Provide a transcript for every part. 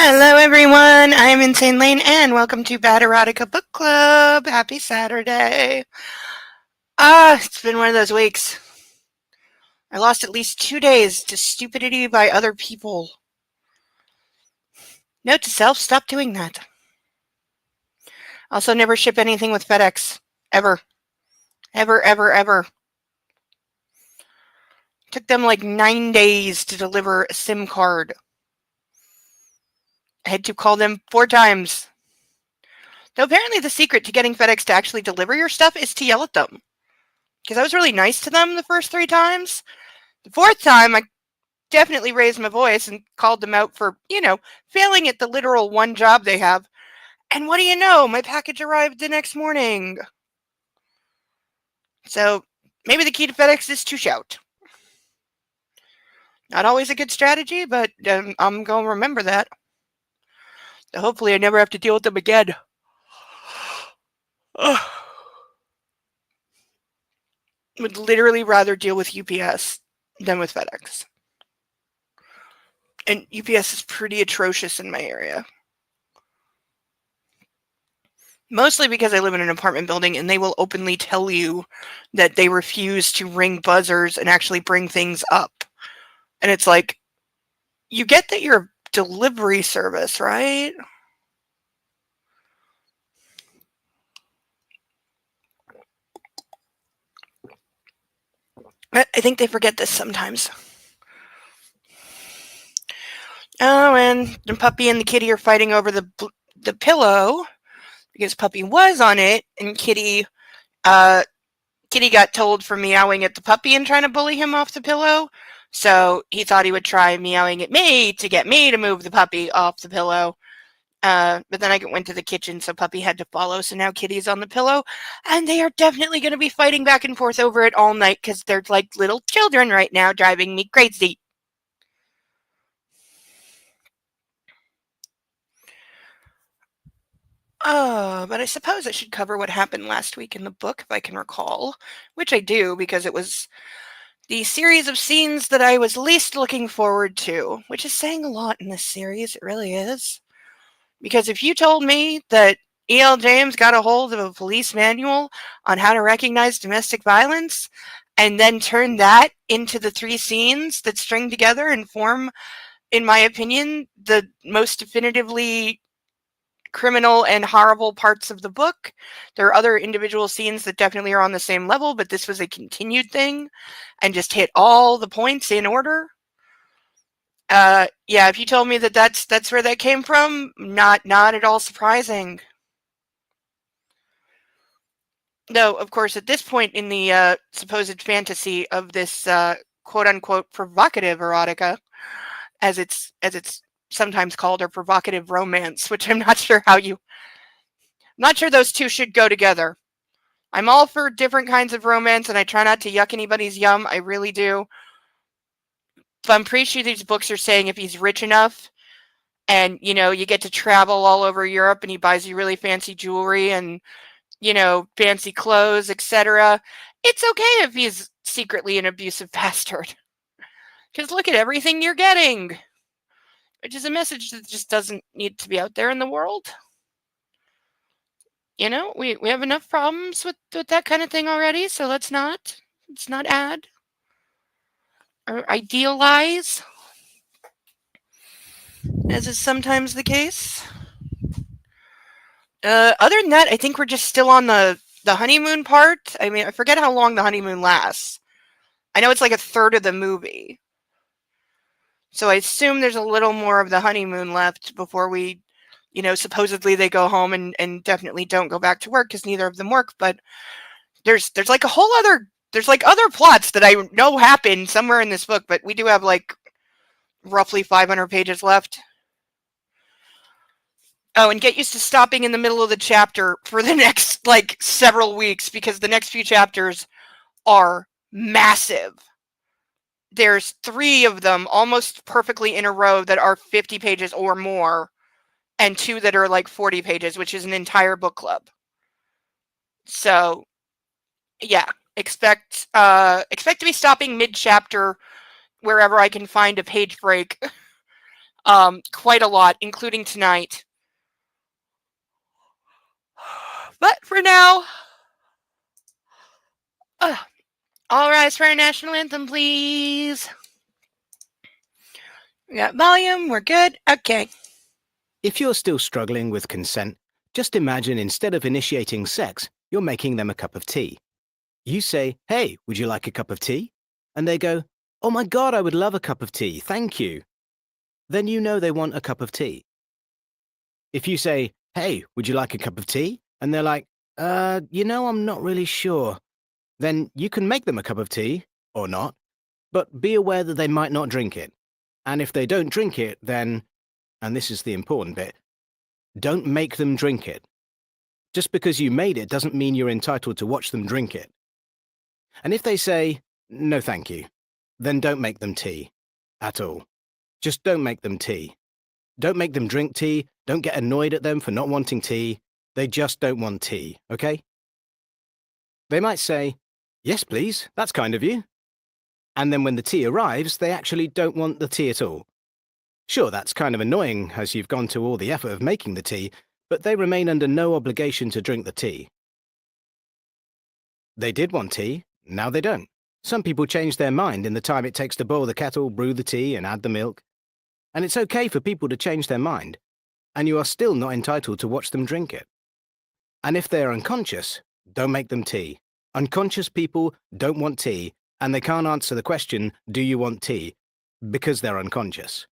Hello, everyone. I'm Insane Lane, and welcome to Bad Erotica Book Club. Happy Saturday. It's been one of those weeks. I lost at least 2 days to stupidity by other people. Note to self, stop doing that. Also, never ship anything with FedEx. Ever. Ever, ever, ever. Took them like 9 days to deliver a SIM card. I had to call them 4 times. Though apparently the secret to getting FedEx to actually deliver your stuff is to yell at them. Because I was really nice to them the first 3 times. The 4th time, I definitely raised my voice and called them out for, failing at the literal one job they have. And what do you know? My package arrived the next morning. So maybe the key to FedEx is to shout. Not always a good strategy, but I'm going to remember that. So hopefully I never have to deal with them again. Would literally rather deal with UPS than with FedEx. And UPS is pretty atrocious in my area. Mostly because I live in an apartment building and they will openly tell you that they refuse to ring buzzers and actually bring things up. And it's like, you get that you're a delivery service, right? I think they forget this sometimes. Oh, and the puppy and the kitty are fighting over the pillow because puppy was on it, and kitty got told for meowing at the puppy and trying to bully him off the pillow. So he thought he would try meowing at me to get me to move the puppy off the pillow. But then I went to the kitchen, so puppy had to follow. So now kitty's on the pillow, and they are definitely going to be fighting back and forth over it all night because they're like little children right now, driving me crazy. But I suppose I should cover what happened last week in the book, if I can recall, which I do because it was the series of scenes that I was least looking forward to, which is saying a lot in this series. It really is. Because if you told me that E.L. James got a hold of a police manual on how to recognize domestic violence and then turn that into the 3 scenes that string together and form, in my opinion, the most definitively criminal and horrible parts of the book. There are other individual scenes that definitely are on the same level, but this was a continued thing and just hit all the points in order. Yeah, if you told me that that's where that came from, not at all surprising. Though, of course, at this point in the supposed fantasy of this quote-unquote provocative erotica, as it's sometimes called, or provocative romance, which I'm not sure those two should go together. I'm all for different kinds of romance, and I try not to yuck anybody's yum. I really do. But I'm pretty sure these books are saying if he's rich enough and, you get to travel all over Europe and he buys you really fancy jewelry and, fancy clothes, etc., it's okay if he's secretly an abusive bastard. Because look at everything you're getting. Which is a message that just doesn't need to be out there in the world. We have enough problems with that kind of thing already, so let's not add or idealize, as is sometimes the case. Other than that, I think we're just still on the honeymoon part. I mean, I forget how long the honeymoon lasts. I know it's like a third of the movie. So I assume there's a little more of the honeymoon left before we, supposedly they go home and definitely don't go back to work because neither of them work. But there's like a whole other, there's like other plots that I know happen somewhere in this book, but we do have like roughly 500 pages left. Oh, and get used to stopping in the middle of the chapter for the next, like, several weeks, because the next few chapters are massive. There's 3 of them almost perfectly in a row that are 50 pages or more, and 2 that are like 40 pages, which is an entire book club. So, yeah, expect to be stopping mid-chapter wherever I can find a page break quite a lot, including tonight. But for now, all rise for our national anthem, please. We got volume, we're good. Okay. If you're still struggling with consent, just imagine instead of initiating sex, you're making them a cup of tea. You say, "Hey, would you like a cup of tea?" And they go, "Oh my God, I would love a cup of tea, thank you." Then you know they want a cup of tea. If you say, "Hey, would you like a cup of tea?" And they're like, I'm not really sure. Then you can make them a cup of tea, or not, but be aware that they might not drink it. And if they don't drink it, then, and this is the important bit, don't make them drink it. Just because you made it doesn't mean you're entitled to watch them drink it. And if they say, "No thank you," then don't make them tea. At all. Just don't make them tea. Don't make them drink tea, don't get annoyed at them for not wanting tea. They just don't want tea, okay? They might say, "Yes please, that's kind of you." And then when the tea arrives, they actually don't want the tea at all. Sure, that's kind of annoying as you've gone to all the effort of making the tea, but they remain under no obligation to drink the tea. They did want tea, now they don't. Some people change their mind in the time it takes to boil the kettle, brew the tea, and add the milk. And it's okay for people to change their mind, and you are still not entitled to watch them drink it. And if they are unconscious, don't make them tea. Unconscious people don't want tea, and they can't answer the question, "Do you want tea?" because they're unconscious.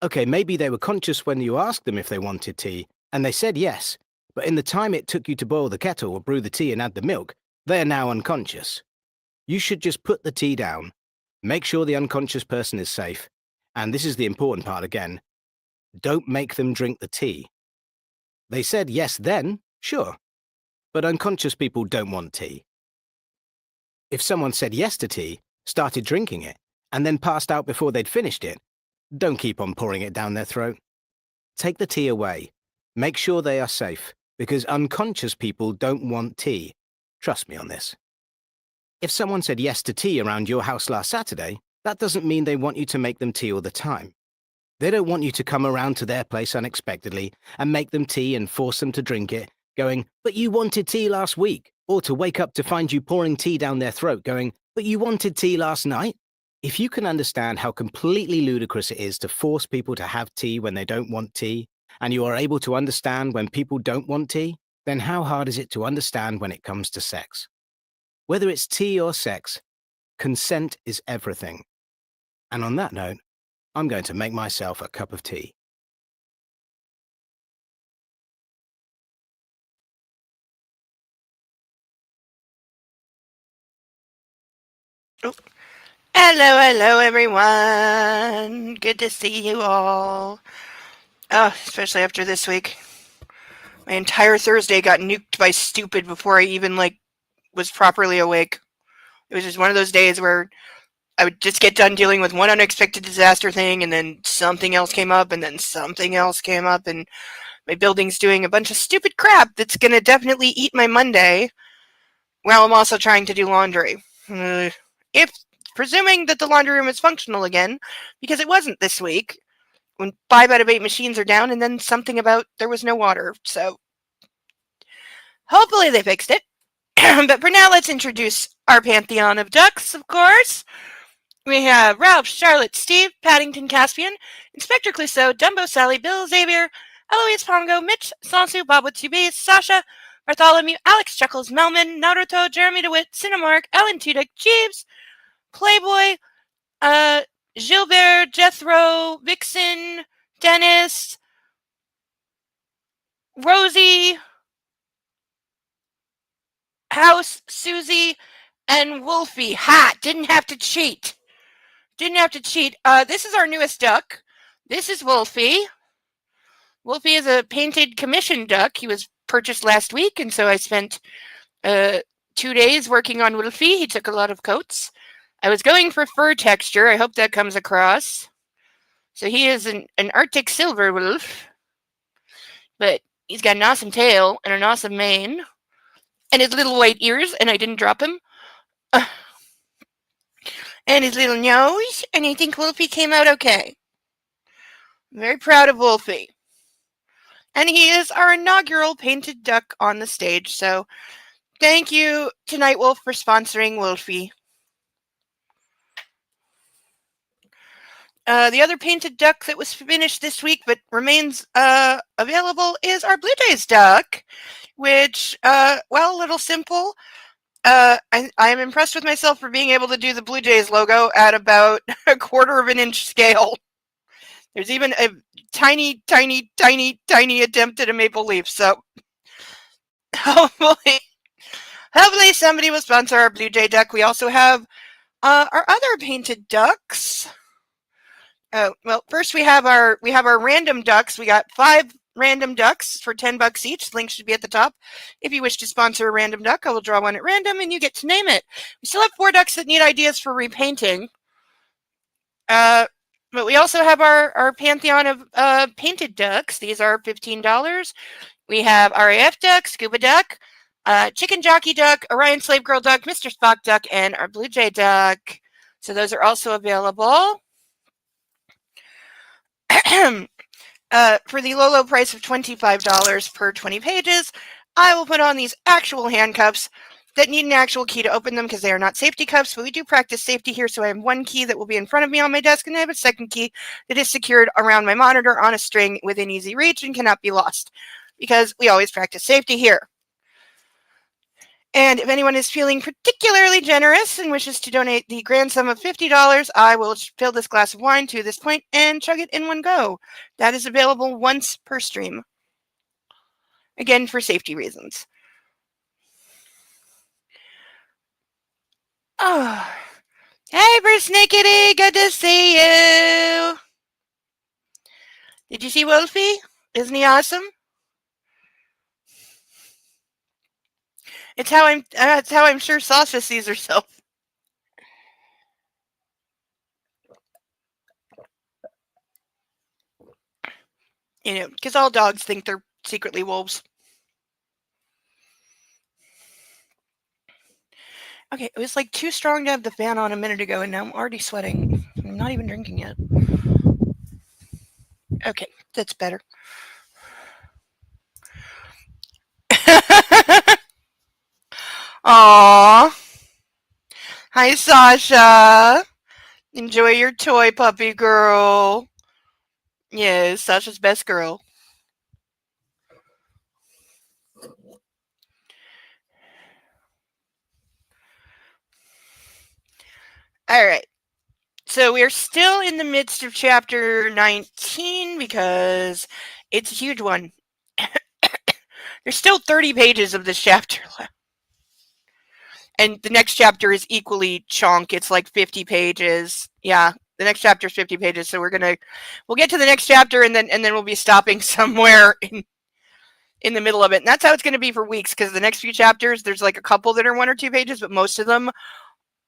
Okay, maybe they were conscious when you asked them if they wanted tea, and they said yes, but in the time it took you to boil the kettle or brew the tea and add the milk, they are now unconscious. You should just put the tea down, make sure the unconscious person is safe, and this is the important part again, don't make them drink the tea. They said yes then, sure, but unconscious people don't want tea. If someone said yes to tea, started drinking it, and then passed out before they'd finished it, don't keep on pouring it down their throat. Take the tea away. Make sure they are safe, because unconscious people don't want tea. Trust me on this. If someone said yes to tea around your house last Saturday, that doesn't mean they want you to make them tea all the time. They don't want you to come around to their place unexpectedly and make them tea and force them to drink it, going, "But you wanted tea last week," or to wake up to find you pouring tea down their throat going, "But you wanted tea last night." If you can understand how completely ludicrous it is to force people to have tea when they don't want tea, and you are able to understand when people don't want tea, then how hard is it to understand when it comes to sex? Whether it's tea or sex, consent is everything. And on that note, I'm going to make myself a cup of tea. Oh. Hello, everyone. Good to see you all. Oh, especially after this week. My entire Thursday got nuked by stupid before I even, was properly awake. It was just one of those days where I would just get done dealing with one unexpected disaster thing, and then something else came up, and then something else came up, and my building's doing a bunch of stupid crap that's gonna definitely eat my Monday, while I'm also trying to do laundry. If presuming that the laundry room is functional again, because it wasn't this week, when 5 out of 8 machines are down, and then something about there was no water, so hopefully they fixed it. But for now, let's introduce our pantheon of ducks, of course. We have Ralph, Charlotte, Steve, Paddington, Caspian, Inspector Clouseau, Dumbo, Sally, Bill, Xavier, Eloise, Pongo, Mitch, Sansu, Bob with 2 B's, Sasha, Bartholomew, Alex, Chuckles, Melman, Naruto, Jeremy DeWitt, Cinemark, Alan Tudyk, Jeeves, Playboy, Gilbert, Jethro, Vixen, Dennis, Rosie, House, Susie, and Wolfie. Ha! Didn't have to cheat. This is our newest duck. This is Wolfie. Wolfie is a painted commission duck. He was purchased last week, and so I spent 2 days working on Wolfie. He took a lot of coats. I was going for fur texture. I hope that comes across. So he is an Arctic silver wolf, but he's got an awesome tail and an awesome mane, and his little white ears, and I didn't drop him. And his little nose, and I think Wolfie came out okay. I'm very proud of Wolfie. And he is our inaugural painted duck on the stage, so thank you to Night Wolf for sponsoring Wolfie. The other painted duck that was finished this week but remains available is our Blue Jays duck, which, well, a little simple. I am impressed with myself for being able to do the Blue Jays logo at about a 1/4 of an inch scale. There's even a tiny, tiny, tiny, tiny attempt at a maple leaf, so hopefully somebody will sponsor our Blue Jay duck. We also have our other painted ducks. Oh, well, first we have our random ducks. We got 5 random ducks for $10 each. The link should be at the top. If you wish to sponsor a random duck, I will draw one at random and you get to name it. We still have 4 ducks that need ideas for repainting. But we also have our pantheon of painted ducks. These are $15. We have RAF duck, scuba duck, chicken jockey duck, Orion slave girl duck, Mr. Spock duck, and our Blue Jay duck. So those are also available. For the low price of $25 per 20 pages, I will put on these actual handcuffs that need an actual key to open them because they are not safety cuffs, but we do practice safety here, so I have one key that will be in front of me on my desk, and I have a second key that is secured around my monitor on a string within easy reach and cannot be lost, because we always practice safety here. And if anyone is feeling particularly generous and wishes to donate the grand sum of $50, I will fill this glass of wine to this point and chug it in one go. That is available once per stream. Again, for safety reasons. Oh. Hey, Persnickety, good to see you. Did you see Wolfie? Isn't he awesome? It's how I'm sure Sasha sees herself. You know, because all dogs think they're secretly wolves. Okay, it was like too strong to have the fan on a minute ago, and now I'm already sweating. I'm not even drinking yet. Okay, that's better. Aww. Hi, Sasha. Enjoy your toy, puppy girl. Yes, Sasha's best girl. All right. So we're still in the midst of chapter 19 because it's a huge one. There's still 30 pages of this chapter left. And the next chapter is equally chunk. It's like 50 pages. Yeah, the next chapter is 50 pages. So we'll get to the next chapter and then we'll be stopping somewhere in the middle of it. And that's how it's going to be for weeks, because the next few chapters, there's like a couple that are 1 or 2 pages, but most of them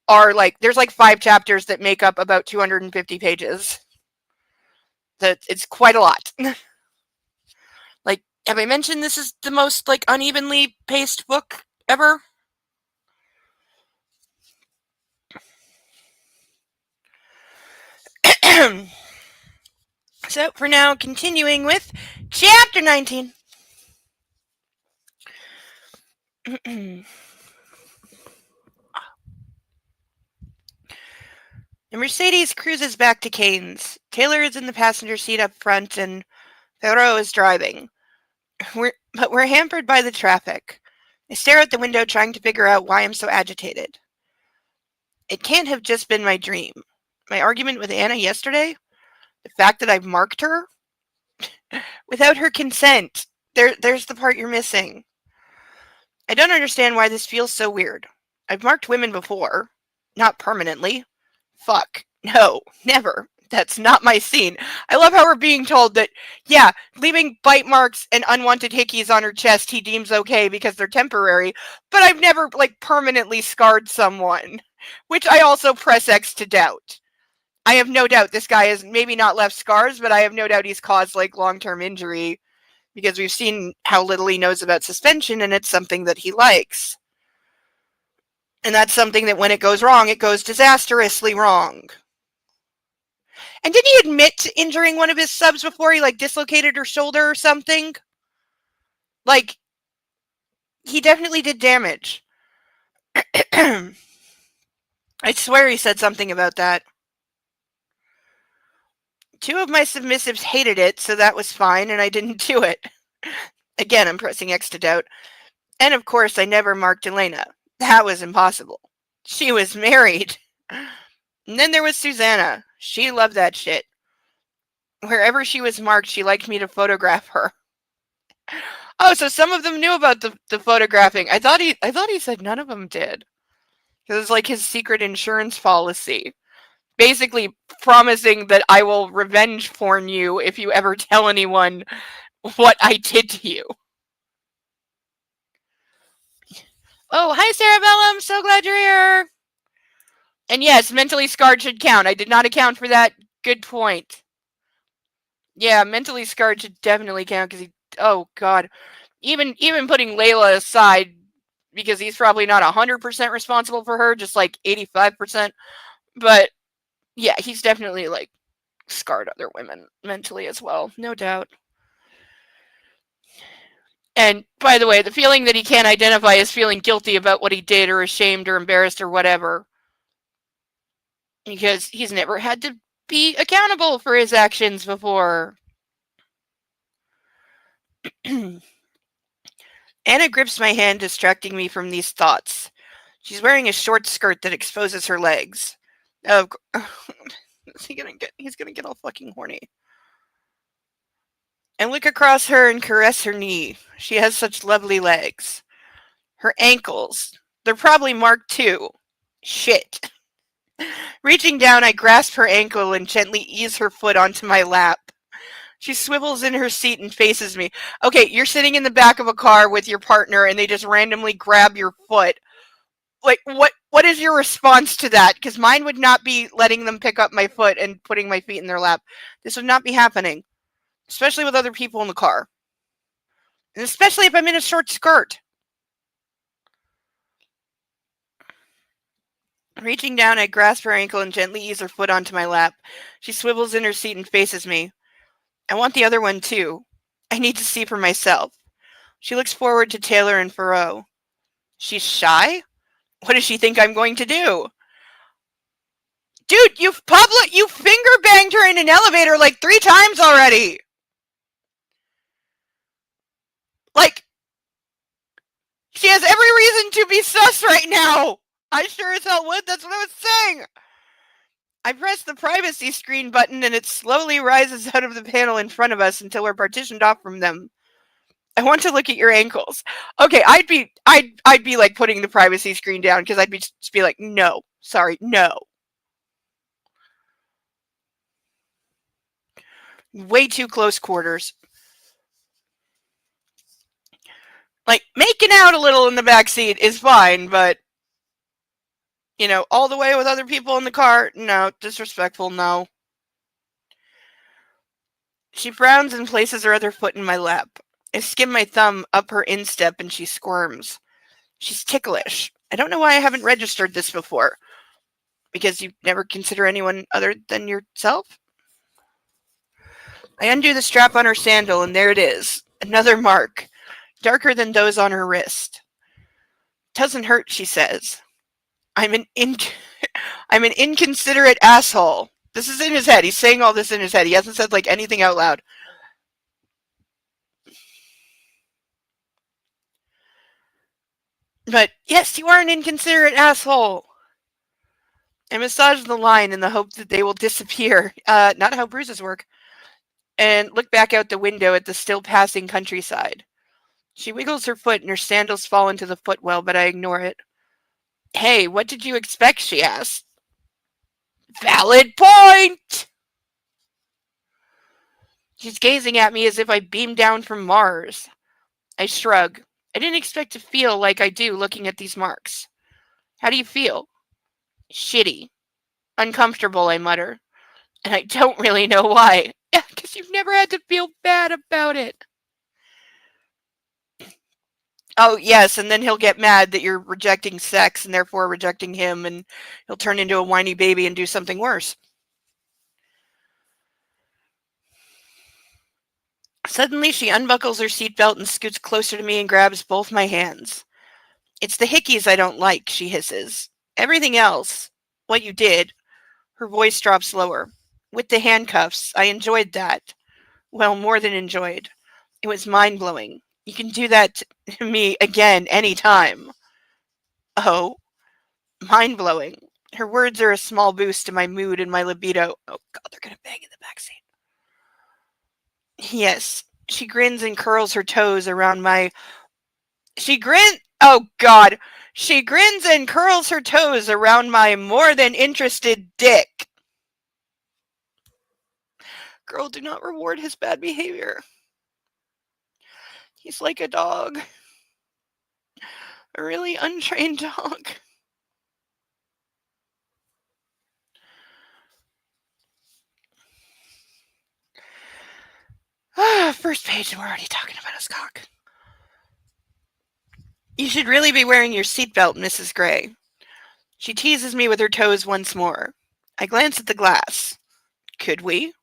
are like, there's like 5 chapters that make up about 250 pages. That it's quite a lot. Like, have I mentioned this is the most like unevenly paced book ever? So for now, continuing with chapter 19. The Mercedes cruises back to Kane's. Taylor is in the passenger seat up front and Thoreau is driving. But we're hampered by the traffic. I stare out the window trying to figure out why I'm so agitated. It can't have just been my dream. My argument with Anna yesterday? The fact that I've marked her? Without her consent. There's the part you're missing. I don't understand why this feels so weird. I've marked women before. Not permanently. Fuck. No, never. That's not my scene. I love how we're being told that, yeah, leaving bite marks and unwanted hickeys on her chest he deems okay because they're temporary, but I've never, like, permanently scarred someone. Which I also press X to doubt. I have no doubt this guy has maybe not left scars, but I have no doubt he's caused, like, long-term injury, because we've seen how little he knows about suspension, and it's something that he likes. And that's something that when it goes wrong, it goes disastrously wrong. And didn't he admit to injuring one of his subs before he, like, dislocated her shoulder or something? Like, he definitely did damage. I swear he said something about that. 2 of my submissives hated it, so that was fine, and I didn't do it. Again, I'm pressing X to doubt. And of course, I never marked Elena. That was impossible. She was married. And then there was Susanna. She loved that shit. Wherever she was marked, she liked me to photograph her. Oh, so some of them knew about the photographing. I thought he said none of them did. It was like his secret insurance policy. Basically promising that I will revenge porn you if you ever tell anyone what I did to you. Oh, hi, Sarabella. I'm so glad you're here. And yes, mentally scarred should count. I did not account for that. Good point. Yeah, mentally scarred should definitely count because he. Oh God, even putting Layla aside because he's probably not 100% responsible for her, just like 85%. But yeah, he's definitely like scarred other women mentally as well, no doubt. And by the way, the feeling that he can't identify as feeling guilty about what he did or ashamed or embarrassed or whatever, because he's never had to be accountable for his actions before. Anna grips my hand, distracting me from these thoughts. She's wearing a short skirt that exposes her legs. Oh, he's gonna get all fucking horny. And look across her and caress her knee. She has such lovely legs. Her ankles. They're probably marked too. Shit. Reaching down, I grasp her ankle and gently ease her foot onto my lap. She swivels in her seat and faces me. Okay, you're sitting in the back of a car with your partner and they just randomly grab your foot. Like, what is your response to that? Because mine would not be letting them pick up my foot and putting my feet in their lap. This would not be happening. Especially with other people in the car. And especially if I'm in a short skirt. Reaching down, I grasp her ankle and gently ease her foot onto my lap. She swivels in her seat and faces me. I want the other one too. I need to see for myself. She looks forward to Taylor and Farrow. She's shy? What does she think I'm going to do? Dude, you finger banged her in an elevator like 3 times already. Like, she has every reason to be sus right now. I sure as hell would. That's what I was saying. I press the privacy screen button and it slowly rises out of the panel in front of us until we're partitioned off from them. I want to look at your ankles. Okay, I'd be like putting the privacy screen down because I'd just be like, no, sorry, no. Way too close quarters. Like, making out a little in the backseat is fine, but, you know, all the way with other people in the car, no. Disrespectful, no. She frowns and places her other foot in my lap. I skim my thumb up her instep and she squirms. She's ticklish. I don't know why I haven't registered this before. Because you never consider anyone other than yourself? I undo the strap on her sandal and there it is. Another mark. Darker than those on her wrist. Doesn't hurt, she says. I'm an inconsiderate asshole. This is in his head. He's saying all this in his head. He hasn't said like anything out loud. But yes, you are an inconsiderate asshole. I massage the line in the hope that they will disappear. Not how bruises work. And look back out the window at the still passing countryside. She wiggles her foot and her sandals fall into the footwell, but I ignore it. Hey, what did you expect? She asks. Valid point! She's gazing at me as if I beamed down from Mars. I shrug. I didn't expect to feel like I do looking at these marks. How do you feel? Shitty. Uncomfortable, I mutter. And I don't really know why. Yeah, because you've never had to feel bad about it. Oh, yes, and then he'll get mad that you're rejecting sex and therefore rejecting him, and he'll turn into a whiny baby and do something worse. Suddenly, she unbuckles her seatbelt and scoots closer to me and grabs both my hands. It's the hickeys I don't like, she hisses. Everything else, what you did, her voice drops lower. With the handcuffs, I enjoyed that. Well, more than enjoyed. It was mind-blowing. You can do that to me again any time. Oh, mind-blowing. Her words are a small boost to my mood and my libido. Oh, God, they're going to bang in the backseat. Yes. She grins and curls her toes around my... Oh, God. She grins and curls her toes around my more than interested dick. Girl, do not reward his bad behavior. He's like a dog. A really untrained dog. First page and we're already talking about his cock. You should really be wearing your seatbelt, Mrs. Gray. She teases me with her toes once more. I glance at the glass. Could we?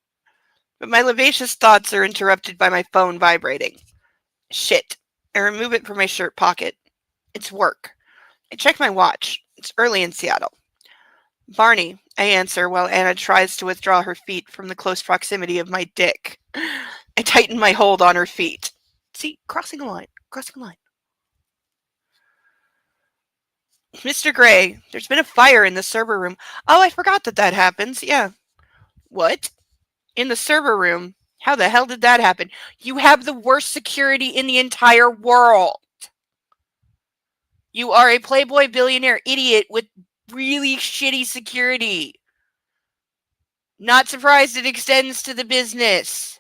But my vivacious thoughts are interrupted by my phone vibrating. Shit. I remove it from my shirt pocket. It's work. I check my watch. It's early in Seattle. Barney, I answer while Anna tries to withdraw her feet from the close proximity of my dick. I tighten my hold on her feet. See, crossing a line. Crossing a line. Mr. Gray, there's been a fire in the server room. Oh, I forgot that happens. Yeah. What? In the server room? How the hell did that happen? You have the worst security in the entire world. You are a playboy billionaire idiot with really shitty security. Not surprised it extends to the business.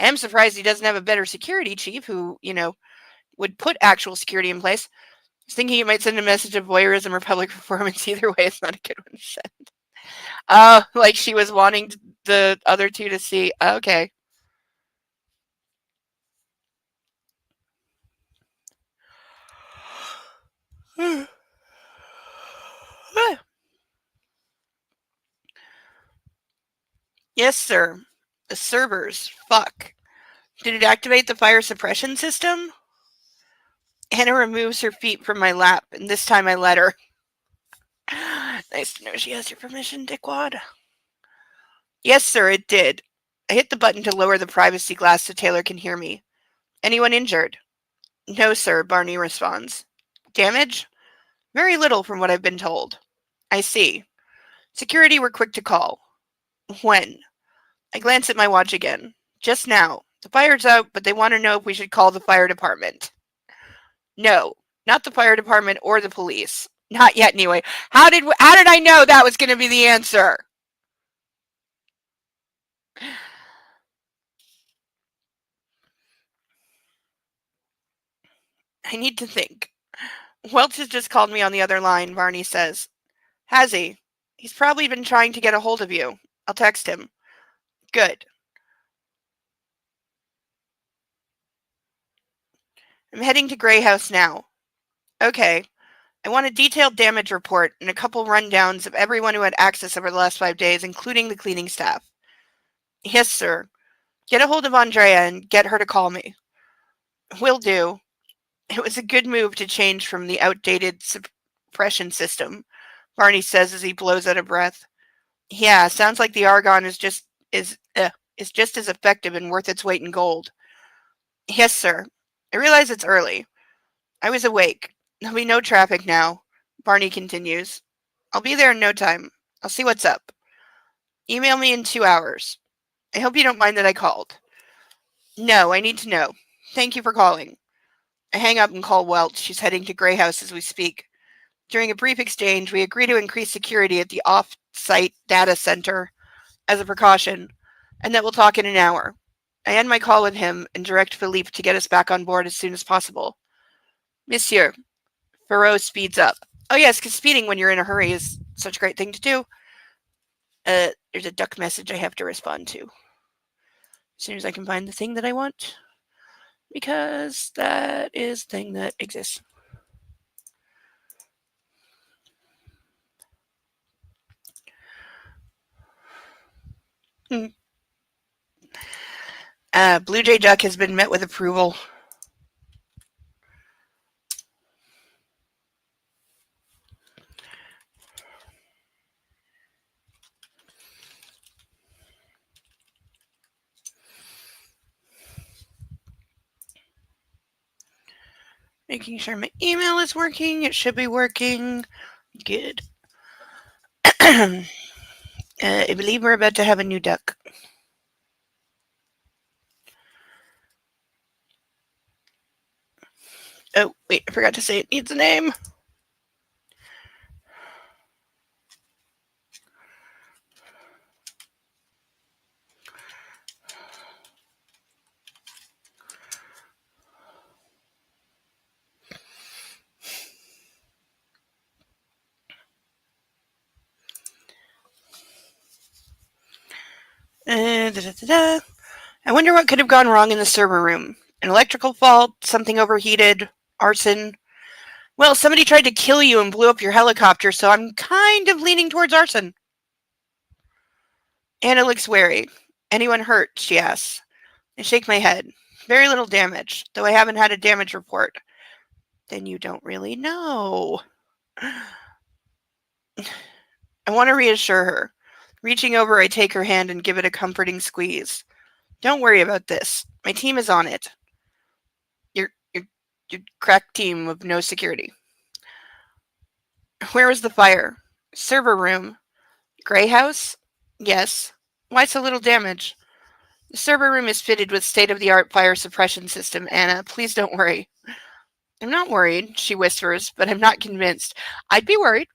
I'm surprised he doesn't have a better security chief who, would put actual security in place. I was thinking he might send a message of voyeurism or public performance. Either way, it's not a good one to send. Like she was wanting the other two to see. Okay. Yes, sir. The servers. Fuck. Did it activate the fire suppression system? Anna removes her feet from my lap, and this time I let her. Nice to know she has your permission, dickwad. Yes, sir, it did. I hit the button to lower the privacy glass so Taylor can hear me. Anyone injured? No, sir, Barney responds. Damage? Very little from what I've been told. I see. Security were quick to call. When? I glance at my watch again. Just now. The fire's out, but they want to know if we should call the fire department. No, not the fire department or the police. Not yet, anyway. How did I know that was going to be the answer? I need to think. Welch has just called me on the other line, Varney says. Has he? He's probably been trying to get a hold of you. I'll text him. Good. I'm heading to Gray House now. Okay. I want a detailed damage report and a couple rundowns of everyone who had access over the last 5 days, including the cleaning staff. Yes, sir. Get a hold of Andrea and get her to call me. Will do. It was a good move to change from the outdated suppression system, Barney says as he blows out a breath. Yeah, sounds like the argon is just as effective and worth its weight in gold. Yes, sir. I realize it's early. I was awake. There'll be no traffic now, Barney continues. I'll be there in no time. I'll see what's up. Email me in 2 hours. I hope you don't mind that I called. No, I need to know. Thank you for calling. I hang up and call Welch. She's heading to Gray House as we speak. During a brief exchange, we agree to increase security at the off-site data center as a precaution, and that we'll talk in an hour. I end my call with him and direct Philippe to get us back on board as soon as possible. Monsieur, Ferreau speeds up. Oh yes, because speeding when you're in a hurry is such a great thing to do. There's a duck message I have to respond to. As soon as I can find the thing that I want. Because that is the thing that exists. Blue Jay Duck has been met with approval. Making sure my email is working. It should be working. Good. I believe we're about to have a new duck. Oh, wait, I forgot to say it needs a name. I wonder what could have gone wrong in the server room. An electrical fault, something overheated, arson. Well, somebody tried to kill you and blew up your helicopter, so I'm kind of leaning towards arson. Anna looks wary. Anyone hurt? She asks. I shake my head. Very little damage, though I haven't had a damage report. Then you don't really know. I want to reassure her. Reaching over, I take her hand and give it a comforting squeeze. Don't worry about this. My team is on it. Your crack team of no security. Where was the fire? Server room. Gray house? Yes. Why so little damage? The server room is fitted with state-of-the-art fire suppression system, Anna. Please don't worry. I'm not worried, she whispers, but I'm not convinced. I'd be worried.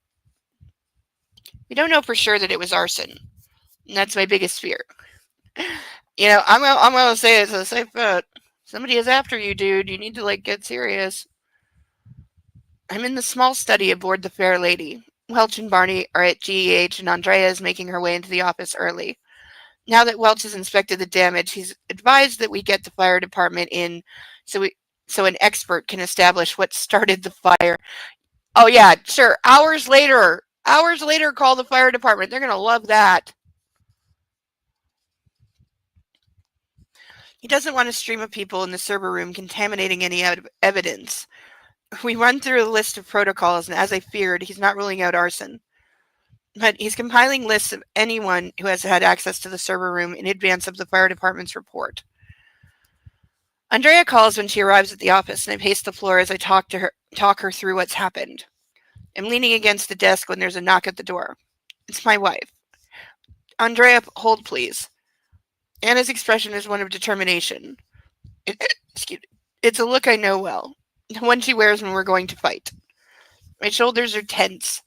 We don't know for sure that it was arson. And that's my biggest fear. I'm gonna say it's a safe bet. Somebody is after you, dude. You need to get serious. I'm in the small study aboard the Fair Lady. Welch and Barney are at GEH, and Andrea is making her way into the office early. Now that Welch has inspected the damage, he's advised that we get the fire department in so an expert can establish what started the fire. Oh yeah, sure. Hours later, call the fire department. They're gonna love that. He doesn't want a stream of people in the server room contaminating any evidence. We run through a list of protocols, and as I feared, he's not ruling out arson. But he's compiling lists of anyone who has had access to the server room in advance of the fire department's report. Andrea calls when she arrives at the office, and I pace the floor as I talk her through what's happened. I'm leaning against the desk when there's a knock at the door. It's my wife. Andrea, hold please. Anna's expression is one of determination. It's a look I know well. The one she wears when we're going to fight. My shoulders are tense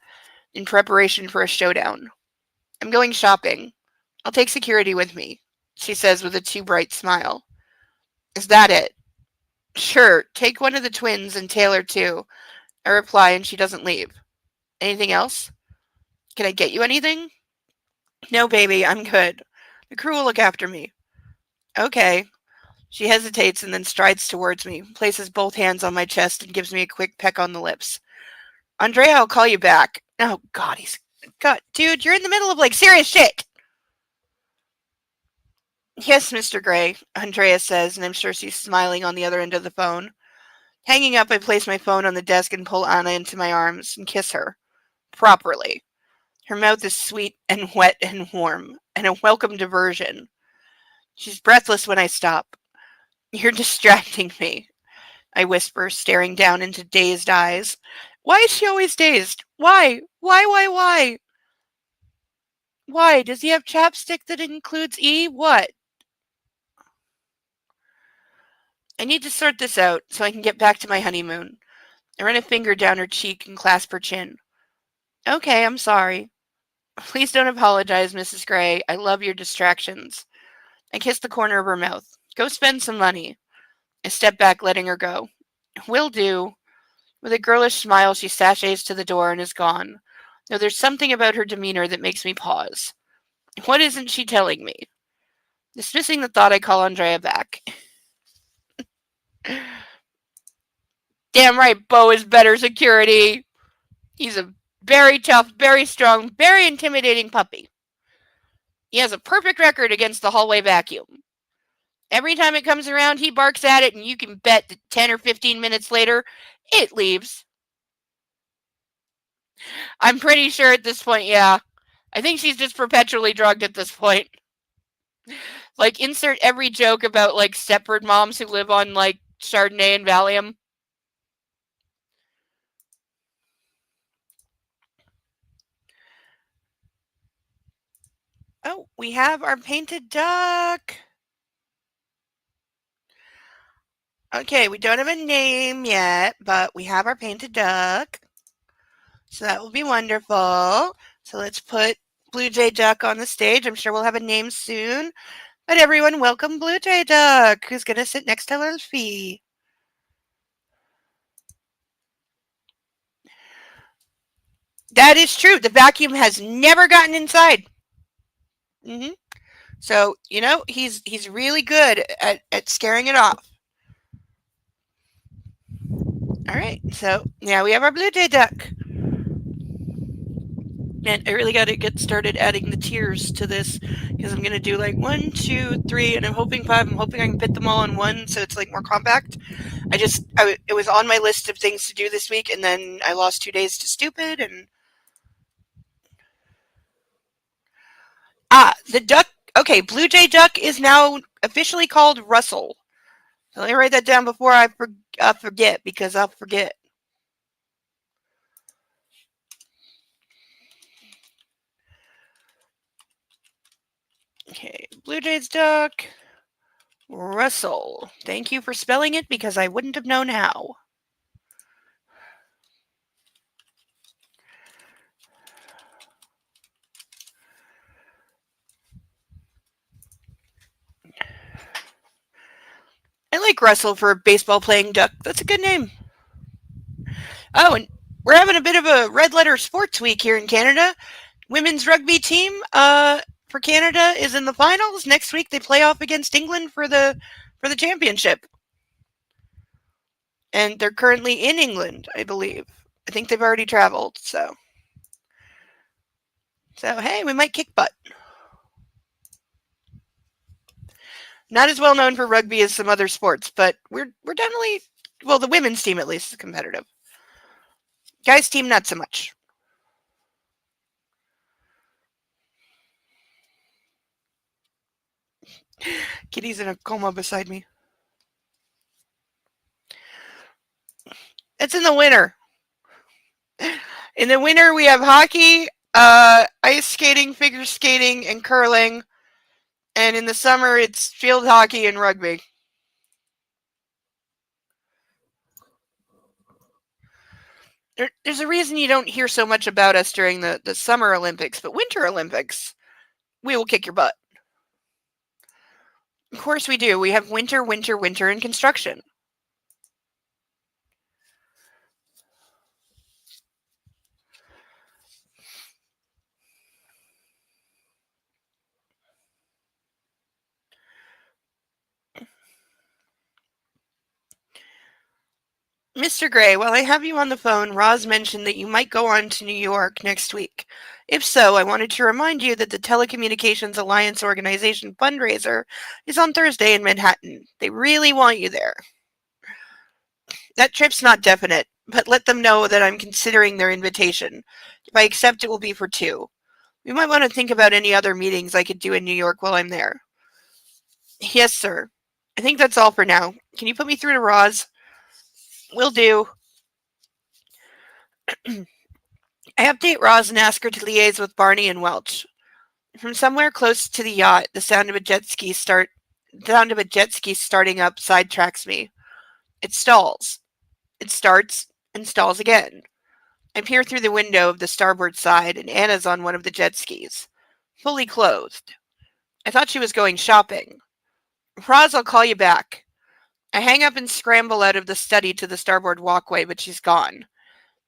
in preparation for a showdown. I'm going shopping. I'll take security with me, she says with a too bright smile. Is that it? Sure, take one of the twins and Taylor too. I reply and she doesn't leave. Anything else? Can I get you anything? No, baby, I'm good. The crew will look after me. Okay. She hesitates and then strides towards me, places both hands on my chest and gives me a quick peck on the lips. Andrea, I'll call you back. Oh, God, dude, you're in the middle of serious shit. Yes, Mr. Gray, Andrea says, and I'm sure she's smiling on the other end of the phone. Hanging up, I place my phone on the desk and pull Anna into my arms and kiss her. Properly. Her mouth is sweet and wet and warm, and a welcome diversion. She's breathless when I stop. You're distracting me, I whisper, staring down into dazed eyes. Why is she always dazed? Why? Why? Why? Does he have chapstick that includes E? What? I need to sort this out so I can get back to my honeymoon. I run a finger down her cheek and clasp her chin. Okay, I'm sorry. Please don't apologize, Mrs. Gray. I love your distractions. I kiss the corner of her mouth. Go spend some money. I step back, letting her go. Will do. With a girlish smile, she sachets to the door and is gone. Though there's something about her demeanor that makes me pause. What isn't she telling me? Dismissing the thought, I call Andrea back. Damn right, Bo is better security. He's a very tough, very strong, very intimidating puppy. He has a perfect record against the hallway vacuum. Every time it comes around, he barks at it, and you can bet that 10 or 15 minutes later, it leaves. I'm pretty sure at this point, yeah. I think she's just perpetually drugged at this point. Like, insert every joke about, like, Stepford moms who live on, like, Chardonnay and Valium. Oh, we have our painted duck. Okay, we don't have a name yet, but we have our painted duck. So that will be wonderful. So let's put Blue Jay Duck on the stage. I'm sure we'll have a name soon. But everyone, welcome Blue Jay Duck, who's going to sit next to Luffy. That is true. The vacuum has never gotten inside. Mm-hmm. So, you know, he's really good at scaring it off. All right, so now we have our Blue Jay Duck. Man, I really got to get started adding the tiers to this because I'm going to do like 1, 2, 3, and I'm hoping 5. I'm hoping I can fit them all in one so it's like more compact. It was on my list of things to do this week, and then I lost 2 days to stupid. And the duck. Okay, Blue Jay Duck is now officially called Russell. So let me write that down before I forget, because I'll forget. Okay, Blue Jay's Duck, Russell. Thank you for spelling it because I wouldn't have known how. I like Russell for a baseball playing duck. That's a good name. Oh, and we're having a bit of a red letter sports week here in Canada. Women's rugby team for Canada is in the finals. Next week they play off against England for the championship. And they're currently in England, I believe. I think they've already traveled, so hey, we might kick butt. Not as well known for rugby as some other sports, but we're definitely, well, the women's team at least is competitive. Guys' team, not so much. Kitty's in a coma beside me. It's in the winter. In the winter, we have hockey, ice skating, figure skating, and curling. And in the summer, it's field hockey and rugby. There's a reason you don't hear so much about us during the Summer Olympics, but Winter Olympics, we will kick your butt. Of course we do. We have winter, winter, winter in construction. Mr. Gray, while I have you on the phone, Roz mentioned that you might go on to New York next week. If so, I wanted to remind you that the Telecommunications Alliance Organization fundraiser is on Thursday in Manhattan. They really want you there. That trip's not definite, but let them know that I'm considering their invitation. If I accept, it will be for 2. We might want to think about any other meetings I could do in New York while I'm there. Yes, sir. I think that's all for now. Can you put me through to Roz? Will do. I update Roz and ask her to liaise with Barney and Welch. From somewhere close to the yacht, the sound of a jet ski starting up sidetracks me. It stalls. It starts and stalls again. I peer through the window of the starboard side, and Anna's on one of the jet skis, fully clothed. I thought she was going shopping. Roz, I'll call you back. I hang up and scramble out of the study to the starboard walkway, but she's gone.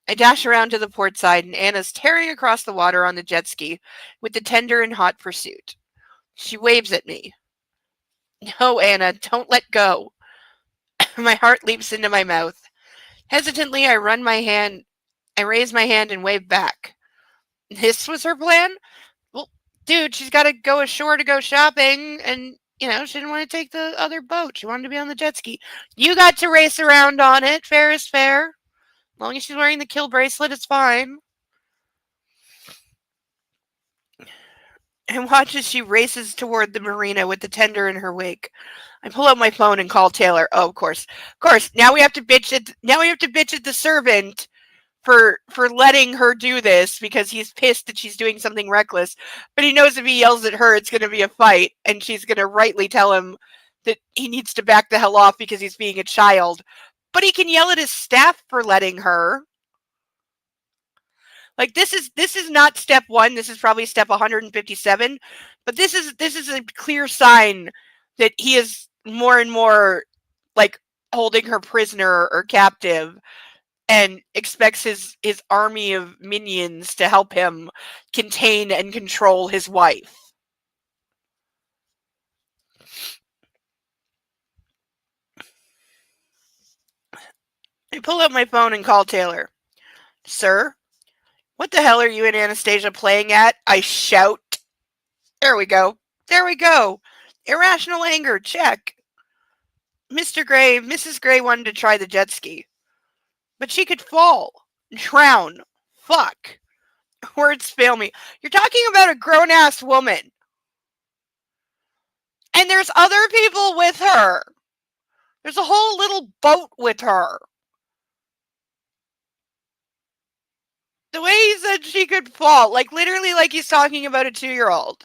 I dash around to the port side, and Anna's tearing across the water on the jet ski with the tender in hot pursuit. She waves at me. No, Anna, don't let go. My heart leaps into my mouth. Hesitantly, I raise my hand and wave back. This was her plan? Well, dude, she's got to go ashore to go shopping, and You know, she didn't want to take the other boat. She wanted to be on the jet ski. You got to race around on it. Fair is fair. As long as she's wearing the kill bracelet, it's fine. And watch as she races toward the marina with the tender in her wake. I pull out my phone and call Taylor. Oh, of course. Of course. Now we have to bitch at the servant for letting her do this because he's pissed that she's doing something reckless. But he knows if he yells at her, it's going to be a fight, and she's going to rightly tell him that he needs to back the hell off because he's being a child. But he can yell at his staff for letting her. Like this is not step 1. This is probably step 157. But this is a clear sign that he is more and more like holding her prisoner or captive, and expects his army of minions to help him contain and control his wife. I pull out my phone and call Taylor. Sir, what the hell are you and Anastasia playing at? I shout. There we go. There we go. Irrational anger, check. Mrs. Gray wanted to try the jet ski. But she could fall. Drown. Fuck. Words fail me. You're talking about a grown-ass woman. And there's other people with her. There's a whole little boat with her. The way he said she could fall, like literally like he's talking about a 2-year-old.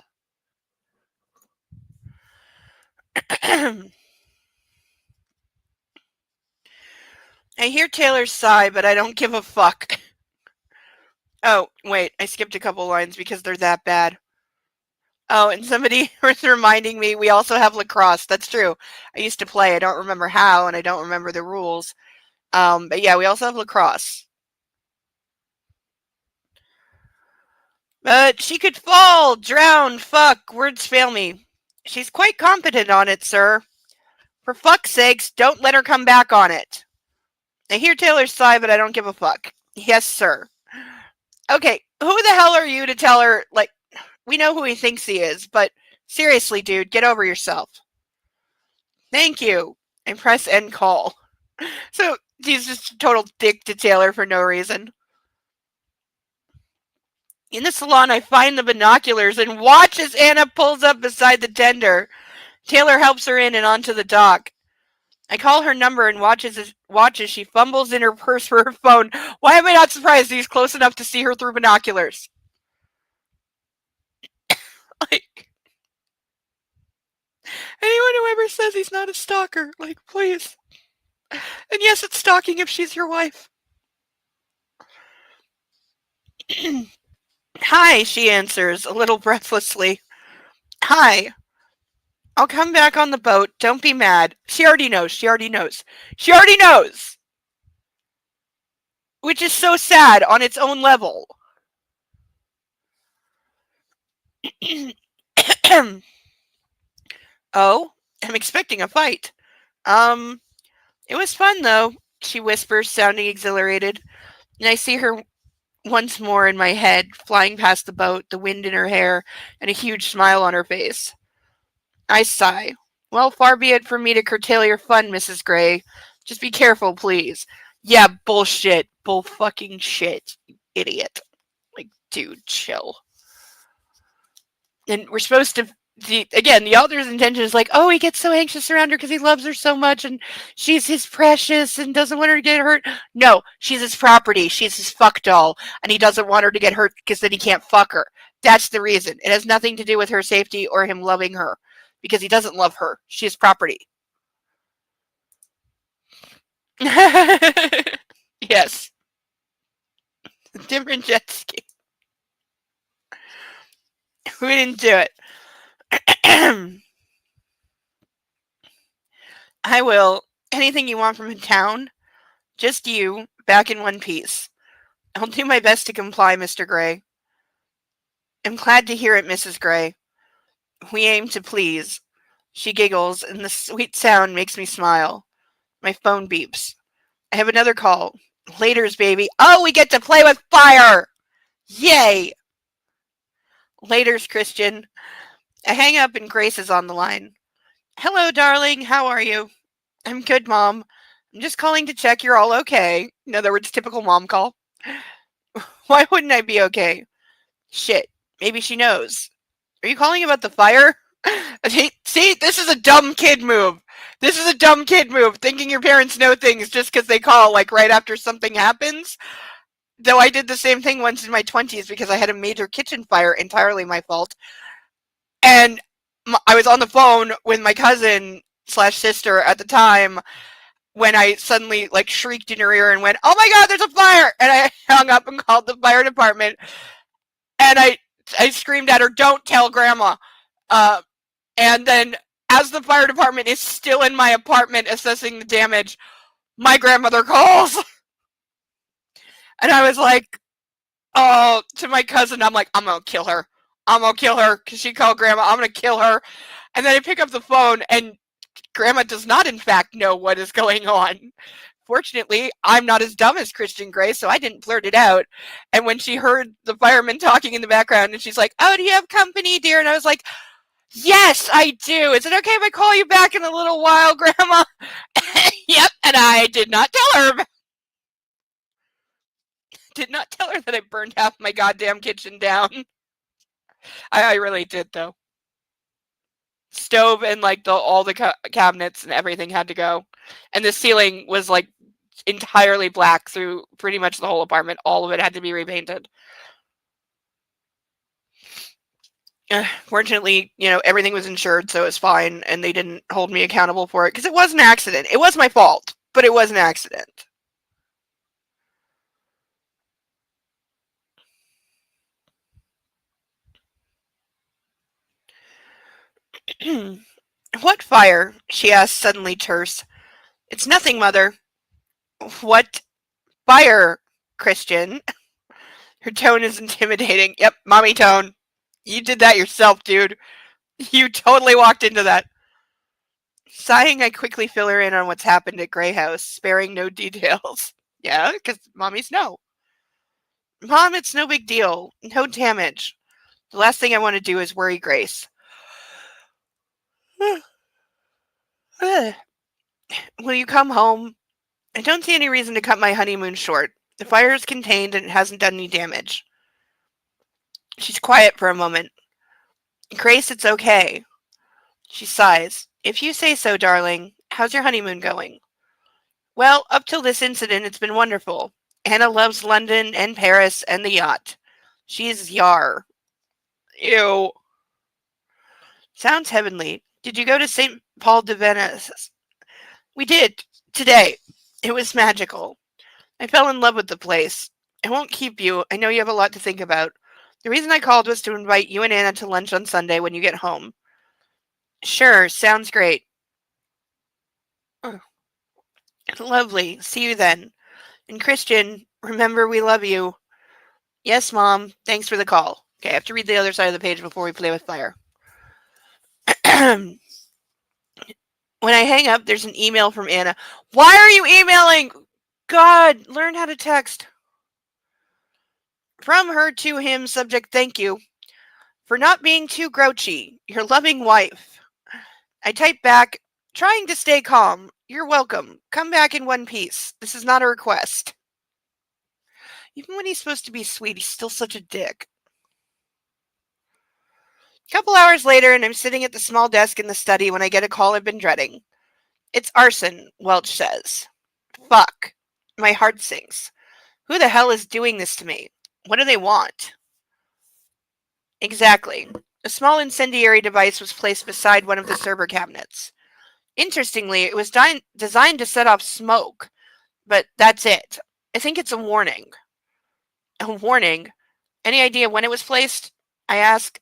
I hear Taylor's sigh, but I don't give a fuck. Oh, wait, I skipped a couple lines because they're that bad. Oh, and somebody was reminding me we also have lacrosse. That's true. I used to play. I don't remember how, and I don't remember the rules. But yeah, we also have lacrosse. But she could fall, drown, fuck, words fail me. She's quite competent on it, sir. For fuck's sakes, don't let her come back on it. I hear Taylor's sigh, but I don't give a fuck. Yes, sir. Okay, who the hell are you to tell her, like, we know who he thinks he is, but seriously, dude, get over yourself. Thank you. And press end call. So he's just a total dick to Taylor for no reason. In the salon, I find the binoculars and watch as Anna pulls up beside the tender. Taylor helps her in and onto the dock. I call her number and watch as she fumbles in her purse for her phone. Why am I not surprised he's close enough to see her through binoculars? Like, anyone who ever says he's not a stalker, like, please. And yes, it's stalking if she's your wife. Hi, she answers, a little breathlessly. Hi. I'll come back on the boat. Don't be mad. She already knows. She already knows. She already knows! Which is so sad on its own level. Oh, I'm expecting a fight. It was fun, though, she whispers, sounding exhilarated. And I see her once more in my head, flying past the boat, the wind in her hair, and a huge smile on her face. I sigh. Well, far be it from me to curtail your fun, Mrs. Gray. Just be careful, please. Yeah, bullshit. Bull fucking shit, you idiot. Like, dude, chill. And we're supposed to, the author's intention is like, oh, he gets so anxious around her because he loves her so much and she's his precious and doesn't want her to get hurt. No, she's his property. She's his fuck doll. And he doesn't want her to get hurt because then he can't fuck her. That's the reason. It has nothing to do with her safety or him loving her because he doesn't love her. She's property. Yes. Different jet ski. We didn't do it. I will. Anything you want from town? Just you, back in one piece. I'll do my best to comply, Mr. Gray. I'm glad to hear it, Mrs. Gray. We aim to please. She giggles, and the sweet sound makes me smile. My phone beeps. I have another call. Laters, baby. Oh, we get to play with fire! Yay! Laters, Christian. I hang up and Grace is on the line. Hello, darling. How are you? I'm good, Mom. I'm just calling to check you're all okay. In other words, typical mom call. Why wouldn't I be okay? Shit. Maybe she knows. Are you calling about the fire? See, this is a dumb kid move. This is a dumb kid move, thinking your parents know things just because they call, like, right after something happens. Though I did the same thing once in my 20s because I had a major kitchen fire, entirely my fault. And I was on the phone with my cousin slash sister at the time when I suddenly like shrieked in her ear and went, "Oh my God, there's a fire!" And I hung up and called the fire department. And I screamed at her, "Don't tell Grandma!" Uh, and then, as the fire department is still in my apartment assessing the damage, my grandmother calls, and I was like, "Oh!" To my cousin, I'm like, "I'm gonna kill her. I'm gonna kill her because she called Grandma. I'm gonna kill her." And then I pick up the phone, and Grandma does not, in fact, know what is going on. Fortunately, I'm not as dumb as Christian Grey, so I didn't blurt it out. And when she heard the fireman talking in the background, and she's like, "Oh, do you have company, dear?" And I was like, "Yes, I do. Is it okay if I call you back in a little while, Grandma?" Yep, and I did not tell her. Did not tell her that I burned half my goddamn kitchen down. I really did, though. Stove and like all the cabinets and everything had to go, and the ceiling was like entirely black through pretty much the whole apartment. All of it had to be repainted. Fortunately, everything was insured, so it was fine, and they didn't hold me accountable for it because it was an accident. It was my fault, but it was an accident. What fire? She asked, suddenly terse. It's nothing, Mother. What fire, Christian? Her tone is intimidating. Yep, mommy tone. You did that yourself, dude. You totally walked into that. Sighing, I quickly fill her in on what's happened at Grey House, sparing no details. Yeah, because mommies know. Mom, it's no big deal. No damage. The last thing I want to do is worry Grace. Will you come home? I don't see any reason to cut my honeymoon short. The fire is contained and it hasn't done any damage. She's quiet for a moment. Grace, it's okay. She sighs. If you say so, darling. How's your honeymoon going? Well, up till this incident, it's been wonderful. Anna loves London and Paris and the yacht. She's yar. Ew. Sounds heavenly. Did you go to St. Paul de Venice? We did. Today. It was magical. I fell in love with the place. I won't keep you. I know you have a lot to think about. The reason I called was to invite you and Anna to lunch on Sunday when you get home. Sure, sounds great. Lovely. See you then. And Christian, remember we love you. Yes, Mom. Thanks for the call. Okay, I have to read the other side of the page before we play with fire. When I hang up, there's an email from Anna. Why are you emailing? God, learn how to text. From her to him, subject, thank you for not being too grouchy. Your loving wife. I type back, trying to stay calm. You're welcome. Come back in one piece. This is not a request. Even when he's supposed to be sweet, he's still such a dick. A couple hours later, and I'm sitting at the small desk in the study when I get a call I've been dreading. It's arson, Welch says. Fuck. My heart sinks. Who the hell is doing this to me? What do they want? Exactly. A small incendiary device was placed beside one of the server cabinets. Interestingly, it was designed to set off smoke, but that's it. I think it's a warning. A warning? Any idea when it was placed? I ask.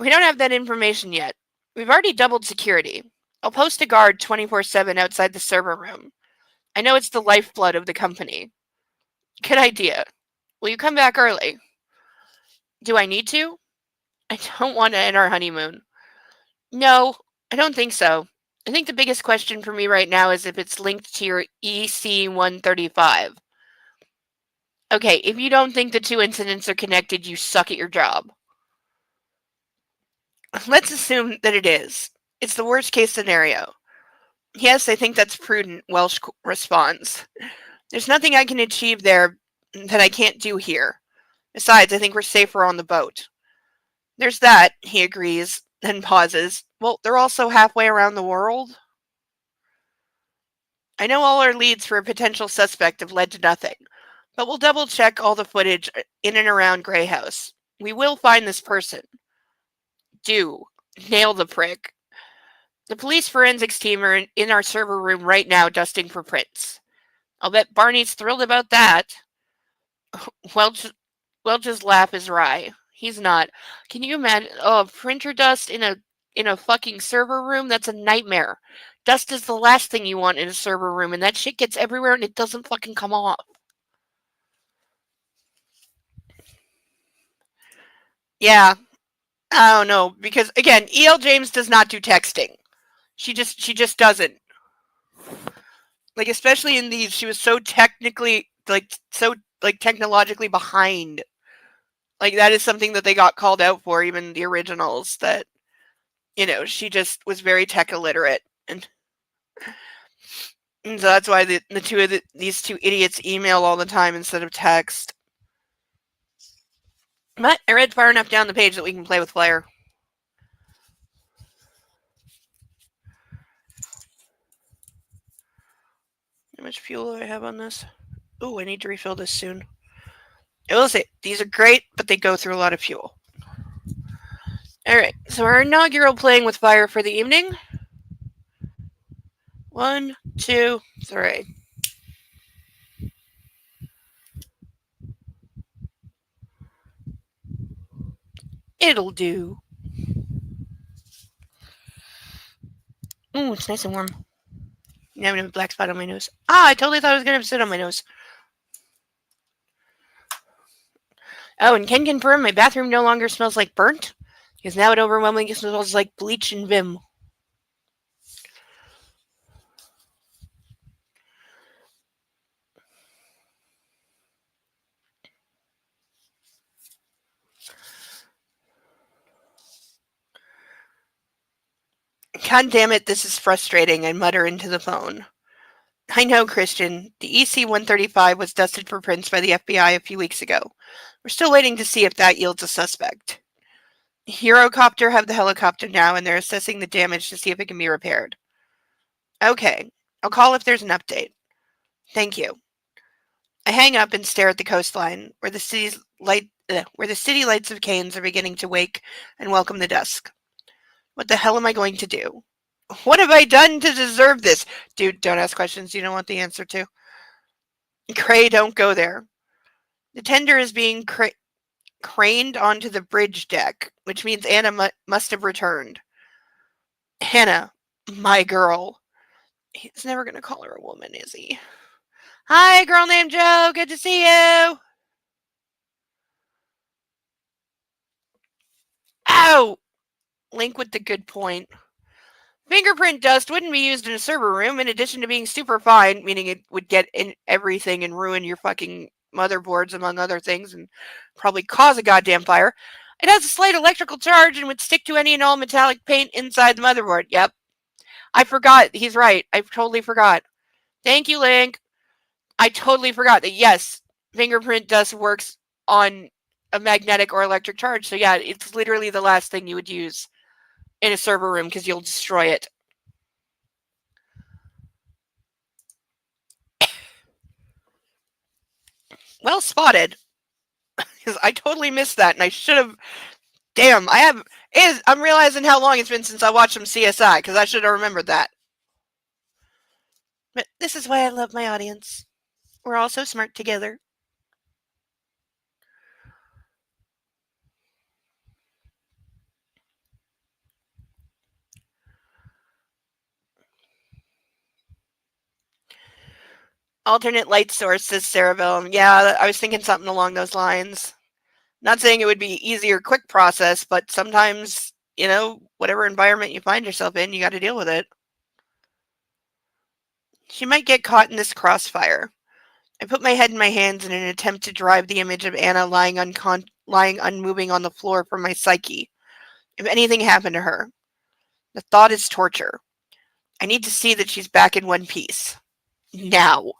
We don't have that information yet. We've already doubled security. I'll post a guard 24/7 outside the server room. I know it's the lifeblood of the company. Good idea. Will you come back early? Do I need to? I don't want to end our honeymoon. No, I don't think so. I think the biggest question for me right now is if it's linked to your EC-135. Okay, if you don't think the two incidents are connected, you suck at your job. Let's assume that it is. It's the worst case scenario. Yes, I think that's prudent, Welsh responds. There's nothing I can achieve there that I can't do here. Besides, I think we're safer on the boat. There's that, he agrees, then pauses. Well, they're also halfway around the world. I know all our leads for a potential suspect have led to nothing, but we'll double check all the footage in and around Grey House. We will find this person. Do. Nail the prick. The police forensics team are in our server room right now dusting for prints. I'll bet Barney's thrilled about that. Welch's laugh is wry. He's not. Can you imagine? Oh, printer dust in a fucking server room? That's a nightmare. Dust is the last thing you want in a server room, and that shit gets everywhere and it doesn't fucking come off. Yeah, I don't know, because again, E.L. James does not do texting. She just doesn't. Like, especially in these, she was so technically technologically behind. Like, that is something that they got called out for, even the originals, that, you know, she just was very tech illiterate. And so that's why these two idiots email all the time instead of text. But I read far enough down the page that we can play with Flare. How much fuel do I have on this? Ooh, I need to refill this soon. I will say, these are great, but they go through a lot of fuel. Alright, so our inaugural playing with fire for the evening. 1, 2, 3. It'll do. Ooh, it's nice and warm. Now I'm gonna have a black spot on my nose. Ah, I totally thought I was gonna sit on my nose. Oh, and can confirm my bathroom no longer smells like burnt, because now it overwhelmingly smells like bleach and Vim. God damn it, this is frustrating, I mutter into the phone. I know, Christian. The EC-135 was dusted for prints by the FBI a few weeks ago. We're still waiting to see if that yields a suspect. Eurocopter have the helicopter now, and they're assessing the damage to see if it can be repaired. Okay. I'll call if there's an update. Thank you. I hang up and stare at the coastline, where the city lights of Cairns are beginning to wake and welcome the dusk. What the hell am I going to do? What have I done to deserve this? Dude, don't ask questions you don't want the answer to. Cray, don't go there. The tender is being craned onto the bridge deck, which means Anna must have returned. Hannah, my girl. He's never going to call her a woman, is he? Hi, girl named Joe. Good to see you. Ow! Link with the good point. Fingerprint dust wouldn't be used in a server room, in addition to being super fine, meaning it would get in everything and ruin your fucking motherboards, among other things, and probably cause a goddamn fire. It has a slight electrical charge and would stick to any and all metallic paint inside the motherboard. Yep. I forgot. He's right. I totally forgot. Thank you, Link. I totally forgot that, yes, fingerprint dust works on a magnetic or electric charge. So, yeah, it's literally the last thing you would use in a server room because you'll destroy it. Well spotted. Because I totally missed that, and I should have. Damn, I'm realizing how long it's been since I watched some CSI, because I should have remembered that. But this is why I love my audience. We're all so smart together. Alternate light source, says Cerebellum. Yeah, I was thinking something along those lines. Not saying it would be easy or quick process, but sometimes, you know, whatever environment you find yourself in, you got to deal with it. She might get caught in this crossfire. I put my head in my hands in an attempt to drive the image of Anna lying unmoving on the floor from my psyche. If anything happened to her. The thought is torture. I need to see that she's back in one piece. Now.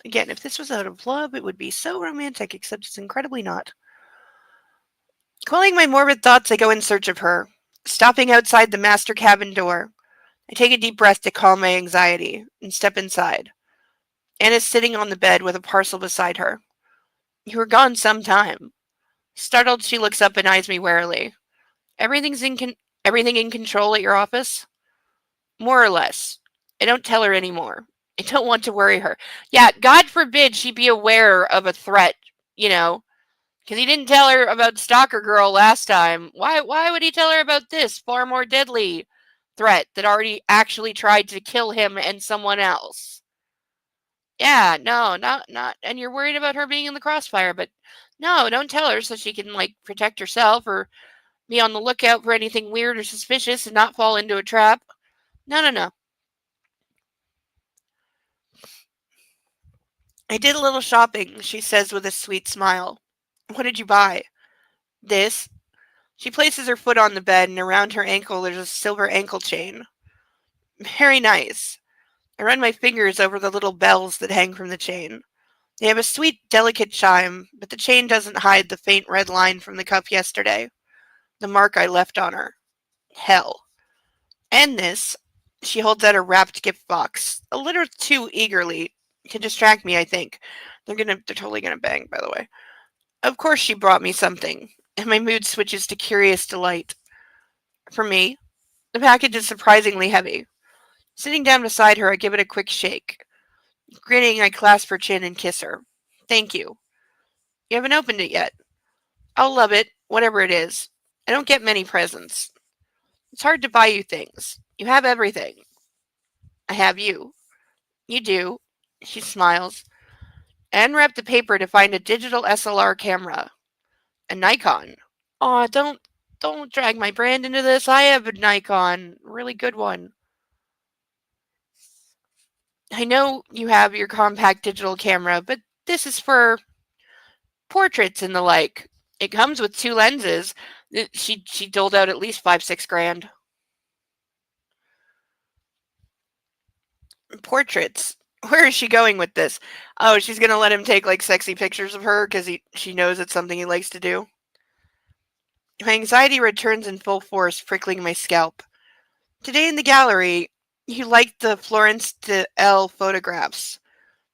Again, if this was out of love, it would be so romantic, except it's incredibly not. Quelling my morbid thoughts, I go in search of her. Stopping outside the master cabin door, I take a deep breath to calm my anxiety and step inside. Anna's sitting on the bed with a parcel beside her. You were gone some time. Startled, she looks up and eyes me warily. Everything in control at your office? More or less. I don't tell her anymore. I don't want to worry her. Yeah, God forbid she be aware of a threat, because he didn't tell her about Stalker Girl last time. Why would he tell her about this far more deadly threat that already actually tried to kill him and someone else? Yeah, no, not, and you're worried about her being in the crossfire, but no, don't tell her so she can, protect herself or be on the lookout for anything weird or suspicious and not fall into a trap. No. I did a little shopping, she says with a sweet smile. What did you buy? This. She places her foot on the bed, and around her ankle there's a silver ankle chain. Very nice. I run my fingers over the little bells that hang from the chain. They have a sweet, delicate chime, but the chain doesn't hide the faint red line from the cuff yesterday. The mark I left on her. Hell. And this. She holds out a wrapped gift box, a little too eagerly to distract me, I think. They're totally gonna bang, by the way. Of course she brought me something, and my mood switches to curious delight. For me, the package is surprisingly heavy. Sitting down beside her, I give it a quick shake. Grinning, I clasp her chin and kiss her. Thank you. You haven't opened it yet. I'll love it, whatever it is. I don't get many presents. It's hard to buy you things. You have everything. I have you. You do. She smiles. I unwrap the paper to find a digital SLR camera. A Nikon. Aw, don't drag my brand into this. I have a Nikon. Really good one. I know you have your compact digital camera, but this is for portraits and the like. It comes with 2 lenses. She doled out at least 5-6 grand. Portraits. Where is she going with this? Oh, she's gonna let him take sexy pictures of her because she knows it's something he likes to do. My anxiety returns in full force, prickling my scalp. Today in the gallery, you liked the Florence de L photographs,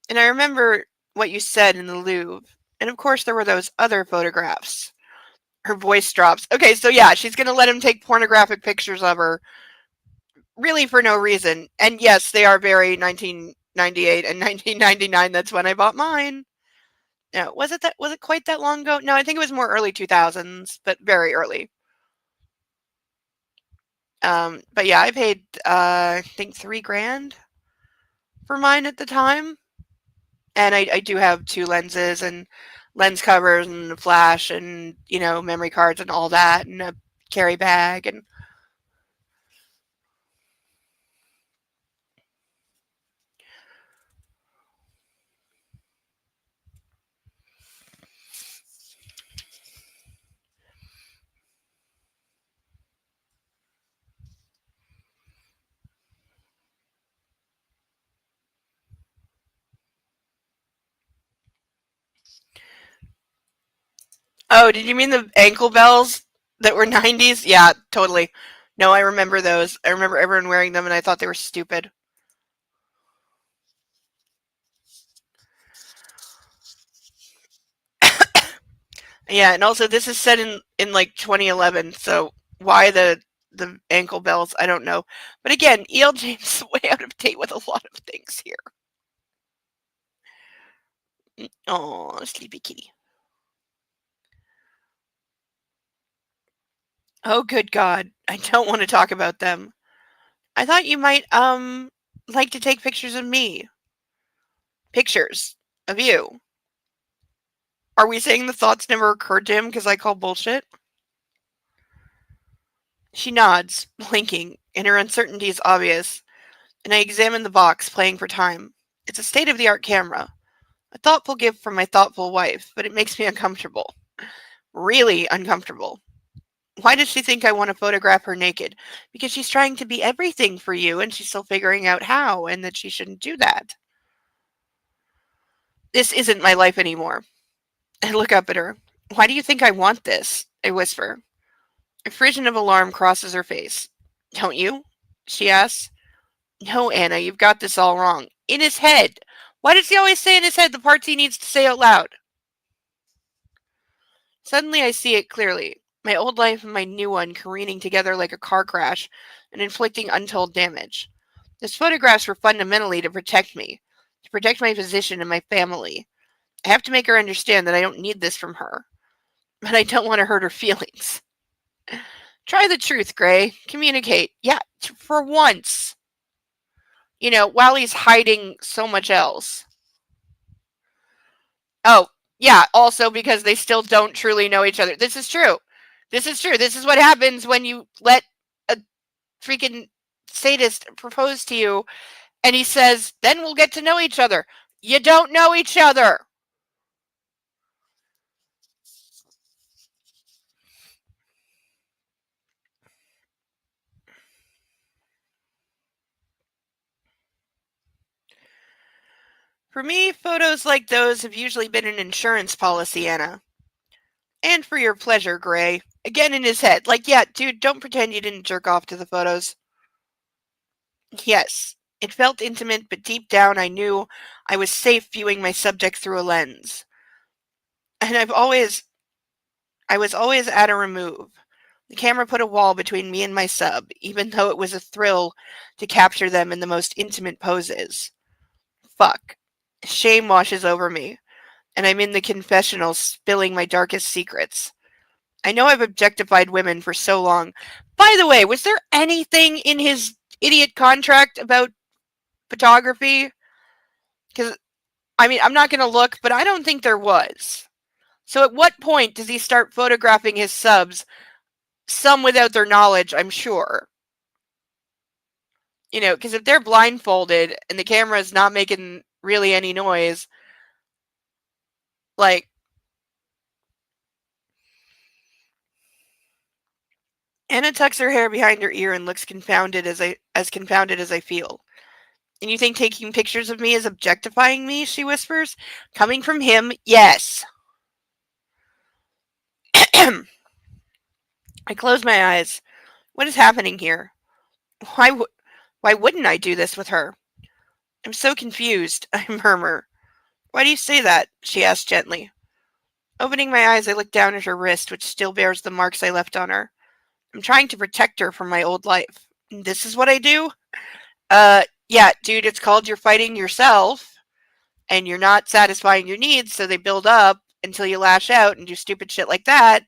and I remember what you said in the Louvre. And of course, there were those other photographs. Her voice drops. Okay, so yeah, she's gonna let him take pornographic pictures of her, really for no reason. And yes, they are very 1998 and 1999. That's when I bought mine. No, was it quite that long ago? No, I think it was more early 2000s, but very early. But yeah, I paid I think 3 grand for mine at the time, and I do have 2 lenses and lens covers and a flash and memory cards and all that and a carry bag and oh, did you mean the ankle bells that were 90s? Yeah, totally. No, I remember those. I remember everyone wearing them and I thought they were stupid. Yeah, and also this is set in 2011, so why the ankle bells, I don't know. But again, E.L. James is way out of date with a lot of things here. Oh, sleepy kitty. Oh, good God. I don't want to talk about them. I thought you might, like to take pictures of me. Pictures of you. Are we saying the thoughts never occurred to him because I call bullshit? She nods, blinking, and her uncertainty is obvious, and I examine the box, playing for time. It's a state-of-the-art camera. A thoughtful gift from my thoughtful wife, but it makes me uncomfortable. Really uncomfortable. Why does she think I want to photograph her naked? Because she's trying to be everything for you and she's still figuring out how and that she shouldn't do that. This isn't my life anymore. I look up at her. Why do you think I want this? I whisper. A frisson of alarm crosses her face. Don't you? She asks. No, Anna, you've got this all wrong. In his head. Why does he always say in his head the parts he needs to say out loud? Suddenly I see it clearly. My old life and my new one careening together like a car crash and inflicting untold damage. Those photographs were fundamentally to protect me, to protect my position and my family. I have to make her understand that I don't need this from her, but I don't want to hurt her feelings. Try the truth, Gray. Communicate. Yeah, for once. While he's hiding so much else. Oh, yeah, also because they still don't truly know each other. This is true. This is true. This is what happens when you let a freaking sadist propose to you and he says, then we'll get to know each other. You don't know each other. For me, photos like those have usually been an insurance policy, Anna. And for your pleasure, Gray. Again in his head. Like, yeah, dude, don't pretend you didn't jerk off to the photos. Yes, it felt intimate, but deep down I knew I was safe viewing my subject through a lens. And I was always at a remove. The camera put a wall between me and my sub, even though it was a thrill to capture them in the most intimate poses. Fuck. Shame washes over me, and I'm in the confessional spilling my darkest secrets. I know I've objectified women for so long. By the way, was there anything in his idiot contract about photography? Because, I'm not going to look, but I don't think there was. So at what point does he start photographing his subs, some without their knowledge, I'm sure? Because if they're blindfolded and the camera is not making really any noise, like, Anna tucks her hair behind her ear and looks confounded as confounded as I feel. And you think taking pictures of me is objectifying me? She whispers. Coming from him, yes. I close my eyes. What is happening here? Why, w- why wouldn't I do this with her? I'm so confused, I murmur. Why do you say that? She asks gently. Opening my eyes, I look down at her wrist, which still bears the marks I left on her. I'm trying to protect her from my old life. This is what I do? Yeah, dude, it's called you're fighting yourself, and you're not satisfying your needs, so they build up until you lash out and do stupid shit like that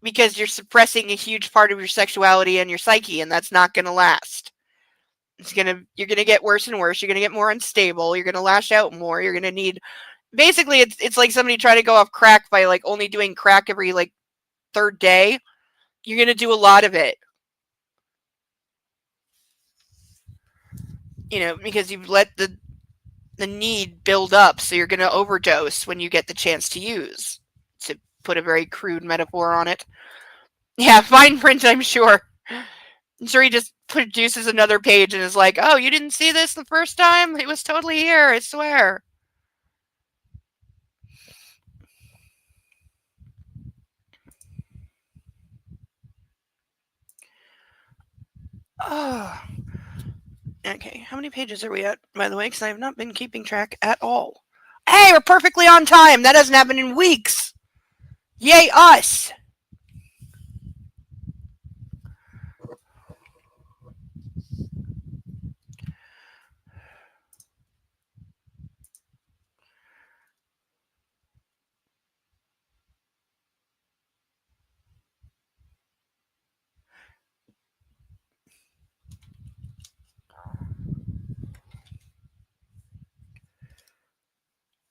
because you're suppressing a huge part of your sexuality and your psyche, and that's not going to last. You're gonna get worse and worse. You're gonna get more unstable. You're gonna lash out more. You're gonna need. Basically, it's like somebody trying to go off crack by like only doing crack every like third day. You're gonna do a lot of it. Because you've let the need build up, so you're gonna overdose when you get the chance to use. To put a very crude metaphor on it. Yeah, fine print, I'm sure. I'm sure he just produces another page and is like, "Oh, you didn't see this the first time? It was totally here, I swear." Oh. Okay, how many pages are we at, by the way? Because I have not been keeping track at all. Hey, we're perfectly on time. That hasn't happened in weeks. Yay, us.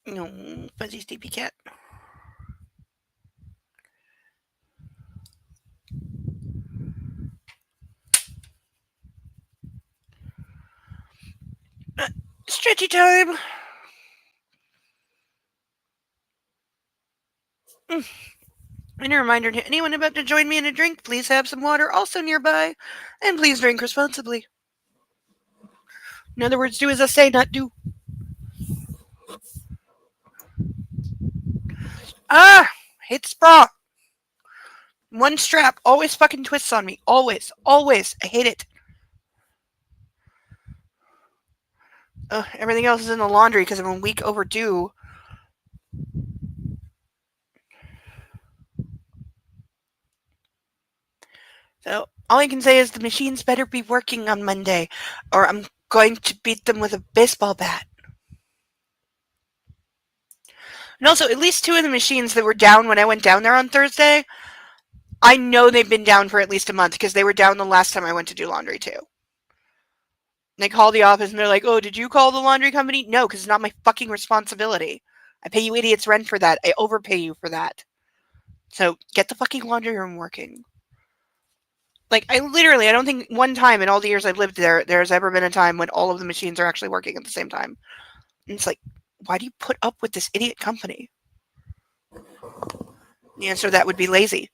No, fuzzy sleepy cat. Stretchy time. And a reminder to anyone about to join me in a drink, please have some water also nearby, and please drink responsibly. In other words, do as I say, not do. Ah! Hate this bra. One strap always fucking twists on me. Always. Always. I hate it. Everything else is in the laundry because I'm a week overdue. So all I can say is the machines better be working on Monday, or I'm going to beat them with a baseball bat. And also, at least two of the machines that were down when I went down there on Thursday, I know they've been down for at least a month because they were down the last time I went to do laundry too. They call the office and they're like, "Oh, did you call the laundry company?" No, because it's not my fucking responsibility. I pay you idiots rent for that. I overpay you for that. So get the fucking laundry room working. Like, I don't think one time in all the years I've lived there, there's ever been a time when all of the machines are actually working at the same time. And it's like, why do you put up with this idiot company? The answer to that would be lazy.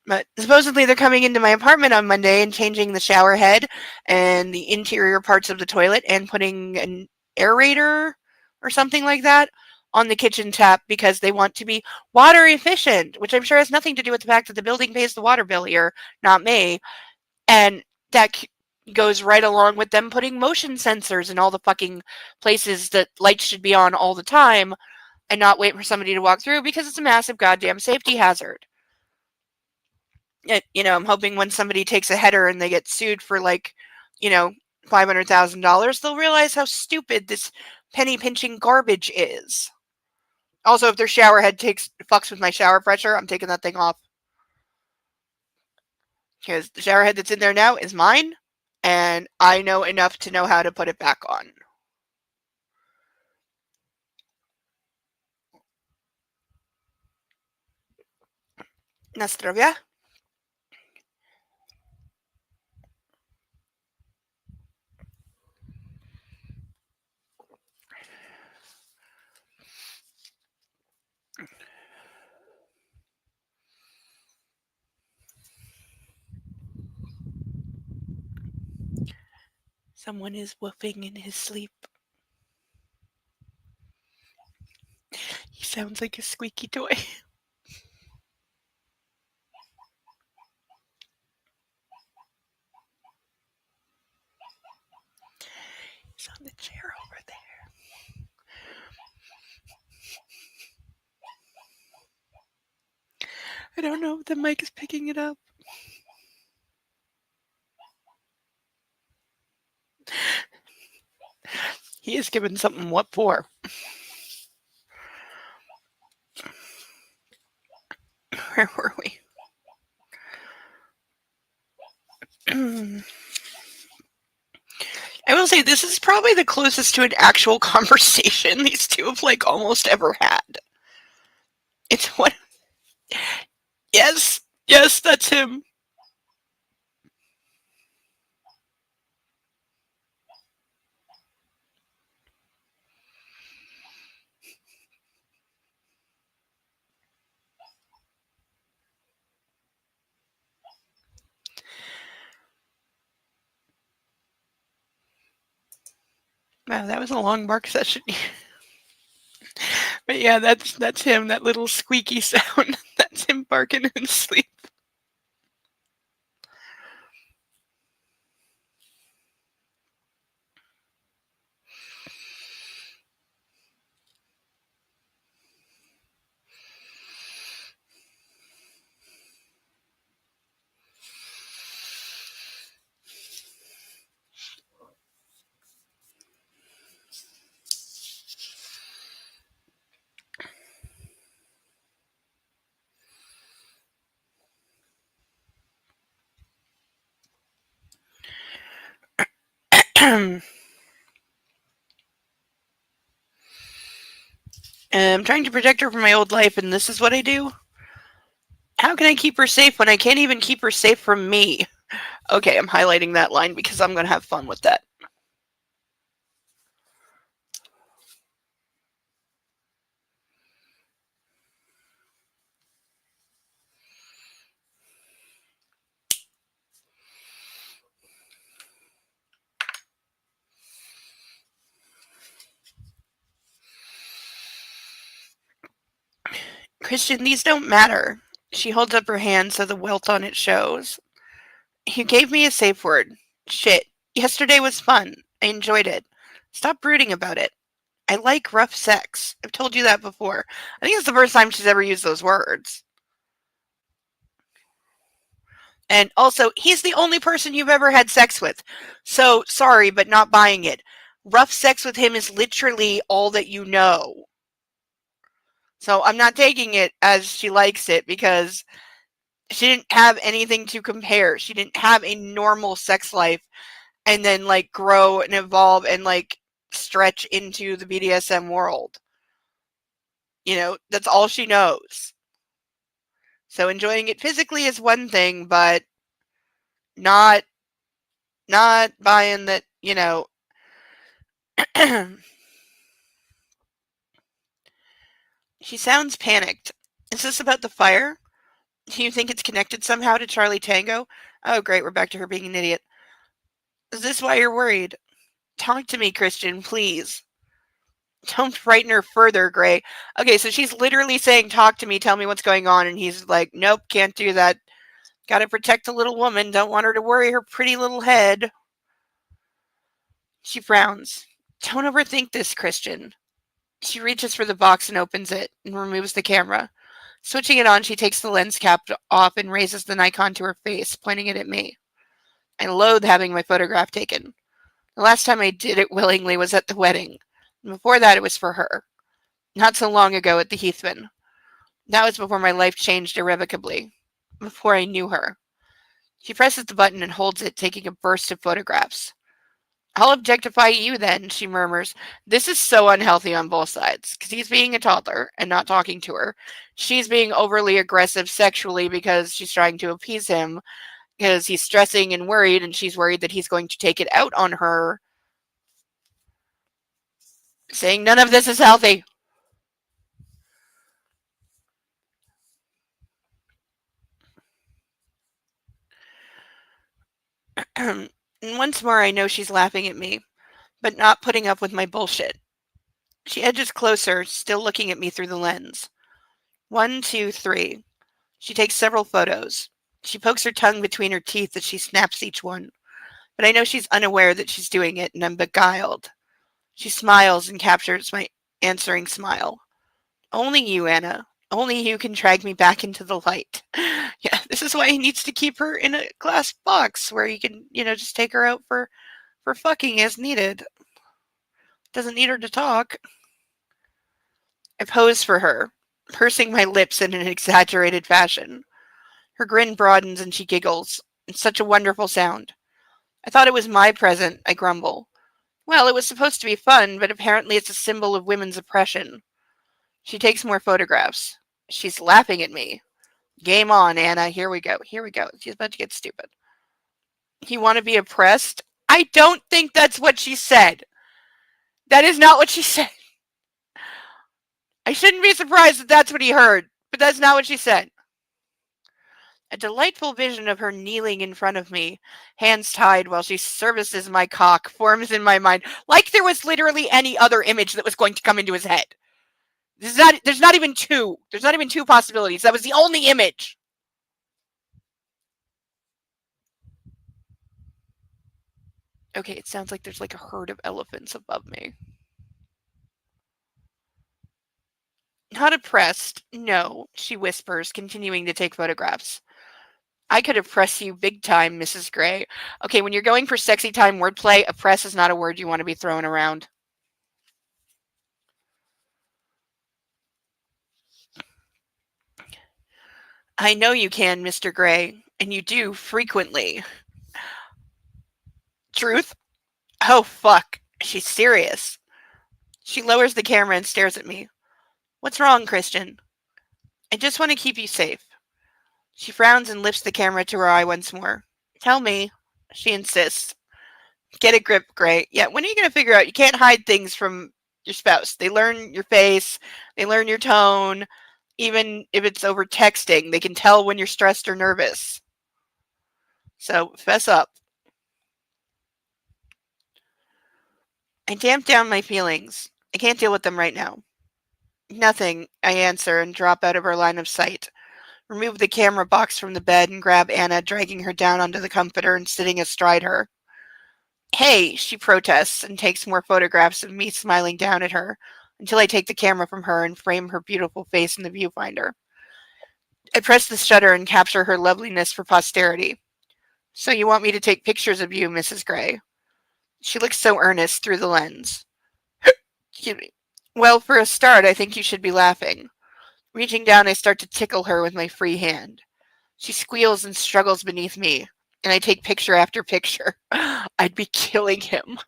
But supposedly they're coming into my apartment on Monday and changing the shower head and the interior parts of the toilet and putting an aerator or something like that on the kitchen tap because they want to be water efficient, which I'm sure has nothing to do with the fact that the building pays the water bill here, not me. And that goes right along with them putting motion sensors in all the fucking places that lights should be on all the time and not wait for somebody to walk through because it's a massive goddamn safety hazard. I'm hoping when somebody takes a header and they get sued for like, you know, $500,000, they'll realize how stupid this penny pinching garbage is. Also, if their shower head fucks with my shower pressure, I'm taking that thing off. Because the shower head that's in there now is mine, and I know enough to know how to put it back on. Na zdrowie. Someone is woofing in his sleep. He sounds like a squeaky toy. He's on the chair over there. I don't know if the mic is picking it up. He is given something what for. Where were we? I will say this is probably the closest to an actual conversation these two have like almost ever had. It's what? Yes, that's him. Wow, that was a long bark session. But yeah, that's him. That little squeaky sound. That's him barking in his sleep. I'm trying to protect her from my old life, and this is what I do? How can I keep her safe when I can't even keep her safe from me? Okay, I'm highlighting that line because I'm going to have fun with that. Christian, these don't matter. She holds up her hand so the welt on it shows. You gave me a safe word. Shit. Yesterday was fun. I enjoyed it. Stop brooding about it. I like rough sex. I've told you that before. I think it's the first time she's ever used those words. And also, he's the only person you've ever had sex with. So, sorry, but not buying it. Rough sex with him is literally all that you know. So, I'm not taking it as she likes it because she didn't have anything to compare. She didn't have a normal sex life and then, like, grow and evolve and, like, stretch into the BDSM world. You know, that's all she knows. So, enjoying it physically is one thing, but not buying that, you know. She sounds panicked. Is this about the fire? Do you think it's connected somehow to Charlie Tango? Oh, great, we're back to her being an idiot. Is this why you're worried? Talk to me, Christian, please. Don't frighten her further, Gray. Okay, so she's literally saying, talk to me, tell me what's going on, and he's like, nope, can't do that. Gotta protect the little woman, don't want her to worry her pretty little head. She frowns. Don't overthink this, Christian. She reaches for the box and opens it and removes the camera. Switching it on, she takes the lens cap off and raises the Nikon to her face, pointing it at me. I loathe having my photograph taken. The last time I did it willingly was at the wedding. And before that, it was for her. Not so long ago at the Heathman. That was before my life changed irrevocably. Before I knew her. She presses the button and holds it, taking a burst of photographs. I'll objectify you then, she murmurs. This is so unhealthy on both sides, because he's being a toddler and not talking to her. She's being overly aggressive sexually because she's trying to appease him, because he's stressing and worried, and she's worried that he's going to take it out on her, saying none of this is healthy. And once more, I know she's laughing at me, but not putting up with my bullshit. She edges closer, still looking at me through the lens. 1, 2, 3. She takes several photos. She pokes her tongue between her teeth as she snaps each one. But I know she's unaware that she's doing it, and I'm beguiled. She smiles and captures my answering smile. Only you, Anna. Only you can drag me back into the light. Yeah, this is why he needs to keep her in a glass box where he can, just take her out for fucking as needed. Doesn't need her to talk. I pose for her, pursing my lips in an exaggerated fashion. Her grin broadens and she giggles. It's such a wonderful sound. I thought it was my present, I grumble. Well, it was supposed to be fun, but apparently it's a symbol of women's oppression. She takes more photographs. She's laughing at me. Game on, Anna. Here we go. Here we go. She's about to get stupid. You want to be oppressed? I don't think that's what she said. That is not what she said. I shouldn't be surprised that that's what he heard, but that's not what she said. A delightful vision of her kneeling in front of me, hands tied while she services my cock, forms in my mind, like there was literally any other image that was going to come into his head. There's not even two. There's not even two possibilities. That was the only image. Okay, it sounds like there's like a herd of elephants above me. Not oppressed, no, she whispers, continuing to take photographs. I could oppress you big time, Mrs. Gray. Okay, when you're going for sexy time wordplay, oppress is not a word you want to be throwing around. I know you can, Mr. Gray, and you do frequently. Truth? Oh, fuck. She's serious. She lowers the camera and stares at me. What's wrong, Christian? I just want to keep you safe. She frowns and lifts the camera to her eye once more. Tell me, she insists. Get a grip, Gray. Yeah, when are you going to figure out you can't hide things from your spouse? They learn your face, they learn your tone, even if it's over texting. They can tell when you're stressed or nervous. So, fess up. I tamp down my feelings. I can't deal with them right now. Nothing, I answer and drop out of her line of sight. Remove the camera box from the bed and grab Anna, dragging her down onto the comforter and sitting astride her. Hey, she protests and takes more photographs of me smiling down at her until I take the camera from her and frame her beautiful face in the viewfinder. I press the shutter and capture her loveliness for posterity. So you want me to take pictures of you, Mrs. Gray? She looks so earnest through the lens. Excuse me. Well, for a start, I think you should be laughing. Reaching down, I start to tickle her with my free hand. She squeals and struggles beneath me, and I take picture after picture. I'd be killing him.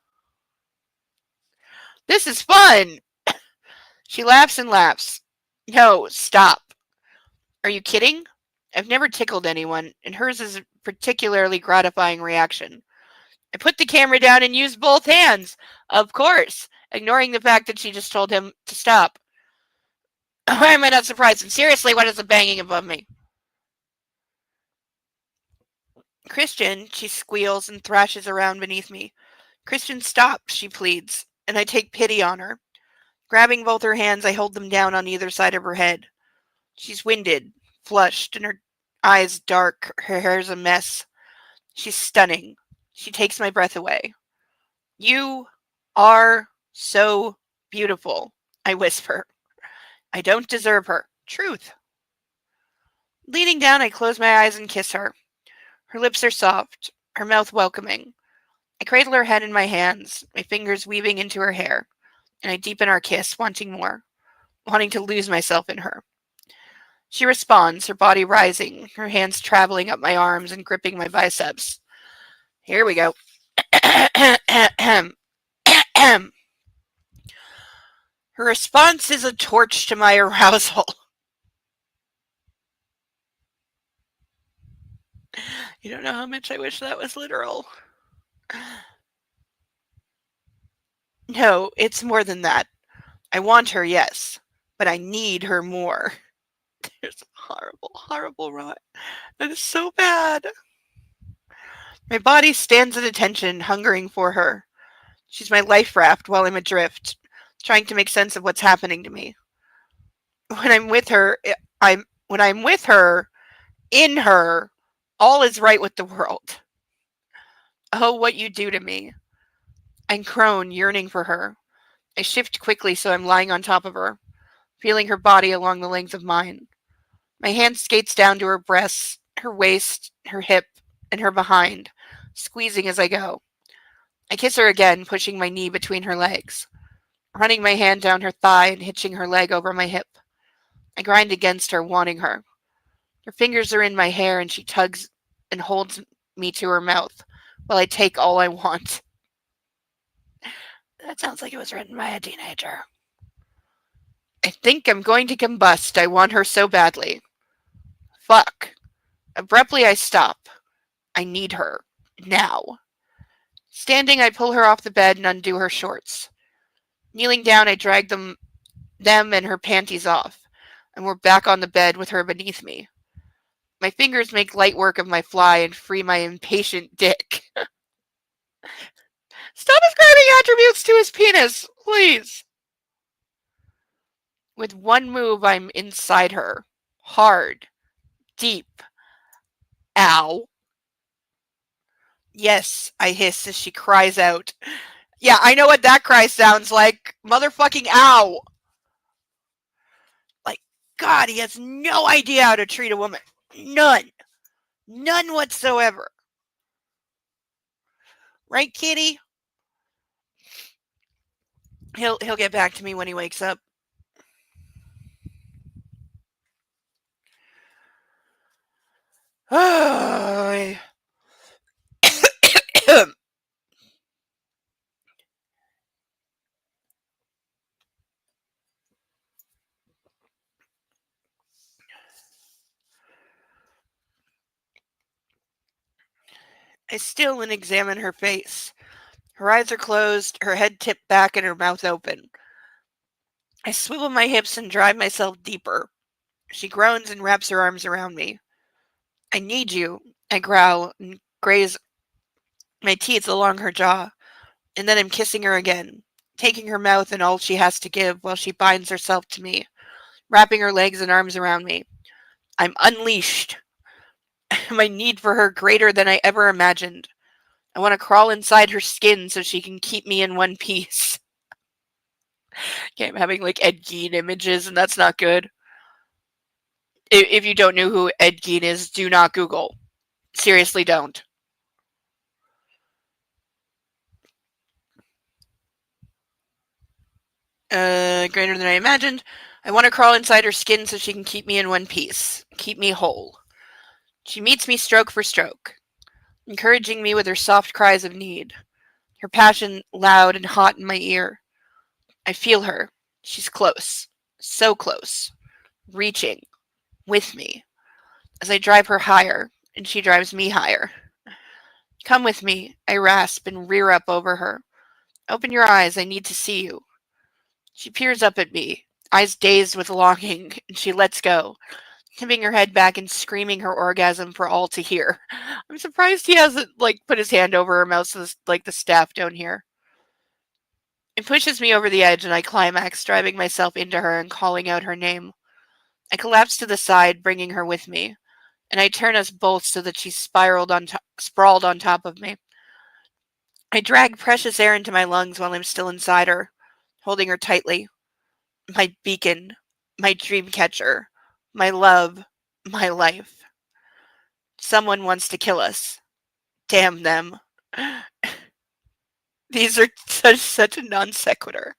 This is fun! She laughs and laughs. No, stop. Are you kidding? I've never tickled anyone, and hers is a particularly gratifying reaction. I put the camera down and used both hands, of course, ignoring the fact that she just told him to stop. Why am I not surprised? And seriously, what is the banging above me? Christian, she squeals and thrashes around beneath me. Christian, stop, she pleads, and I take pity on her. Grabbing both her hands, I hold them down on either side of her head. She's winded, flushed, and her eyes dark. Her hair's a mess. She's stunning. She takes my breath away. You are so beautiful, I whisper. I don't deserve her. Truth. Leaning down, I close my eyes and kiss her. Her lips are soft, her mouth welcoming. I cradle her head in my hands, my fingers weaving into her hair, and I deepen our kiss, wanting more, wanting to lose myself in her. She responds, her body rising, her hands traveling up my arms and gripping my biceps. Here we go. Her response is a torch to my arousal. You don't know how much I wish that was literal. No, it's more than that. I want her, yes, but I need her more. There's horrible, horrible rot. That is so bad. My body stands at attention, hungering for her. She's my life raft while I'm adrift, trying to make sense of what's happening to me. When I'm with her, in her, all is right with the world. Oh, what you do to me. I groan, yearning for her. I shift quickly so I'm lying on top of her, feeling her body along the length of mine. My hand skates down to her breasts, her waist, her hip, and her behind, squeezing as I go. I kiss her again, pushing my knee between her legs, running my hand down her thigh and hitching her leg over my hip. I grind against her, wanting her. Her fingers are in my hair and she tugs and holds me to her mouth while I take all I want. That sounds like it was written by a teenager. I think I'm going to combust. I want her so badly. Fuck. Abruptly, I stop. I need her. Now. Standing, I pull her off the bed and undo her shorts. Kneeling down, I drag them and her panties off, and we're back on the bed with her beneath me. My fingers make light work of my fly and free my impatient dick. Stop ascribing attributes to his penis, please. With one move, I'm inside her. Hard. Deep. Ow. Yes, I hiss as she cries out. Yeah, I know what that cry sounds like. Motherfucking ow. Like, God, he has no idea how to treat a woman. None. None whatsoever. Right, kitty? He'll get back to me when he wakes up. I still and examine her face. Her eyes are closed, her head tipped back, and her mouth open. I swivel my hips and drive myself deeper. She groans and wraps her arms around me. I need you, I growl and graze my teeth along her jaw, and then I'm kissing her again, taking her mouth and all she has to give while she binds herself to me, wrapping her legs and arms around me. I'm unleashed. My need for her greater than I ever imagined. I want to crawl inside her skin so she can keep me in one piece. Okay, I'm having like Ed Gein images, and that's not good. If you don't know who Ed Gein is, do not Google. Seriously, don't. Greater than I imagined. I want to crawl inside her skin so she can keep me in one piece. Keep me whole. She meets me stroke for stroke, encouraging me with her soft cries of need, her passion loud and hot in my ear. I feel her. She's close. So close. Reaching. With me. As I drive her higher, and she drives me higher. Come with me, I rasp and rear up over her. Open your eyes, I need to see you. She peers up at me, eyes dazed with longing, and she lets go, tipping her head back and screaming her orgasm for all to hear. I'm surprised he hasn't, put his hand over her mouth so the staff don't hear. It pushes me over the edge and I climax, driving myself into her and calling out her name. I collapse to the side, bringing her with me, and I turn us both so that she's sprawled on top of me. I drag precious air into my lungs while I'm still inside her, holding her tightly. My beacon, my dream catcher, my love, my life. Someone wants to kill us. Damn them. These are such a non sequitur.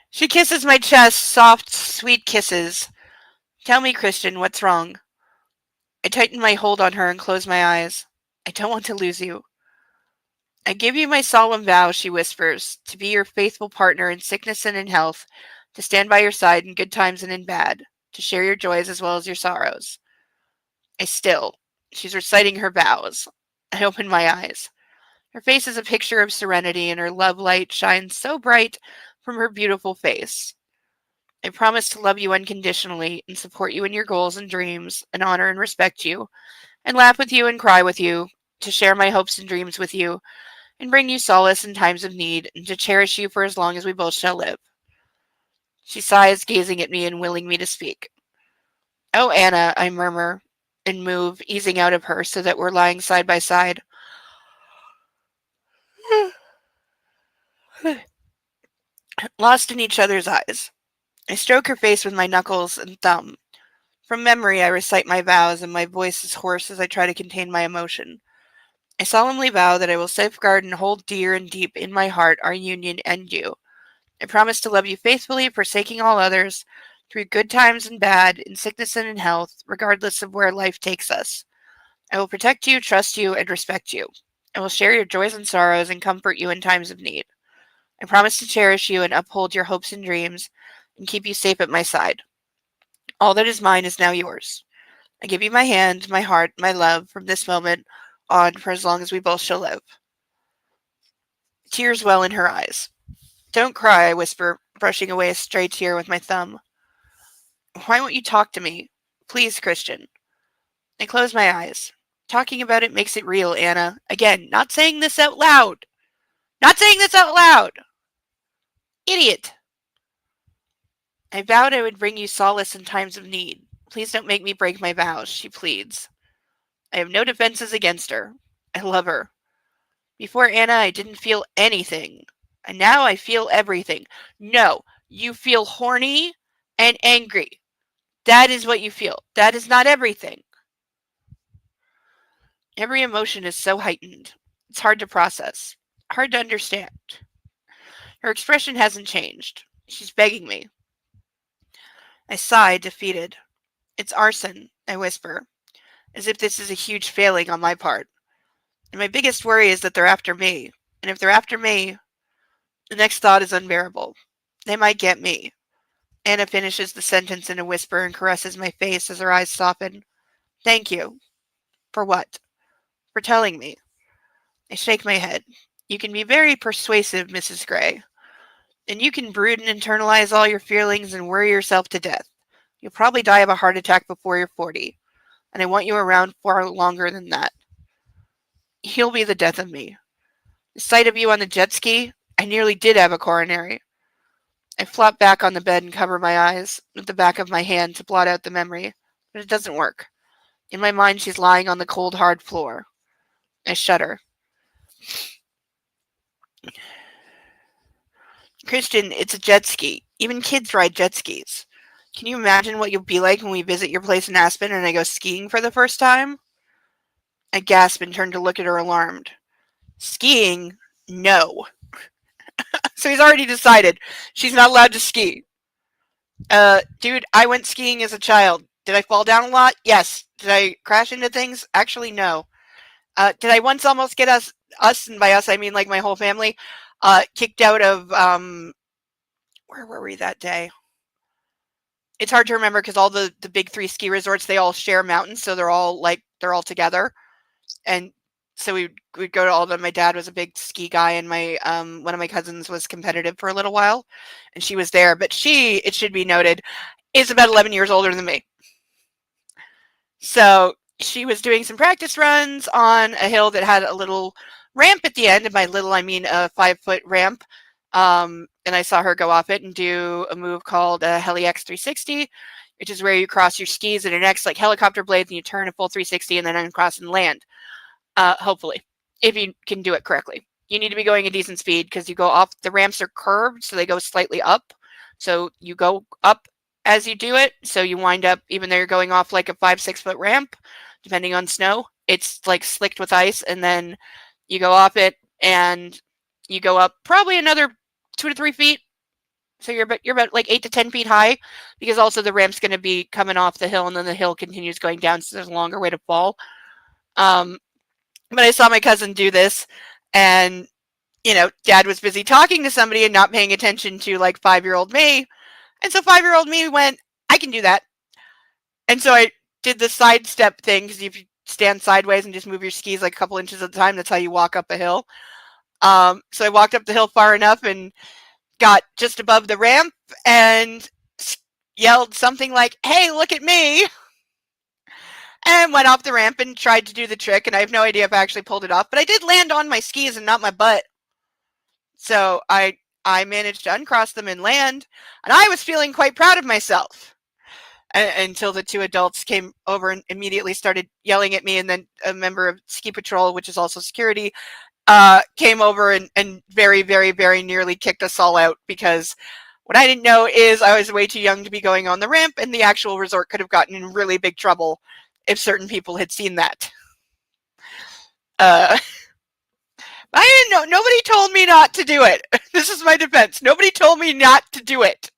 She kisses my chest, soft, sweet kisses. Tell me, Christian, what's wrong? I tighten my hold on her and close my eyes. I don't want to lose you. I give you my solemn vow, she whispers, to be your faithful partner in sickness and in health, to stand by your side in good times and in bad, to share your joys as well as your sorrows. I still. She's reciting her vows. I open my eyes. Her face is a picture of serenity, and her love light shines so bright from her beautiful face. I promise to love you unconditionally and support you in your goals and dreams, and honor and respect you, and laugh with you and cry with you, to share my hopes and dreams with you, and bring you solace in times of need, and to cherish you for as long as we both shall live. She sighs, gazing at me and willing me to speak. Oh, Anna, I murmur, and move, easing out of her so that we're lying side by side. Lost in each other's eyes. I stroke her face with my knuckles and thumb. From memory, I recite my vows, and my voice is hoarse as I try to contain my emotion. I solemnly vow that I will safeguard and hold dear and deep in my heart our union and you. I promise to love you faithfully, forsaking all others, through good times and bad, in sickness and in health, regardless of where life takes us. I will protect you, trust you, and respect you. I will share your joys and sorrows and comfort you in times of need. I promise to cherish you and uphold your hopes and dreams, and keep you safe at my side. All that is mine is now yours. I give you my hand, my heart, my love, from this moment on for as long as we both shall live. Tears well in her eyes. Don't cry, I whisper, brushing away a stray tear with my thumb. Why won't you talk to me? Please, Christian. I close my eyes. Talking about it makes it real, Anna. Again, not saying this out loud. Not saying this out loud! Idiot! I vowed I would bring you solace in times of need. Please don't make me break my vows, she pleads. I have no defenses against her. I love her. Before Anna, I didn't feel anything. And now I feel everything. No, you feel horny and angry. That is what you feel. That is not everything. Every emotion is so heightened. It's hard to process. Hard to understand. Her expression hasn't changed. She's begging me. I sigh, defeated. It's arson, I whisper, as if this is a huge failing on my part. And my biggest worry is that they're after me. And if they're after me, the next thought is unbearable. They might get me. Anna finishes the sentence in a whisper and caresses my face as her eyes soften. Thank you. For what? For telling me. I shake my head. You can be very persuasive, Mrs. Gray. And you can brood and internalize all your feelings and worry yourself to death. You'll probably die of a heart attack before you're 40. And I want you around far longer than that. He'll be the death of me. The sight of you on the jet ski, I nearly did have a coronary. I flop back on the bed and cover my eyes with the back of my hand to blot out the memory, but it doesn't work. In my mind, she's lying on the cold, hard floor. I shudder. Christian, it's a jet ski. Even kids ride jet skis. Can you imagine what you'll be like when we visit your place in Aspen and I go skiing for the first time? I gasp and turn to look at her alarmed. Skiing? No. So he's already decided she's not allowed to ski. Dude, I went skiing as a child. Did I fall down a lot? Yes. Did I crash into things? Actually, no. Did I once almost get us, and by us I mean like my whole family, kicked out of, where were we that day? It's hard to remember because all the big three ski resorts, they all share mountains, so they're all together. And so we'd go to all of them. My dad was a big ski guy, and my one of my cousins was competitive for a little while, and she was there. But she, it should be noted, is about 11 years older than me. So she was doing some practice runs on a hill that had a little ramp at the end. And by little, I mean a 5-foot ramp. And I saw her go off it and do a move called a Heli X 360, which is where you cross your skis and your next like helicopter blades and you turn a full 360 and then uncross and land. Hopefully, if you can do it correctly. You need to be going a decent speed because you go off, the ramps are curved, so they go slightly up. So you go up as you do it. So you wind up, even though you're going off like a 5-6 foot ramp, depending on snow, it's like slicked with ice. And then you go off it and you go up probably another 2 to 3 feet. So you're about like 8 to 10 feet high because also the ramp's going to be coming off the hill and then the hill continues going down. So there's a longer way to fall. But I saw my cousin do this and, you know, dad was busy talking to somebody and not paying attention to like 5-year-old me. And so 5-year-old me went, I can do that. And so I did the sidestep thing because if you stand sideways and just move your skis like a couple inches at a time, that's how you walk up a hill. So I walked up the hill far enough and got just above the ramp and yelled something like, hey, look at me. And went off the ramp and tried to do the trick. And I have no idea if I actually pulled it off, but I did land on my skis and not my butt. So I managed to uncross them and land. And I was feeling quite proud of myself until the two adults came over and immediately started yelling at me. And then a member of Ski Patrol, which is also security, came over and very, very, very nearly kicked us all out because what I didn't know is I was way too young to be going on the ramp and the actual resort could have gotten in really big trouble if certain people had seen that. I didn't know. Nobody told me not to do it. This is my defense. Nobody told me not to do it.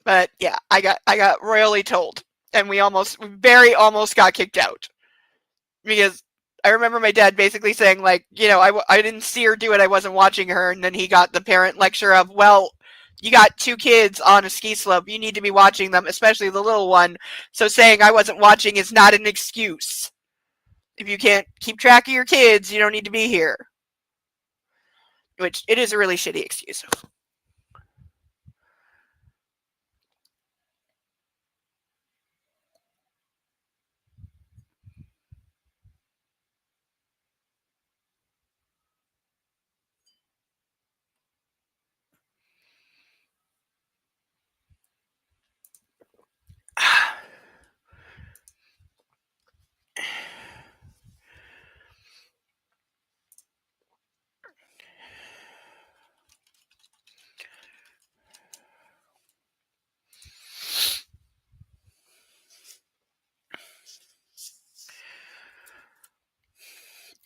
But yeah, I got royally told, and we very almost got kicked out because I remember my dad basically saying like, you know, I didn't see her do it. I wasn't watching her, and then he got the parent lecture of, well, you got 2 kids on a ski slope. You need to be watching them, especially the little one. So saying I wasn't watching is not an excuse. If you can't keep track of your kids, you don't need to be here. Which, it is a really shitty excuse.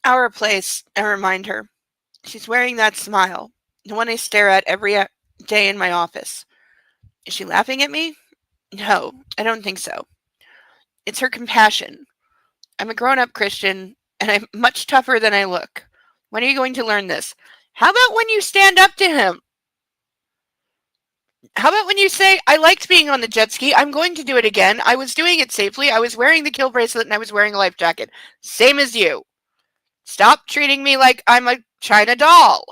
Our place, I remind her. She's wearing that smile, the one I stare at every day in my office. Is she laughing at me? No, I don't think so. It's her compassion. I'm a grown-up Christian, and I'm much tougher than I look. When are you going to learn this? How about when you stand up to him? How about when you say, I liked being on the jet ski, I'm going to do it again, I was doing it safely, I was wearing the kill bracelet, and I was wearing a life jacket. Same as you. Stop treating me like I'm a China doll.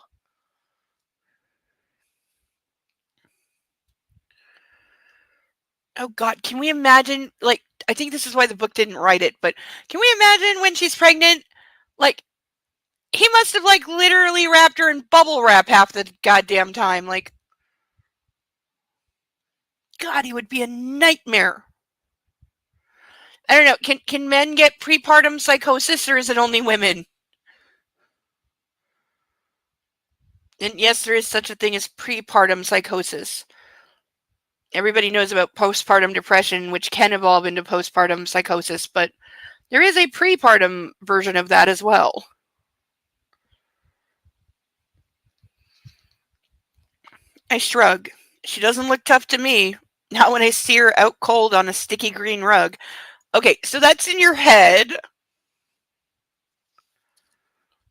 Oh God, can we imagine, like, I think this is why the book didn't write it, but can we imagine when she's pregnant, like, He must have, like, literally wrapped her in bubble wrap half the goddamn time. Like, God, he would be a nightmare. I don't know. Can men get prepartum psychosis, or is it only women? And yes, there is such a thing as prepartum psychosis. Everybody knows about postpartum depression, which can evolve into postpartum psychosis, but there is a prepartum version of that as well. I shrug. She doesn't look tough to me. Not when I see her out cold on a sticky green rug. Okay, so that's in your head.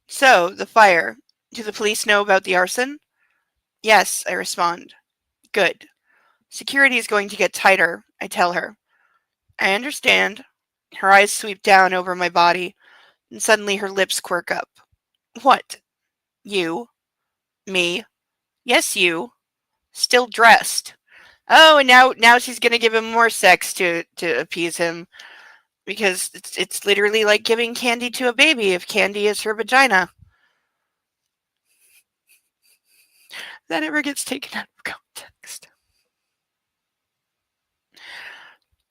So, the fire. Do the police know about the arson? Yes, I respond. Good. Security is going to get tighter, I tell her. I understand. Her eyes sweep down over my body, and suddenly her lips quirk up. What? You? Me? Yes, you. Still dressed. Oh, and now she's gonna give him more sex to appease him, because it's literally like giving candy to a baby if candy is her vagina. That ever gets taken out of context.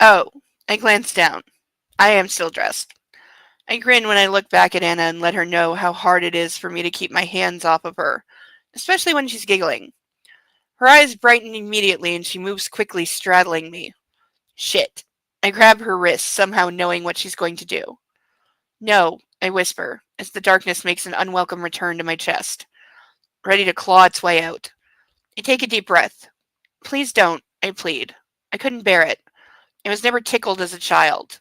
Oh, I glance down. I am still dressed. I grin when I look back at Anna and let her know how hard it is for me to keep my hands off of her, especially when she's giggling. Her eyes brighten immediately and she moves quickly, straddling me. Shit. I grab her wrist, somehow knowing what she's going to do. No, I whisper, as the darkness makes an unwelcome return to my chest, ready to claw its way out. I take a deep breath. Please don't, I plead. I couldn't bear it. I was never tickled as a child.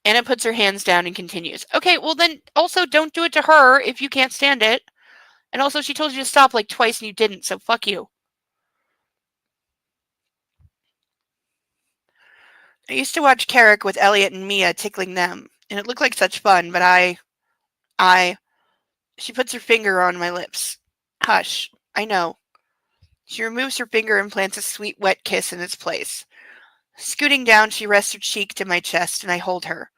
Anna puts her hands down and continues. Okay, well then also don't do it to her if you can't stand it. And also she told you to stop like twice and you didn't, so fuck you. I used to watch Carrick with Elliot and Mia tickling them, and it looked like such fun, but I. She puts her finger on my lips. Hush, I know. She removes her finger and plants a sweet wet kiss in its place. Scooting down, she rests her cheek to my chest, and I hold her,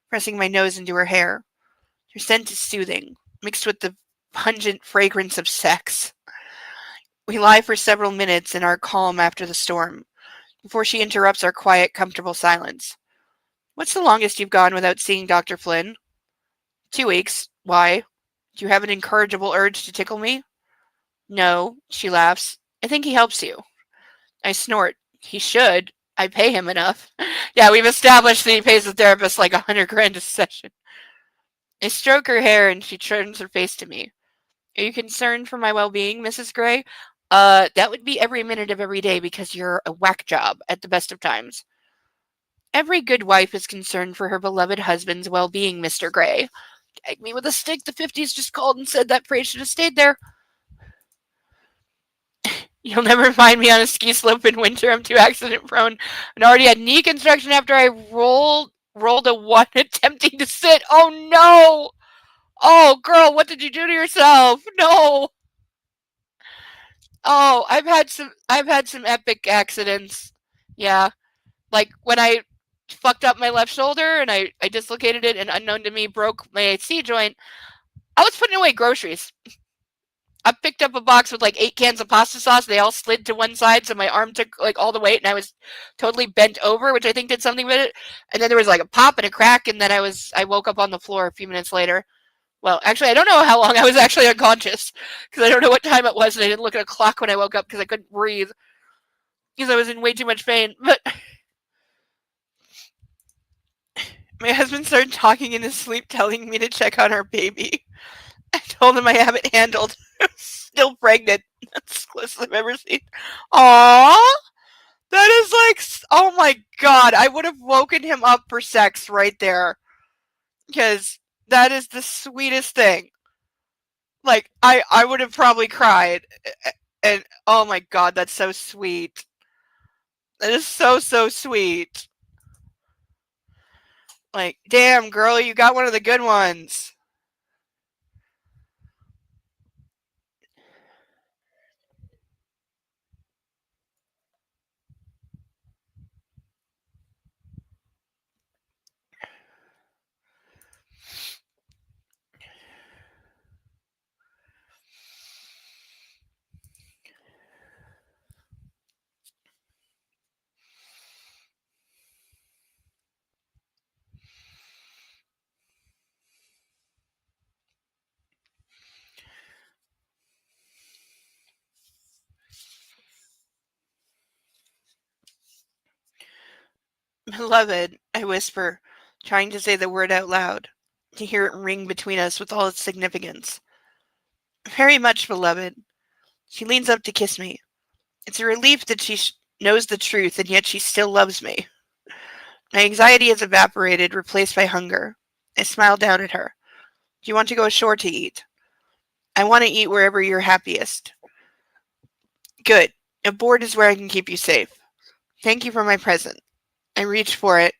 pressing my nose into her hair. Her scent is soothing, mixed with the pungent fragrance of sex. We lie for several minutes in our calm after the storm, before she interrupts our quiet, comfortable silence. What's the longest you've gone without seeing Dr. Flynn? 2 weeks. Why? Do you have an incorrigible urge to tickle me? No, she laughs. I think he helps you. I snort. He should. I pay him enough. Yeah, we've established that he pays the therapist like 100 grand a session. I stroke her hair and she turns her face to me. Are you concerned for my well-being, Mrs. Gray? That would be every minute of every day because you're a whack job at the best of times. Every good wife is concerned for her beloved husband's well-being, Mr. Gray. Gag me with a stick. The 50s just called and said that phrase should have stayed there. You'll never find me on a ski slope in winter. I'm too accident prone and already had knee construction after I rolled a one attempting to sit. Oh no! Oh girl, what did you do to yourself? No. Oh, I've had some epic accidents. Yeah. Like when I fucked up my left shoulder and I dislocated it and unknown to me broke my C joint. I was putting away groceries. I picked up a box with like 8 cans of pasta sauce. They all slid to one side, so my arm took like all the weight, and I was totally bent over, which I think did something with it. And then there was like a pop and a crack, and then I woke up on the floor a few minutes later. Well, actually, I don't know how long I was actually unconscious because I don't know what time it was, and I didn't look at a clock when I woke up because I couldn't breathe because I was in way too much pain. But my husband started talking in his sleep, telling me to check on our baby. I told him I have it handled. Still pregnant. That's the closest I've ever seen. Aww. That is like, oh my god. I would have woken him up for sex right there. Because that is the sweetest thing. Like, I would have probably cried. And oh my god, that's so sweet. That is so, so sweet. Like, damn, girl, you got one of the good ones. Beloved, I whisper, trying to say the word out loud, to hear it ring between us with all its significance. Very much, beloved. She leans up to kiss me. It's a relief that she knows the truth, and yet she still loves me. My anxiety has evaporated, replaced by hunger. I smile down at her. Do you want to go ashore to eat? I want to eat wherever you're happiest. Good. A board is where I can keep you safe. Thank you for my present. I reach for it,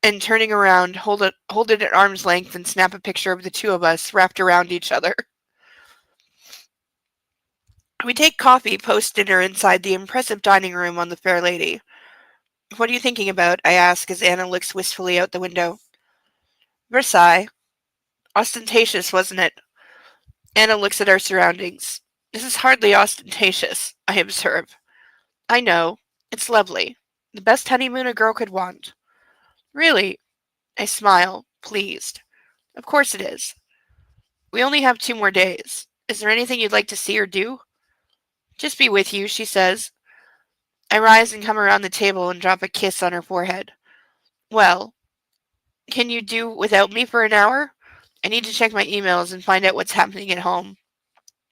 and turning around, hold it at arm's length and snap a picture of the two of us wrapped around each other. We take coffee post-dinner inside the impressive dining room on the Fair Lady. What are you thinking about? I ask as Anna looks wistfully out the window. Versailles. Ostentatious, wasn't it? Anna looks at our surroundings. This is hardly ostentatious, I observe. I know. It's lovely. The best honeymoon a girl could want. Really? I smile, pleased. Of course it is. We only have 2 more days. Is there anything you'd like to see or do? Just be with you, she says. I rise and come around the table and drop a kiss on her forehead. Well, can you do without me for an hour? I need to check my emails and find out what's happening at home.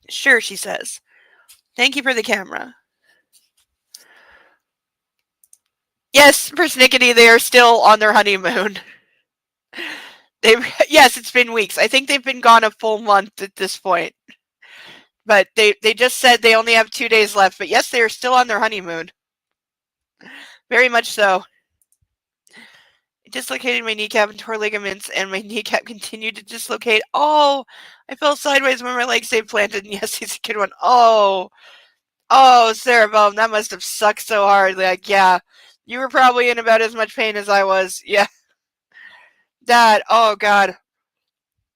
Sure, she says. Thank you for the camera. Yes, persnickety, they are still on their honeymoon. Yes, it's been weeks. I think they've been gone a full month at this point. But they just said they only have 2 days left. But yes, they are still on their honeymoon. Very much so. I dislocated my kneecap and tore ligaments, and my kneecap continued to dislocate. Oh, I fell sideways when my leg stayed planted. And yes, he's a good one. Oh, cerebellum, that must have sucked so hard. Like, yeah, you were probably in about as much pain as I was. Yeah, that. Oh God.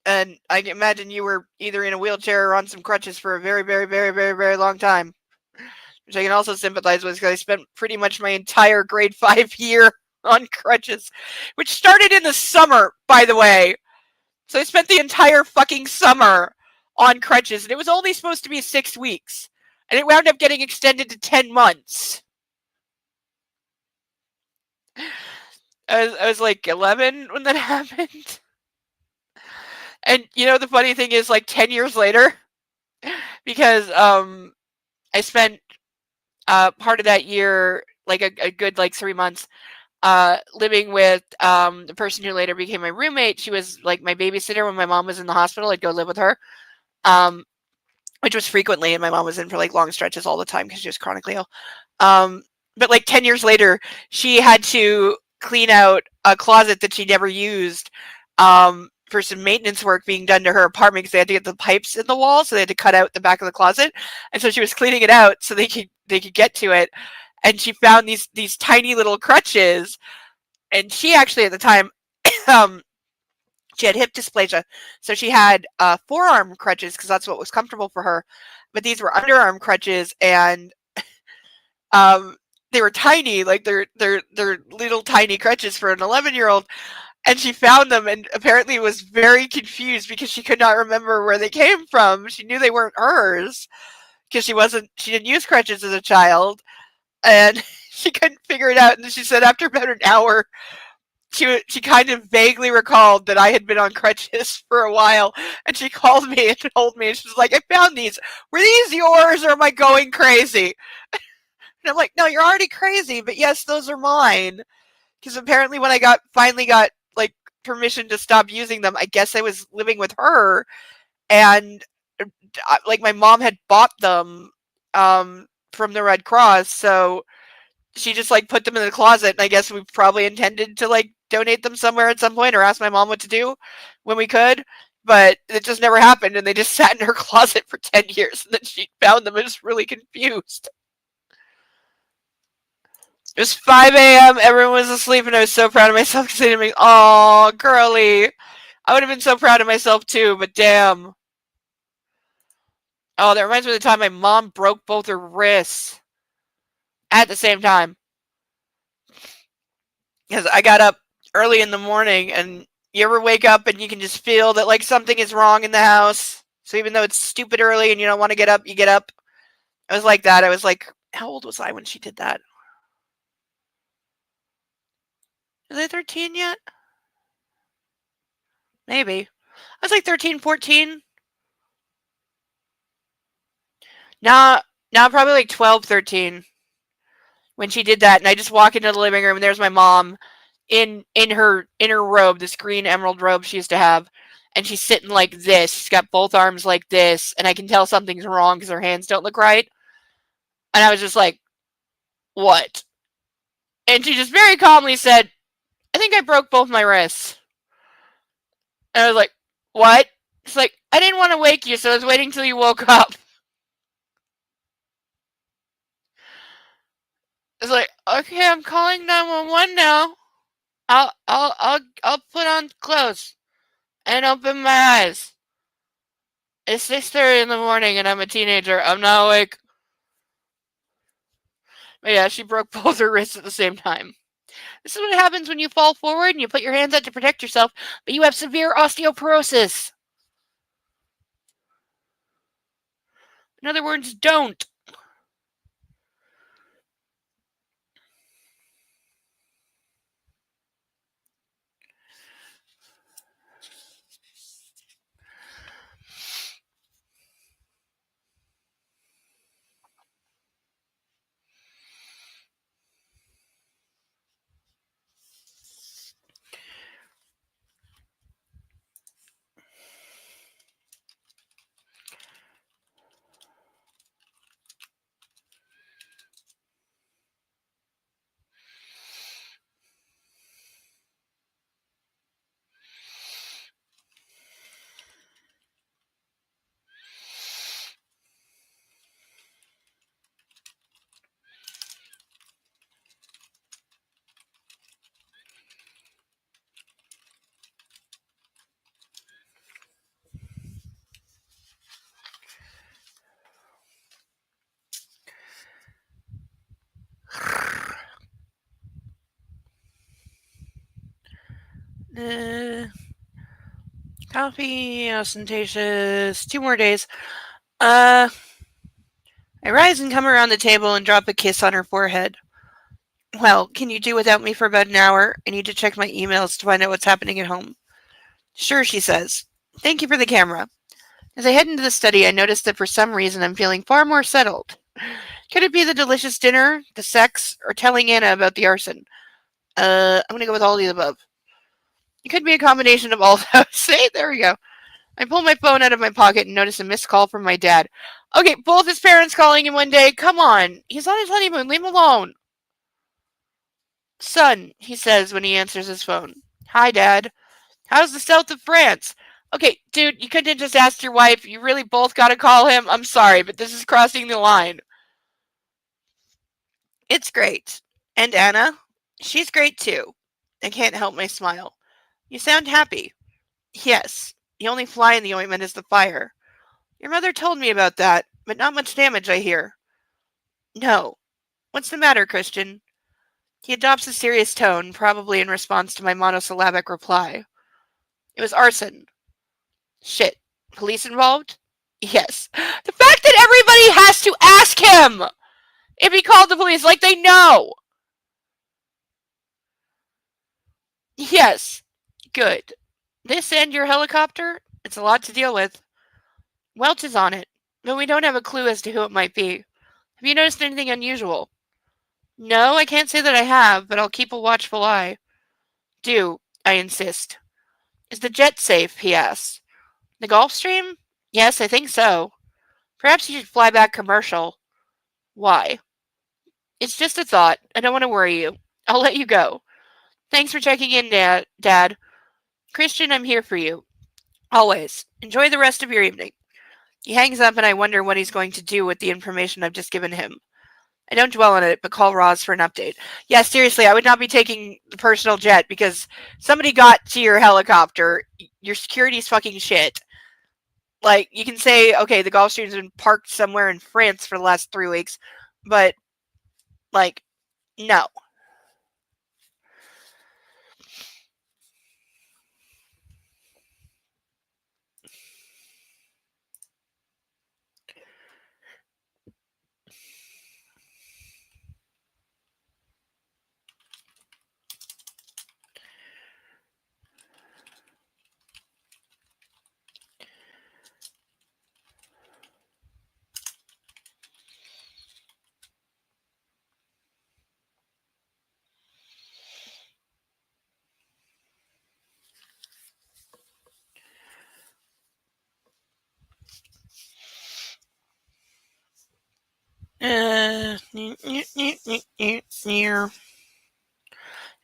And I can imagine you were either in a wheelchair or on some crutches for a very, very, very, very, very long time, which I can also sympathize with because I spent pretty much my entire grade 5 year on crutches, which started in the summer, by the way. So I spent the entire fucking summer on crutches, and it was only supposed to be 6 weeks, and it wound up getting extended to 10 months. I was like 11 when that happened. And you know the funny thing is, like 10 years later, because I spent part of that year, like a good like 3 months, living with the person who later became my roommate. She was like my babysitter when my mom was in the hospital. I'd go live with her, which was frequently, and my mom was in for like long stretches all the time because she was chronically ill. But like 10 years later, she had to clean out a closet that she never used for some maintenance work being done to her apartment because they had to get the pipes in the wall, so they had to cut out the back of the closet, and so she was cleaning it out so they could get to it, and she found these tiny little crutches, and she actually at the time she had hip dysplasia, so she had forearm crutches because that's what was comfortable for her, but these were underarm crutches, and they were tiny, like they're little tiny crutches for an 11-year-old. And she found them and apparently was very confused because she could not remember where they came from. She knew they weren't hers because she didn't use crutches as a child, and she couldn't figure it out. And she said after about an hour, she kind of vaguely recalled that I had been on crutches for a while, and she called me and told me, and she was like, I found these. Were these yours, or am I going crazy? And I'm like, no, you're already crazy, but yes, those are mine. Because apparently when I finally got like permission to stop using them, I guess I was living with her, and like my mom had bought them from the Red Cross, so she just like put them in the closet, and I guess we probably intended to like donate them somewhere at some point or ask my mom what to do when we could, but it just never happened, and they just sat in her closet for 10 years, and then she found them and was really confused. It was 5 a.m. Everyone was asleep, and I was so proud of myself because they didn't make. Oh, girly! I would have been so proud of myself too, but damn. Oh, that reminds me of the time my mom broke both her wrists at the same time. Because I got up early in the morning, and you ever wake up and you can just feel that like something is wrong in the house. So even though it's stupid early and you don't want to get up, you get up. I was like that. I was like, how old was I when she did that? Is I 13 yet? Maybe. I was like 13, 14. Now, probably like 12, 13 when she did that. And I just walk into the living room and there's my mom in her robe, this green emerald robe she used to have. And she's sitting like this. She's got both arms like this. And I can tell something's wrong because her hands don't look right. And I was just like, what? And she just very calmly said, I think I broke both my wrists. And I was like, what? She's like, I didn't want to wake you, so I was waiting till you woke up. I was like, okay, I'm calling 911 now. I'll put on clothes and open my eyes. It's 6:30 in the morning and I'm a teenager. I'm not awake. But yeah, she broke both her wrists at the same time. This is what happens when you fall forward and you put your hands out to protect yourself, but you have severe osteoporosis. In other words, don't. Coffee, ostentatious. 2 more days. I rise and come around the table and drop a kiss on her forehead. Well, can you do without me for about an hour? I need to check my emails to find out what's happening at home. Sure, she says. Thank you for the camera. As I head into the study, I notice that for some reason I'm feeling far more settled. Could it be the delicious dinner, the sex, or telling Anna about the arson? I'm gonna go with all of the above. It could be a combination of all those. See, there we go. I pull my phone out of my pocket and notice a missed call from my dad. Okay, both his parents calling in one day. Come on. He's on his honeymoon. Leave him alone. Son, he says when he answers his phone. Hi, Dad. How's the south of France? Okay, dude, you couldn't have just asked your wife. You really both got to call him. I'm sorry, but this is crossing the line. It's great. And Anna? She's great too. I can't help my smile. You sound happy. Yes. The only fly in the ointment is the fire. Your mother told me about that, but not much damage, I hear. No. What's the matter, Christian? He adopts a serious tone, probably in response to my monosyllabic reply. It was arson. Shit. Police involved? Yes. The fact that everybody has to ask him if he called the police, like they know. Yes. Good. This and your helicopter? It's a lot to deal with. Welch is on it, but we don't have a clue as to who it might be. Have you noticed anything unusual? No, I can't say that I have, but I'll keep a watchful eye. Do, I insist. Is the jet safe? He asks. The Gulfstream? Yes, I think so. Perhaps you should fly back commercial. Why? It's just a thought. I don't want to worry you. I'll let you go. Thanks for checking in, Dad. Christian, I'm here for you. Always. Enjoy the rest of your evening. He hangs up and I wonder what he's going to do with the information I've just given him. I don't dwell on it, but call Roz for an update. Yeah, seriously, I would not be taking the personal jet because somebody got to your helicopter. Your security's fucking shit. Like, you can say, okay, the Gulfstream's been parked somewhere in France for the last 3 weeks, but, like, no.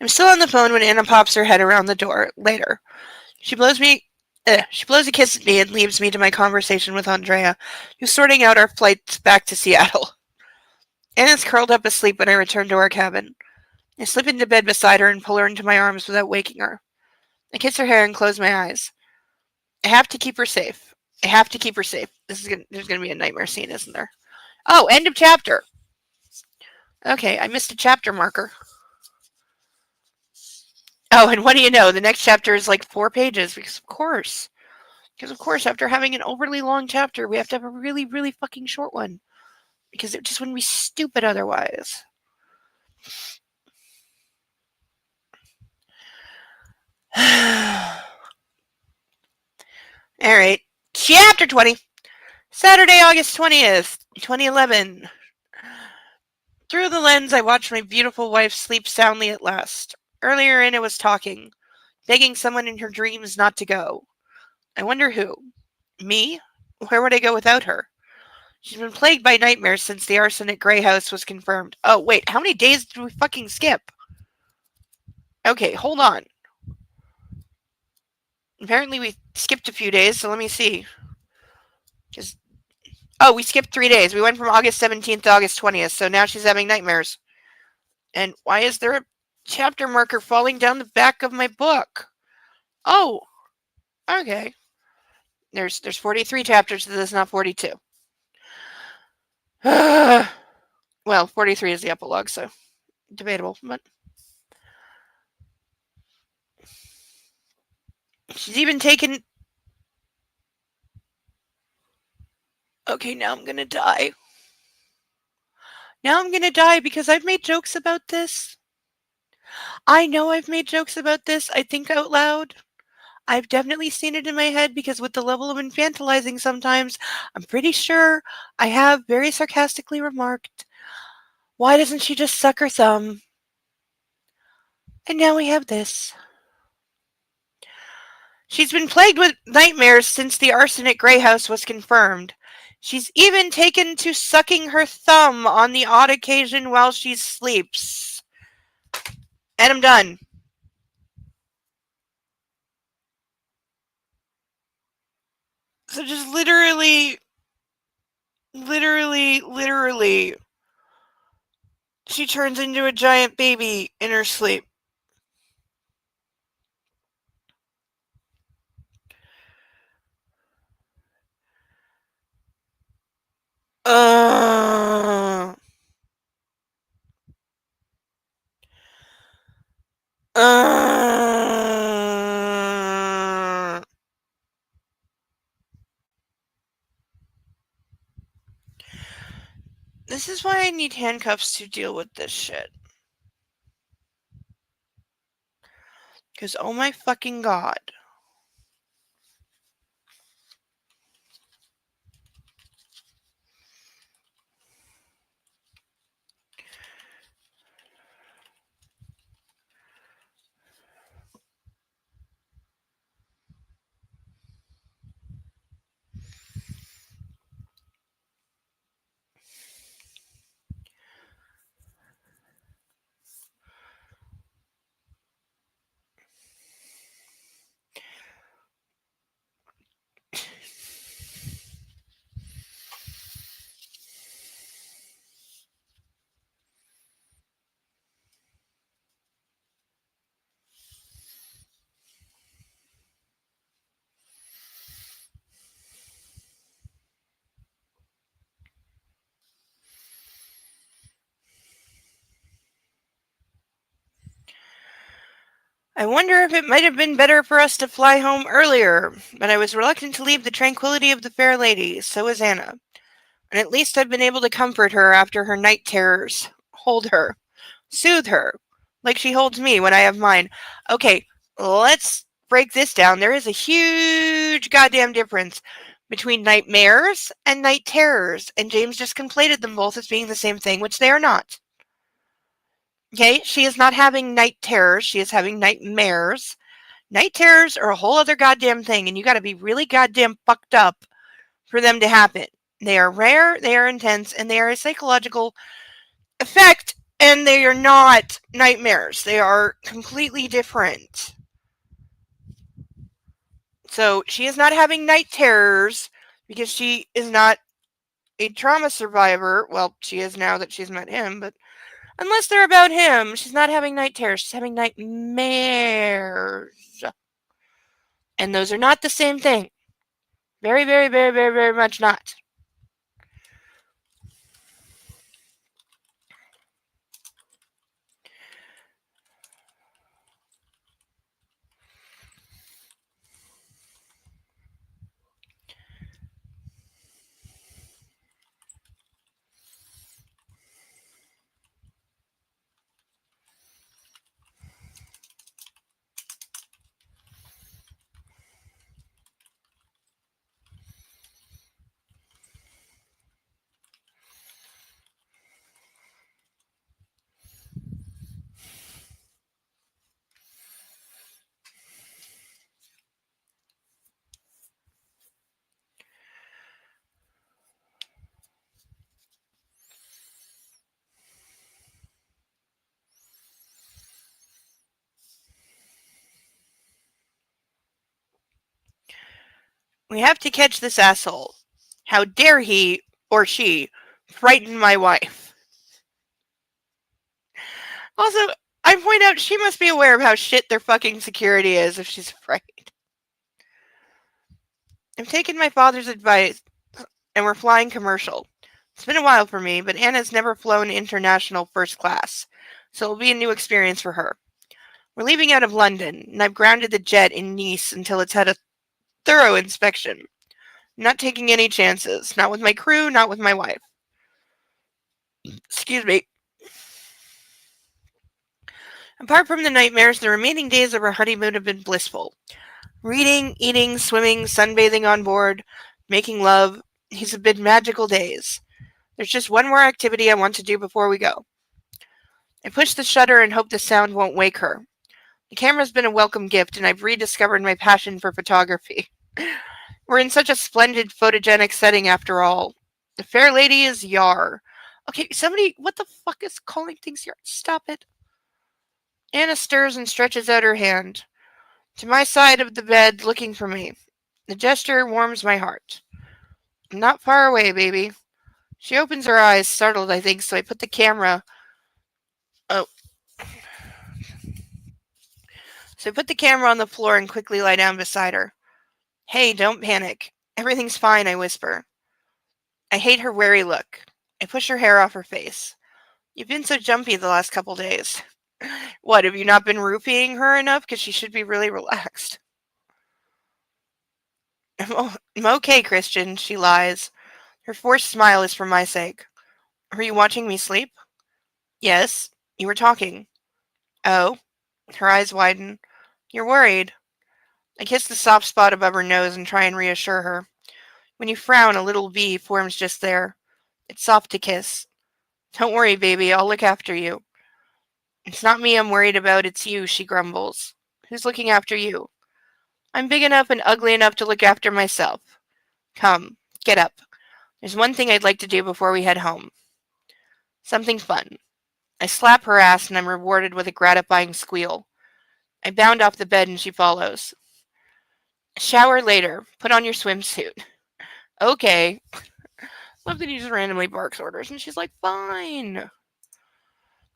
I'm still on the phone when Anna pops her head around the door. Later. She blows a kiss at me and leaves me to my conversation with Andrea, who's sorting out our flights back to Seattle. Anna's curled up asleep when I return to our cabin. I slip into bed beside her and pull her into my arms without waking her. I kiss her hair and close my eyes. I have to keep her safe. I have to keep her safe. There's gonna be a nightmare scene, isn't there? Oh, end of chapter. Okay, I missed a chapter marker. Oh, and what do you know? The next chapter is like 4 pages because of course, after having an overly long chapter, we have to have a really, really fucking short one because it just wouldn't be stupid otherwise. All right, chapter 20. Saturday, August 20th, 2011. Through the lens, I watched my beautiful wife sleep soundly at last. Earlier, Anna was talking, begging someone in her dreams not to go. I wonder who. Me? Where would I go without her? She's been plagued by nightmares since the arson at Grey House was confirmed. Oh, wait, how many days did we fucking skip? Okay, hold on. Apparently we skipped a few days, so let me see. We skipped 3 days. We went from August 17th to August 20th, so now she's having nightmares. And why is there a chapter marker falling down the back of my book? Oh, okay. There's 43 chapters to this, not 42. Well, 43 is the epilogue, so debatable, but she's even taken... Okay, now I'm gonna die. Now I'm gonna die because I've made jokes about this. I know I've made jokes about this. I think out loud. I've definitely seen it in my head because with the level of infantilizing sometimes, I'm pretty sure I have very sarcastically remarked, why doesn't she just suck her thumb? And now we have this. She's been plagued with nightmares since the arson at Grey House was confirmed. She's even taken to sucking her thumb on the odd occasion while she sleeps. And I'm done. So just literally, she turns into a giant baby in her sleep. This is why I need handcuffs to deal with this shit. Because, oh my fucking god. I wonder if it might have been better for us to fly home earlier, but I was reluctant to leave the tranquility of the fair lady, so was Anna. And at least I've been able to comfort her after her night terrors. Hold her. Soothe her. Like she holds me when I have mine. Okay, let's break this down. There is a huge goddamn difference between nightmares and night terrors, and James just conflated them both as being the same thing, which they are not. Okay, she is not having night terrors, she is having nightmares. Night terrors are a whole other goddamn thing, and you gotta be really goddamn fucked up for them to happen. They are rare, they are intense, and they are a psychological effect, and they are not nightmares. They are completely different. So she is not having night terrors because she is not a trauma survivor. Well, she is now that she's met him, but unless they're about him, she's not having night terrors. She's having nightmares. And those are not the same thing. Very, very, very, very, very much not. We have to catch this asshole. How dare he or she frighten my wife? Also, I point out she must be aware of how shit their fucking security is if she's afraid. I've taken my father's advice and we're flying commercial. It's been a while for me, but Anna's never flown international first class, so it'll be a new experience for her. We're leaving out of London, and I've grounded the jet in Nice until it's had a thorough inspection. I'm not taking any chances. Not with my crew, not with my wife. Excuse me. Apart from the nightmares, the remaining days of our honeymoon have been blissful. Reading, eating, swimming, sunbathing on board, making love. These have been magical days. There's just one more activity I want to do before we go. I push the shutter and hope the sound won't wake her. The camera's been a welcome gift, and I've rediscovered my passion for photography. We're in such a splendid photogenic setting after all. The fair lady is Yar. Okay, somebody, what the fuck is calling things Yar? Stop it. Anna stirs and stretches out her hand. To my side of the bed, looking for me. The gesture warms my heart. I'm not far away, baby. She opens her eyes, startled, I think, so I put the camera... Oh. So I put the camera on the floor and quickly lie down beside her. Hey, don't panic. Everything's fine, I whisper. I hate her wary look. I push her hair off her face. You've been so jumpy the last couple days. What, have you not been roofing her enough? Because she should be really relaxed. I'm okay, Christian, she lies. Her forced smile is for my sake. Were you watching me sleep? Yes. You were talking. Oh. Her eyes widen. You're worried. I kiss the soft spot above her nose and try and reassure her. When you frown, a little V forms just there. It's soft to kiss. Don't worry, baby, I'll look after you. It's not me I'm worried about, it's you, she grumbles. Who's looking after you? I'm big enough and ugly enough to look after myself. Come, get up. There's one thing I'd like to do before we head home. Something fun. I slap her ass and I'm rewarded with a gratifying squeal. I bound off the bed and she follows. Shower later. Put on your swimsuit. Okay. Love that he just randomly barks orders and she's like, fine.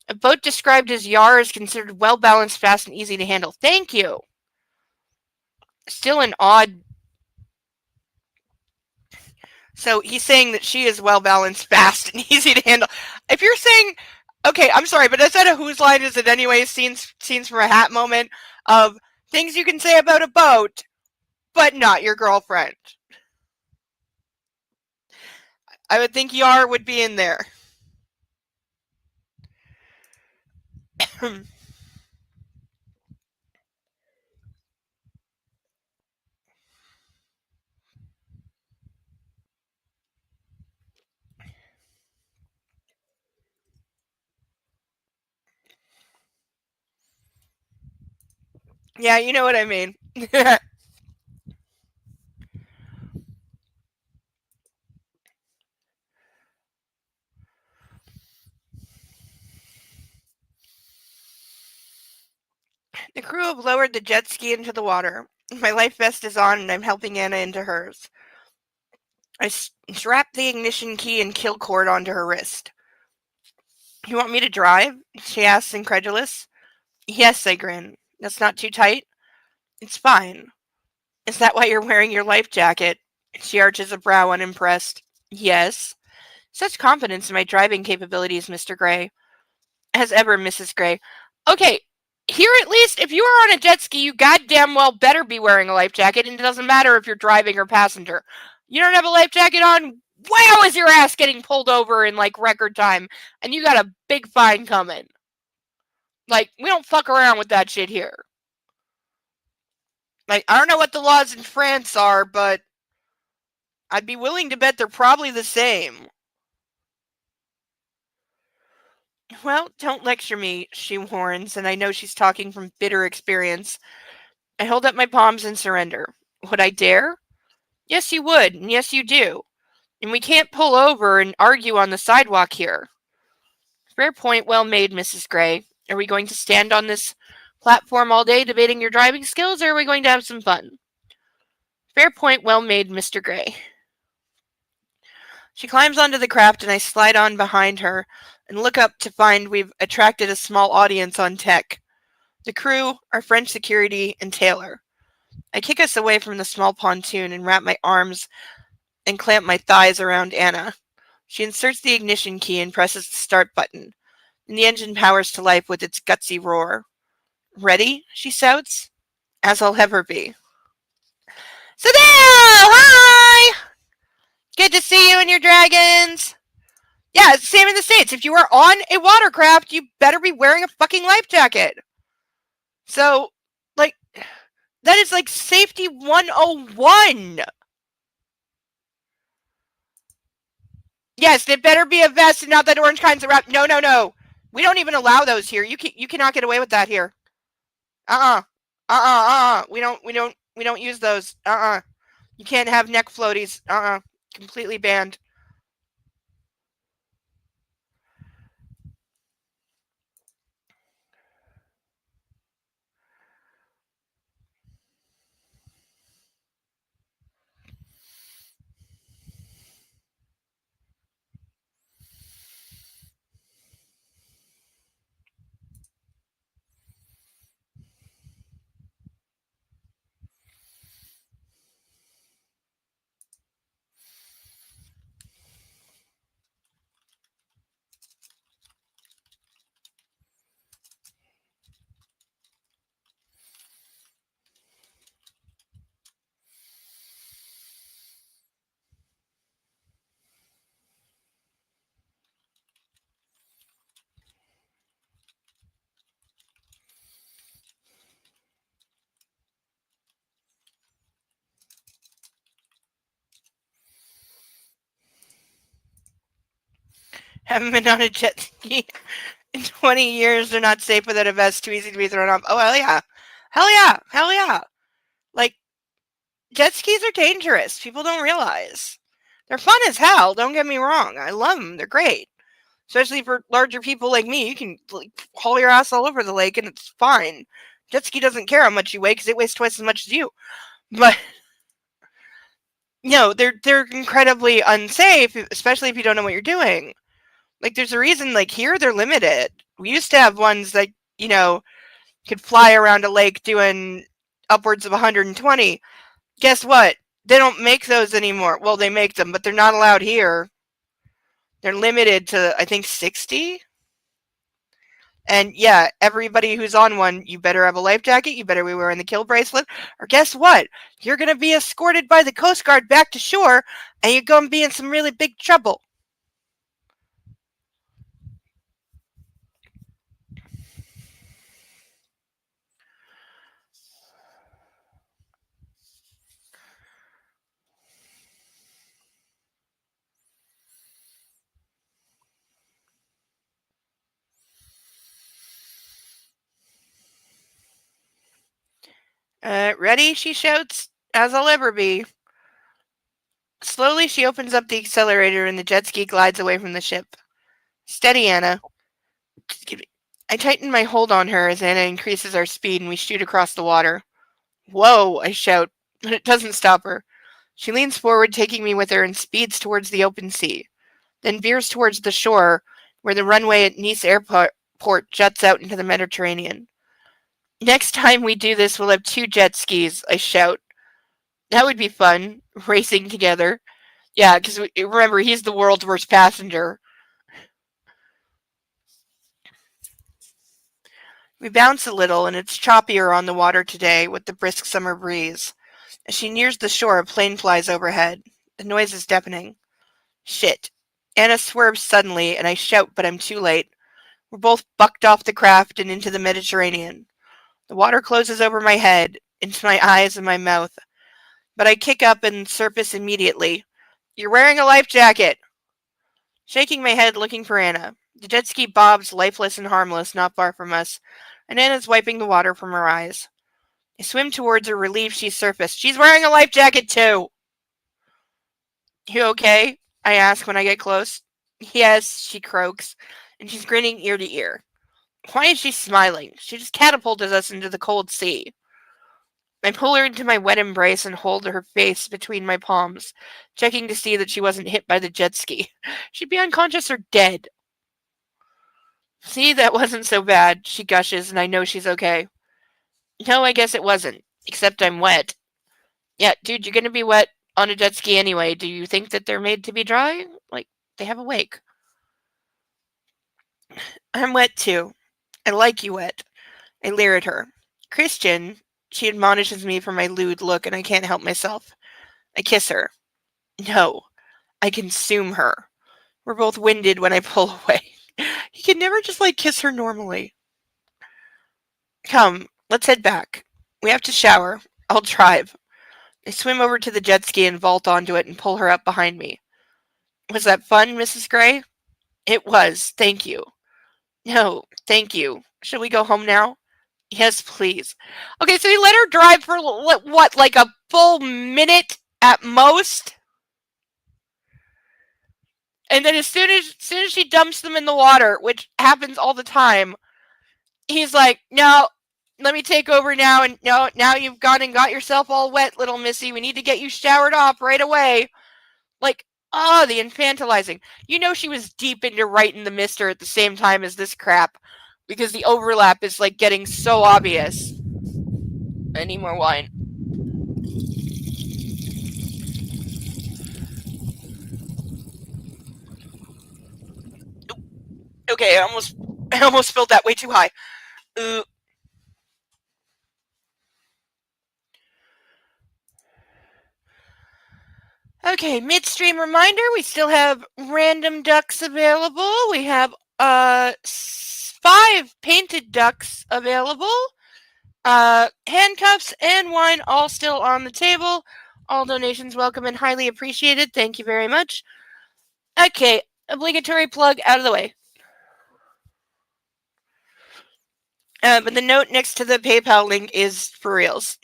A boat described as Yar is considered well balanced, fast, and easy to handle. Thank you. Still an odd. So he's saying that she is well balanced, fast, and easy to handle. If you're saying, okay, I'm sorry, but is that a whose line is it anyway? Scenes from a hat moment of things you can say about a boat, but not your girlfriend. I would think Yar would be in there. Yeah, you know what I mean. have lowered the jet ski into the water. My life vest is on and I'm helping Anna into hers. I strap the ignition key and kill cord onto her wrist. You want me to drive? She asks, incredulous. Yes, I grin. That's not too tight? It's fine. Is that why you're wearing your life jacket? She arches a brow, unimpressed. Yes. Such confidence in my driving capabilities, Mr. Gray. As ever, Mrs. Gray. Okay, here at least, if you are on a jet ski, you goddamn well better be wearing a life jacket, and it doesn't matter if you're driving or passenger. You don't have a life jacket on? Wow, is your ass getting pulled over in like record time, and you got a big fine coming. Like, we don't fuck around with that shit here. Like, I don't know what the laws in France are, but I'd be willing to bet they're probably the same. Well, don't lecture me, she warns, and I know she's talking from bitter experience. I hold up my palms and surrender. Would I dare? Yes, you would, and yes, you do. And we can't pull over and argue on the sidewalk here. Fair point well made, Mrs. Gray. Are we going to stand on this platform all day debating your driving skills, or are we going to have some fun? Fair point well made, Mr. Gray. She climbs onto the craft and I slide on behind her and look up to find we've attracted a small audience on deck. The crew, our French security, and Taylor. I kick us away from the small pontoon and wrap my arms and clamp my thighs around Anna. She inserts the ignition key and presses the start button, and the engine powers to life with its gutsy roar. Ready? She shouts. As I'll ever be. So there! Hi! Good to see you and your dragons! Yeah, it's the same in the States. If you are on a watercraft, you better be wearing a fucking life jacket. So, like, that is like safety 101. Yes, it better be a vest and not that orange kinds of wrap. No, no, no. We don't even allow those here. You cannot get away with that here. We don't use those. You can't have neck floaties. Completely banned. Haven't been on a jet ski in 20 years. They're not safe without a vest. Too easy to be thrown off. Oh, hell yeah. Hell yeah. Hell yeah. Like, jet skis are dangerous. People don't realize. They're fun as hell. Don't get me wrong. I love them. They're great. Especially for larger people like me. You can like, haul your ass all over the lake and it's fine. Jet ski doesn't care how much you weigh because it weighs twice as much as you. But, they're incredibly unsafe, especially if you don't know what you're doing. Like, there's a reason, like, here they're limited. We used to have ones that, could fly around a lake doing upwards of 120. Guess what? They don't make those anymore. Well, they make them, but they're not allowed here. They're limited to, I think, 60. And yeah, everybody who's on one, you better have a life jacket, you better be wearing the kill bracelet, or guess what? You're going to be escorted by the Coast Guard back to shore, and you're going to be in some really big trouble. Ready? She shouts. As I'll ever be. Slowly, she opens up the accelerator and the jet ski glides away from the ship. Steady, Anna. Excuse me. I tighten my hold on her as Anna increases our speed and we shoot across the water. Whoa, I shout, but it doesn't stop her. She leans forward, taking me with her, and speeds towards the open sea, then veers towards the shore where the runway at Nice Airport juts out into the Mediterranean. Next time we do this, we'll have 2 jet skis, I shout. That would be fun, racing together. Yeah, because remember, he's the world's worst passenger. We bounce a little, and it's choppier on the water today with the brisk summer breeze. As she nears the shore, a plane flies overhead. The noise is deafening. Shit. Anna swerves suddenly, and I shout, but I'm too late. We're both bucked off the craft and into the Mediterranean. The water closes over my head, into my eyes and my mouth. But I kick up and surface immediately. You're wearing a life jacket! Shaking my head, looking for Anna. The jet ski bobs, lifeless and harmless, not far from us, and Anna's wiping the water from her eyes. I swim towards her, relieved she's surfaced. She's wearing a life jacket, too! You okay? I ask when I get close. Yes, she croaks, and she's grinning ear to ear. Why is she smiling? She just catapulted us into the cold sea. I pull her into my wet embrace and hold her face between my palms, checking to see that she wasn't hit by the jet ski. She'd be unconscious or dead. See, that wasn't so bad, she gushes, and I know she's okay. No, I guess it wasn't, except I'm wet. Yeah, dude, you're gonna be wet on a jet ski anyway. Do you think that they're made to be dry? Like, they have a wake. I'm wet too. I like you wet. I leer at her. Christian, she admonishes me for my lewd look, and I can't help myself. I kiss her. No, I consume her. We're both winded when I pull away. He can never just, kiss her normally. Come, let's head back. We have to shower. I'll drive. I swim over to the jet ski and vault onto it and pull her up behind me. Was that fun, Mrs. Gray? It was, thank you. No, thank you. Should we go home now? Yes, please. Okay, so he let her drive for what, like a full minute at most? And then as soon as she dumps them in the water, which happens all the time, he's like, no, let me take over now, and no, now you've gone and got yourself all wet, little missy. We need to get you showered off right away. Like, the infantilizing. You know she was deep into writing the mister at the same time as this crap, because the overlap is, getting so obvious. I need more wine. Okay, I almost spilled that way too high. Okay, midstream reminder, we still have random ducks available. We have 5 painted ducks available. Handcuffs and wine all still on the table. All donations welcome and highly appreciated. Thank you very much. Okay, obligatory plug out of the way. But the note next to the PayPal link is for reals.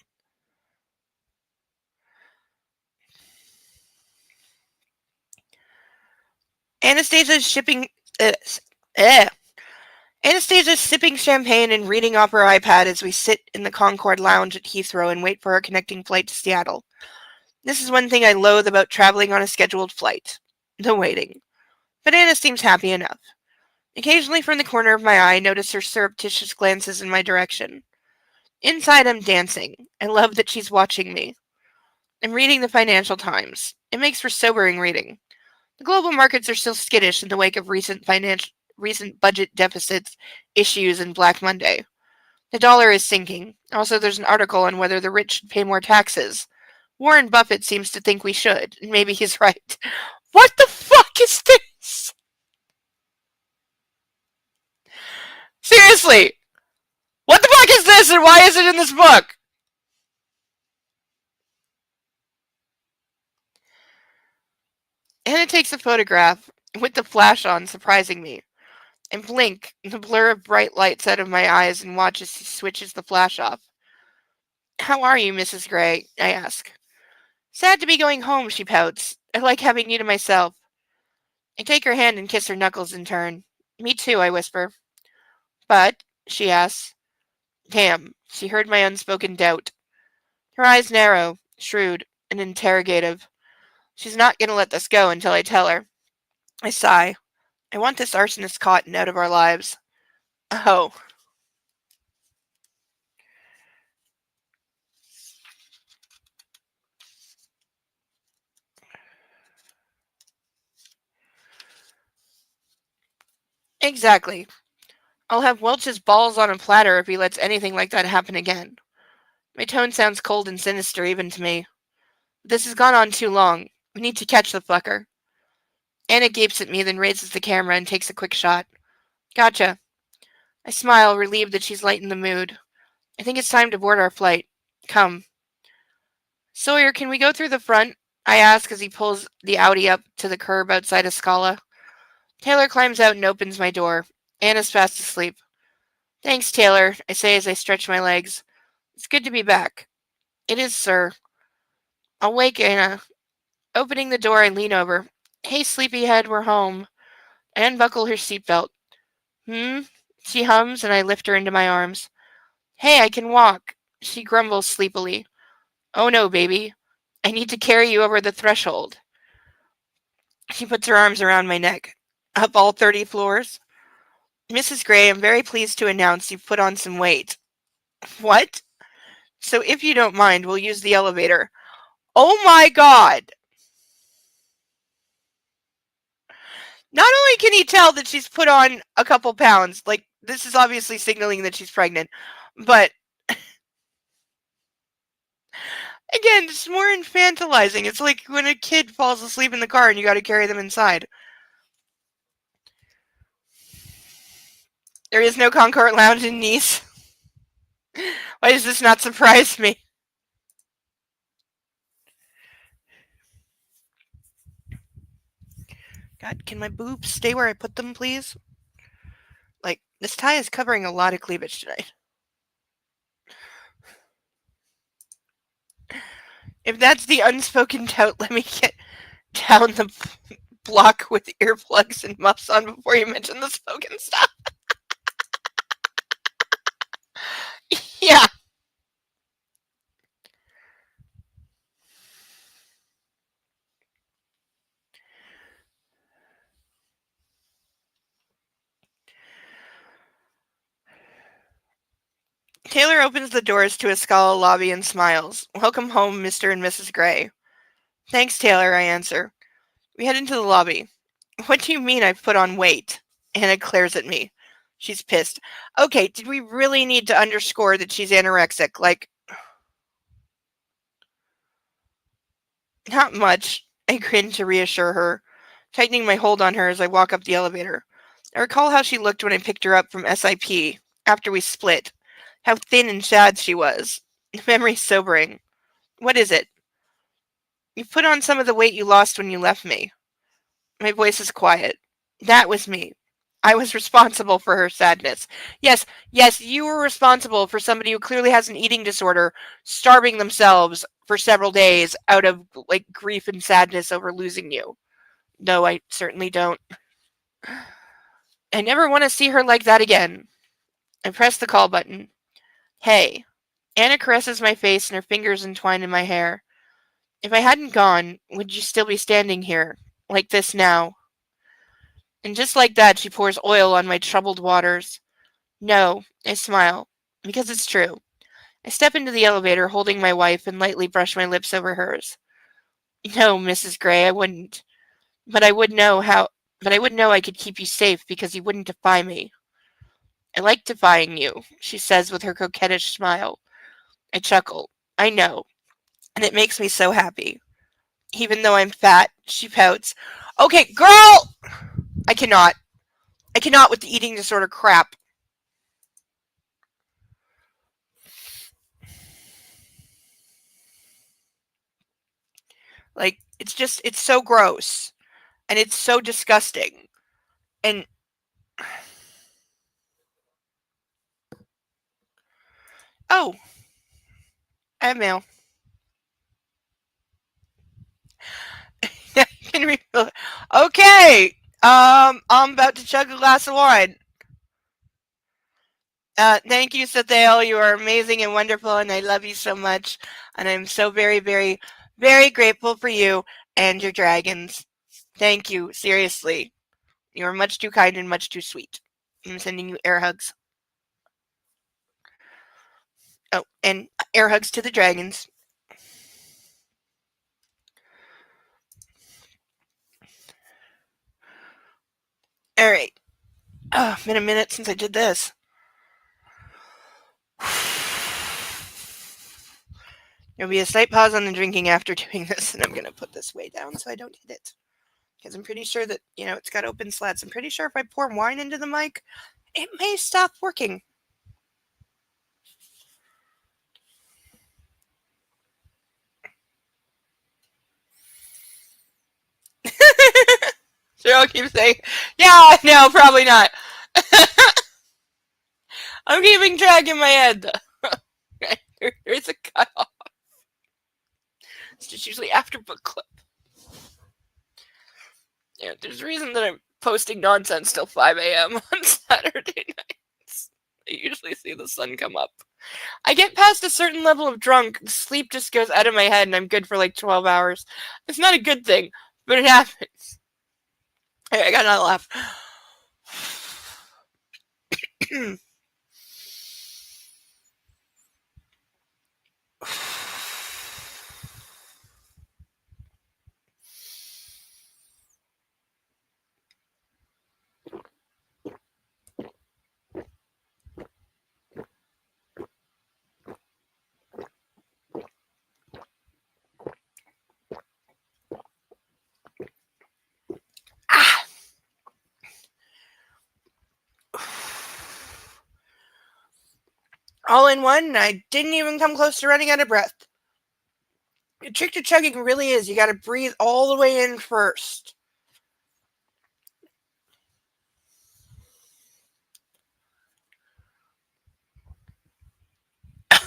Anastasia's Anastasia's sipping champagne and reading off her iPad as we sit in the Concorde Lounge at Heathrow and wait for our connecting flight to Seattle. This is one thing I loathe about traveling on a scheduled flight. The waiting. But Anna seems happy enough. Occasionally from the corner of my eye I notice her surreptitious glances in my direction. Inside I'm dancing. I love that she's watching me. I'm reading the Financial Times. It makes for sobering reading. The global markets are still skittish in the wake of recent budget deficits, issues, and Black Monday. The dollar is sinking. Also, there's an article on whether the rich should pay more taxes. Warren Buffett seems to think we should, and maybe he's right. What the fuck is this? Seriously! What the fuck is this, and why is it in this book? Anna takes a photograph, with the flash on, surprising me. I blink, the blur of bright lights out of my eyes, and watch as she switches the flash off. How are you, Mrs. Gray? I ask. Sad to be going home, she pouts. I like having you to myself. I take her hand and kiss her knuckles in turn. Me too, I whisper. But, she asks. Damn, she heard my unspoken doubt. Her eyes narrow, shrewd, and interrogative. She's not going to let this go until I tell her. I sigh. I want this arsonist caught and out of our lives. Oh. Exactly. I'll have Welch's balls on a platter if he lets anything like that happen again. My tone sounds cold and sinister even to me. This has gone on too long. We need to catch the fucker. Anna gapes at me, then raises the camera and takes a quick shot. Gotcha. I smile, relieved that she's lightened the mood. I think it's time to board our flight. Come. Sawyer, can we go through the front? I ask as he pulls the Audi up to the curb outside Escala. Taylor climbs out and opens my door. Anna's fast asleep. Thanks, Taylor, I say as I stretch my legs. It's good to be back. It is, sir. I'll wake Anna. Opening the door, I lean over. Hey, sleepyhead, we're home. I unbuckle her seatbelt. Hmm? She hums, and I lift her into my arms. Hey, I can walk. She grumbles sleepily. Oh no, baby. I need to carry you over the threshold. She puts her arms around my neck. Up all 30 floors? Mrs. Gray, I'm very pleased to announce you've put on some weight. What? So if you don't mind, we'll use the elevator. Oh my god! Not only can he tell that she's put on a couple pounds, like, this is obviously signaling that she's pregnant, but again, it's more infantilizing. It's like when a kid falls asleep in the car and you gotta carry them inside. There is no Concord Lounge in Nice. Why does this not surprise me? God, can my boobs stay where I put them, please? Like, this tie is covering a lot of cleavage tonight. If that's the unspoken doubt, let me get down the block with earplugs and muffs on before you mention the spoken stuff. Yeah. Taylor opens the doors to a Scala lobby and smiles. Welcome home, Mr. and Mrs. Gray. Thanks, Taylor, I answer. We head into the lobby. What do you mean I've put on weight? Anna glares at me. She's pissed. Okay, did we really need to underscore that she's anorexic? Like, not much. I grin to reassure her, tightening my hold on her as I walk up the elevator. I recall how she looked when I picked her up from SIP after we split. How thin and sad she was. Memory sobering. What is it? You put on some of the weight you lost when you left me. My voice is quiet. That was me. I was responsible for her sadness. Yes, yes, you were responsible for somebody who clearly has an eating disorder starving themselves for several days out of like grief and sadness over losing you. No, I certainly don't. I never want to see her like that again. I press the call button. Hey. Anna caresses my face and her fingers entwine in my hair. If I hadn't gone, would you still be standing here, like this now? And just like that, she pours oil on my troubled waters. No, I smile, because it's true. I step into the elevator, holding my wife, and lightly brush my lips over hers. No, Mrs. Gray, I wouldn't. But I would know how. But I would know I could keep you safe because you wouldn't defy me. I like defying you, she says with her coquettish smile. I chuckle. I know, and it makes me so happy. Even though I'm fat, she pouts. Okay, girl! I cannot. I cannot with the eating disorder crap. Like, it's so gross. And it's so disgusting. And oh, I have mail. Can refill it. Okay. I'm about to chug a glass of wine. Thank you, Sathale. You are amazing and wonderful, and I love you so much. And I'm so very, very, very grateful for you and your dragons. Thank you, seriously. You are much too kind and much too sweet. I'm sending you air hugs. Oh, and air hugs to the dragons. All right. Oh, been a minute since I did this. There'll be a slight pause on the drinking after doing this, and I'm going to put this way down so I don't hit it. Because I'm pretty sure that, it's got open slats. I'm pretty sure if I pour wine into the mic, it may stop working. Cheryl keeps saying, yeah, no, probably not. I'm keeping track in my head. There's a cutoff. It's just usually after book club. Yeah, there's a reason that I'm posting nonsense till 5 a.m. on Saturday nights. I usually see the sun come up. I get past a certain level of drunk, sleep just goes out of my head, and I'm good for like 12 hours. It's not a good thing, but it happens. Hey, I got another laugh. Ah! All in one, and I didn't even come close to running out of breath. The trick to chugging really is you gotta breathe all the way in first.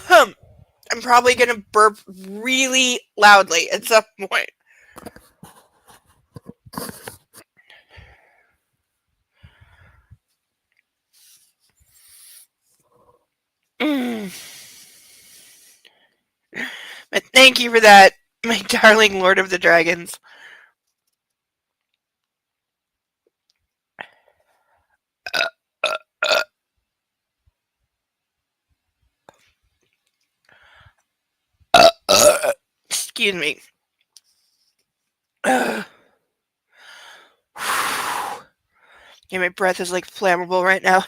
I'm probably gonna burp really loudly at some point. But thank you for that, my darling Lord of the Dragons. Excuse me. Yeah, my breath is like flammable right now.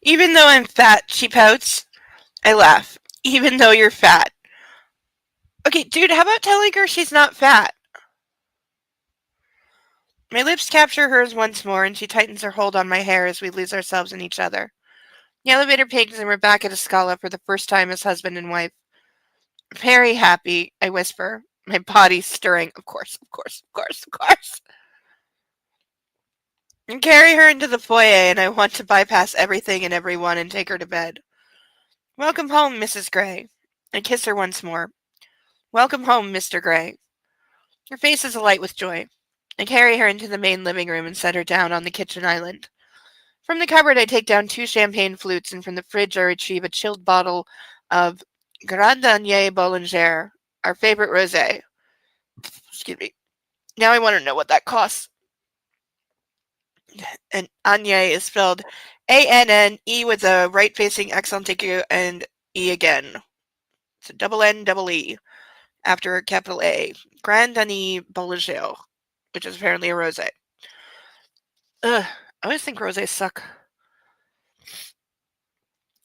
Even though I'm fat, she pouts. I laugh. Even though you're fat. Okay, dude, how about telling her she's not fat? My lips capture hers once more, and she tightens her hold on my hair as we lose ourselves in each other. The elevator pings, and we're back at Escala for the first time as husband and wife. Very happy, I whisper, my body stirring. Of course, of course, of course, of course. And carry her into the foyer, and I want to bypass everything and everyone and take her to bed. Welcome home, Mrs. Gray. I kiss her once more. Welcome home, Mr. Gray. Her face is alight with joy. I carry her into the main living room and set her down on the kitchen island. From the cupboard, I take down 2 champagne flutes, and from the fridge, I retrieve a chilled bottle of Grand Marnier Bollinger, our favorite rosé. Excuse me. Now I want to know what that costs. And Agne is spelled A-N-N-E with a right-facing accent aigu and E again. So double N, double E, after a capital A. Grand Marnier Bollinger, which is apparently a rosé. Ugh, I always think rosés suck.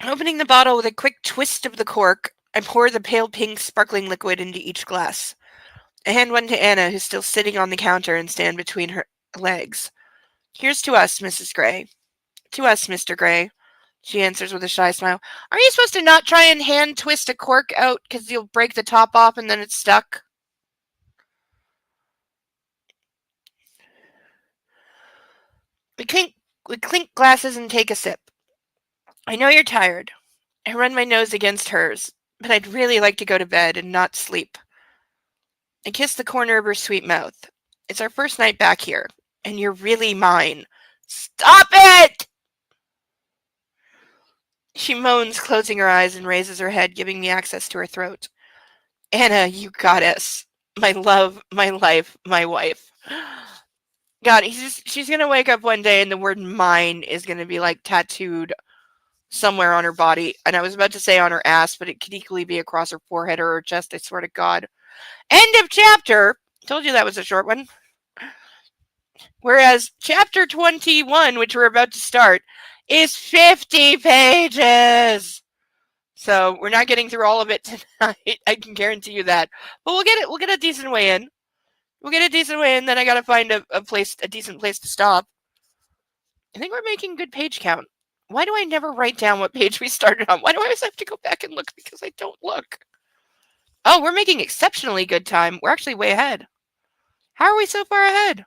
Opening the bottle with a quick twist of the cork, I pour the pale pink sparkling liquid into each glass. I hand one to Anna, who's still sitting on the counter and stand between her legs. Here's to us, Mrs. Gray. To us, Mr. Gray. She answers with a shy smile. Are you supposed to not try and hand twist a cork out because you'll break the top off and then it's stuck? We clink glasses and take a sip. I know you're tired. I run my nose against hers. but I'd really like to go to bed and not sleep. I kissed the corner of her sweet mouth. It's our first night back here, and you're really mine. Stop it! She moans, closing her eyes, and raises her head, giving me access to her throat. Anna, you goddess. My love, my life, my wife. God, she's gonna wake up one day and the word mine is gonna be like tattooed somewhere on her body. And I was about to say on her ass, but it could equally be across her forehead or her chest, I swear to God. End of chapter! Told you that was a short one. Whereas chapter 21, which we're about to start, is 50 pages. So we're not getting through all of it tonight. I can guarantee you that. But we'll get it. We'll get a decent way in. We'll get a decent way in. Then I gotta find a decent place to stop. I think we're making good page count. Why do I never write down what page we started on? Why do I always have to go back and look? Because I don't look. Oh, we're making exceptionally good time. We're actually way ahead. How are we so far ahead?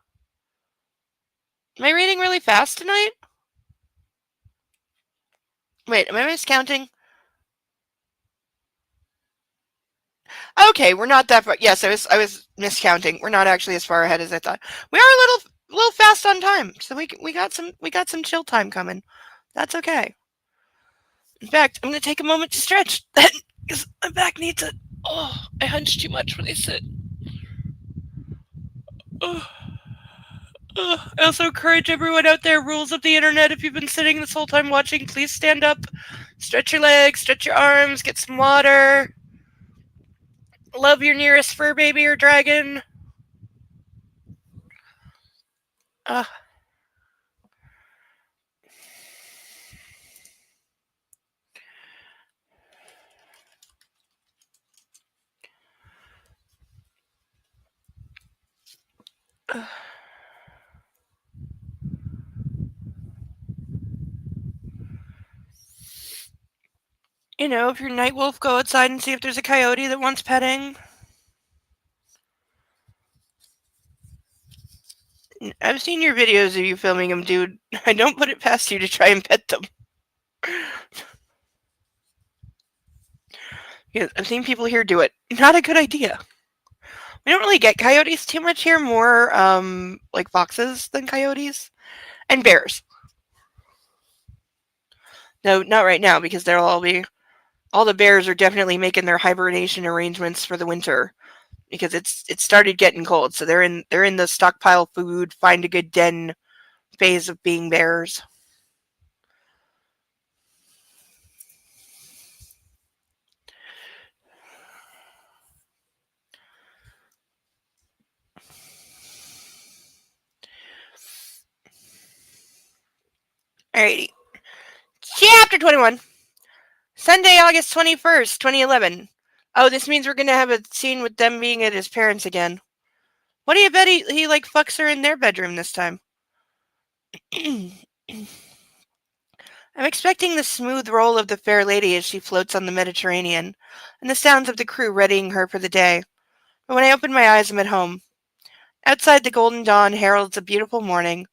Am I reading really fast tonight? Wait, am I miscounting? Okay, we're not that far. Yes, I was miscounting. We're not actually as far ahead as I thought. We are a little fast on time, so we got some chill time coming. That's okay. In fact, I'm gonna take a moment to stretch because my back needs it. Oh, I hunch too much when I sit. Oh. I also encourage everyone out there, rules of the internet, if you've been sitting this whole time watching, please stand up, stretch your legs, stretch your arms, get some water, love your nearest fur baby or dragon. You know, if you're night wolf, go outside and see if there's a coyote that wants petting. I've seen your videos of you filming them, dude. I don't put it past you to try and pet them. Yeah, I've seen people here do it. Not a good idea. We don't really get coyotes too much here, more like foxes than coyotes. And bears. No, not right now, because all the bears are definitely making their hibernation arrangements for the winter. Because it started getting cold, so they're in the stockpile food, find a good den phase of being bears. Alrighty. Chapter 21. Sunday, August 21st, 2011. Oh, this means we're gonna have a scene with them being at his parents' again. What do you bet he like fucks her in their bedroom this time? I'm expecting the smooth roll of the fair lady as she floats on the Mediterranean, and the sounds of the crew readying her for the day. But when I open my eyes, I'm at home. Outside, the golden dawn heralds a beautiful morning,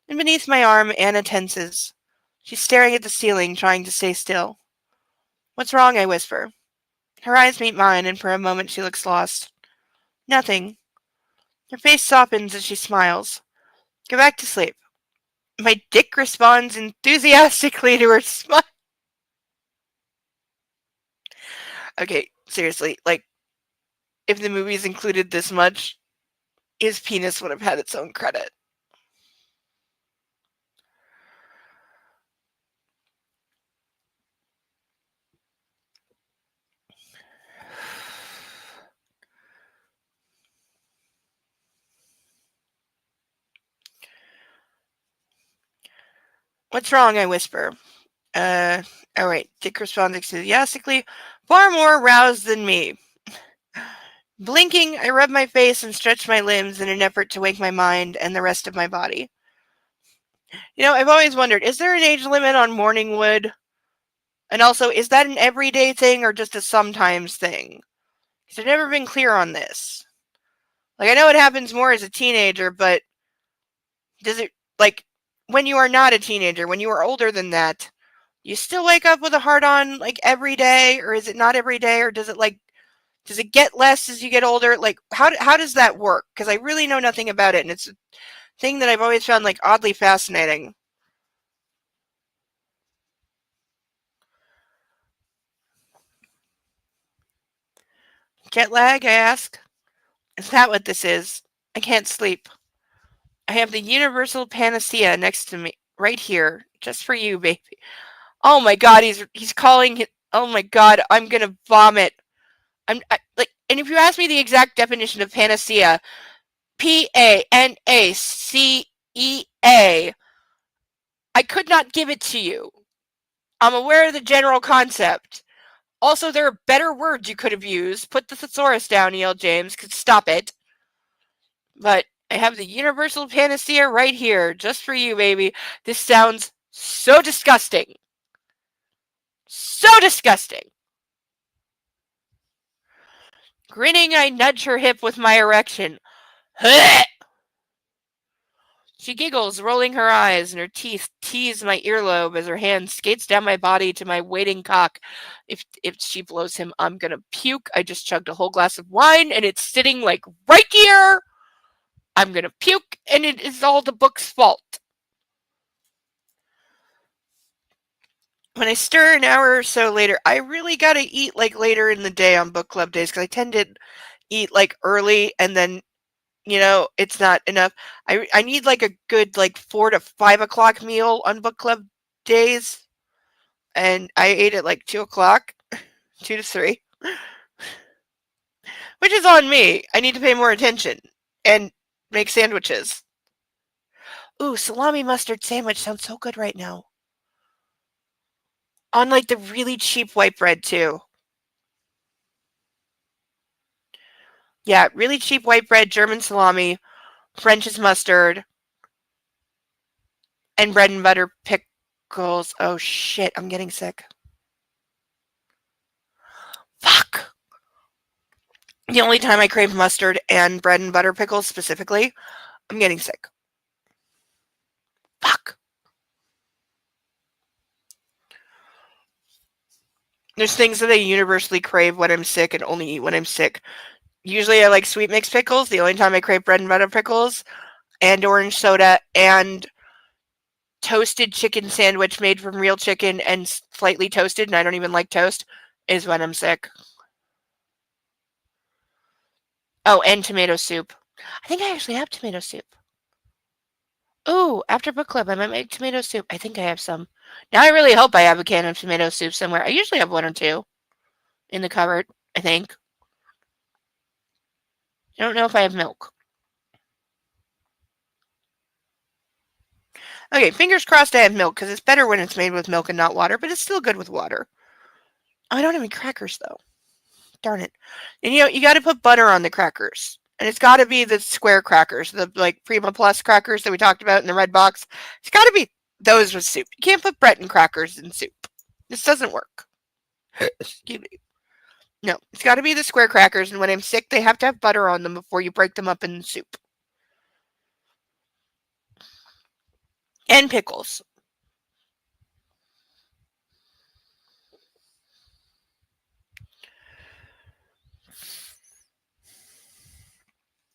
and beneath my arm, Anna tenses. She's staring at the ceiling, trying to stay still. What's wrong? I whisper. Her eyes meet mine, and for a moment she looks lost. Nothing. Her face softens as she smiles. Go back to sleep. My dick responds enthusiastically to her smile. Okay, seriously, like, if the movies included this much, his penis would have had its own credit. What's wrong? I whisper. Alright. Dick responds enthusiastically, far more aroused than me. Blinking, I rub my face and stretch my limbs in an effort to wake my mind and the rest of my body. You know, I've always wondered, is there an age limit on morning wood? And also, is that an everyday thing or just a sometimes thing? Because I've never been clear on this. Like, I know it happens more as a teenager, but does it, like, when you are not a teenager, when you are older than that, You still wake up with a hard on like every day, or is it not every day, or does it get less as you get older? Like how does that work? Because I really know nothing about it, and it's a thing that I've always found like oddly fascinating. Jet lag, I ask. Is that what this is? I can't sleep. I have the universal panacea next to me, right here, just for you, baby. Oh my God, he's calling it. Oh my God, I'm gonna vomit. Like, and if you ask me the exact definition of panacea, PANACEA, I could not give it to you. I'm aware of the general concept. Also, there are better words you could have used. Put the thesaurus down, E.L. James. Could stop it. But I have the universal panacea right here, just for you, baby. This sounds so disgusting. So disgusting. Grinning, I nudge her hip with my erection. She giggles, rolling her eyes, and her teeth tease my earlobe as her hand skates down my body to my waiting cock. If she blows him, I'm gonna puke. I just chugged a whole glass of wine, and it's sitting like right here. I'm gonna puke, and it is all the book's fault. When I stir an hour or so later, I really gotta eat like later in the day on book club days because I tend to eat like early and then it's not enough. I need like a good like 4 to 5 o'clock meal on book club days, and I ate at like 2 o'clock, 2 to 3, which is on me. I need to pay more attention and make sandwiches. Ooh, salami mustard sandwich sounds so good right now. On like the really cheap white bread too. Yeah, really cheap white bread, German salami, French's mustard, and bread and butter pickles. Oh shit, I'm getting sick. Fuck. The only time I crave mustard and bread and butter pickles specifically, I'm getting sick. Fuck. There's things that I universally crave when I'm sick and only eat when I'm sick. Usually I like sweet mixed pickles. The only time I crave bread and butter pickles and orange soda and toasted chicken sandwich made from real chicken and slightly toasted, and I don't even like toast, is when I'm sick. Oh, and tomato soup. I think I actually have tomato soup. Ooh, after book club, I might make tomato soup. I think I have some. Now I really hope I have a can of tomato soup somewhere. I usually have one or two in the cupboard, I think. I don't know if I have milk. Okay, fingers crossed I have milk, because it's better when it's made with milk and not water, but it's still good with water. Oh, I don't have any crackers, though. Darn it. And you got to put butter on the crackers. And it's got to be the square crackers, the like Prima Plus crackers that we talked about in the red box. It's got to be those with soup. You can't put Breton crackers in soup. This doesn't work. Excuse me. No, it's got to be the square crackers, and when I'm sick, they have to have butter on them before you break them up in soup. And pickles.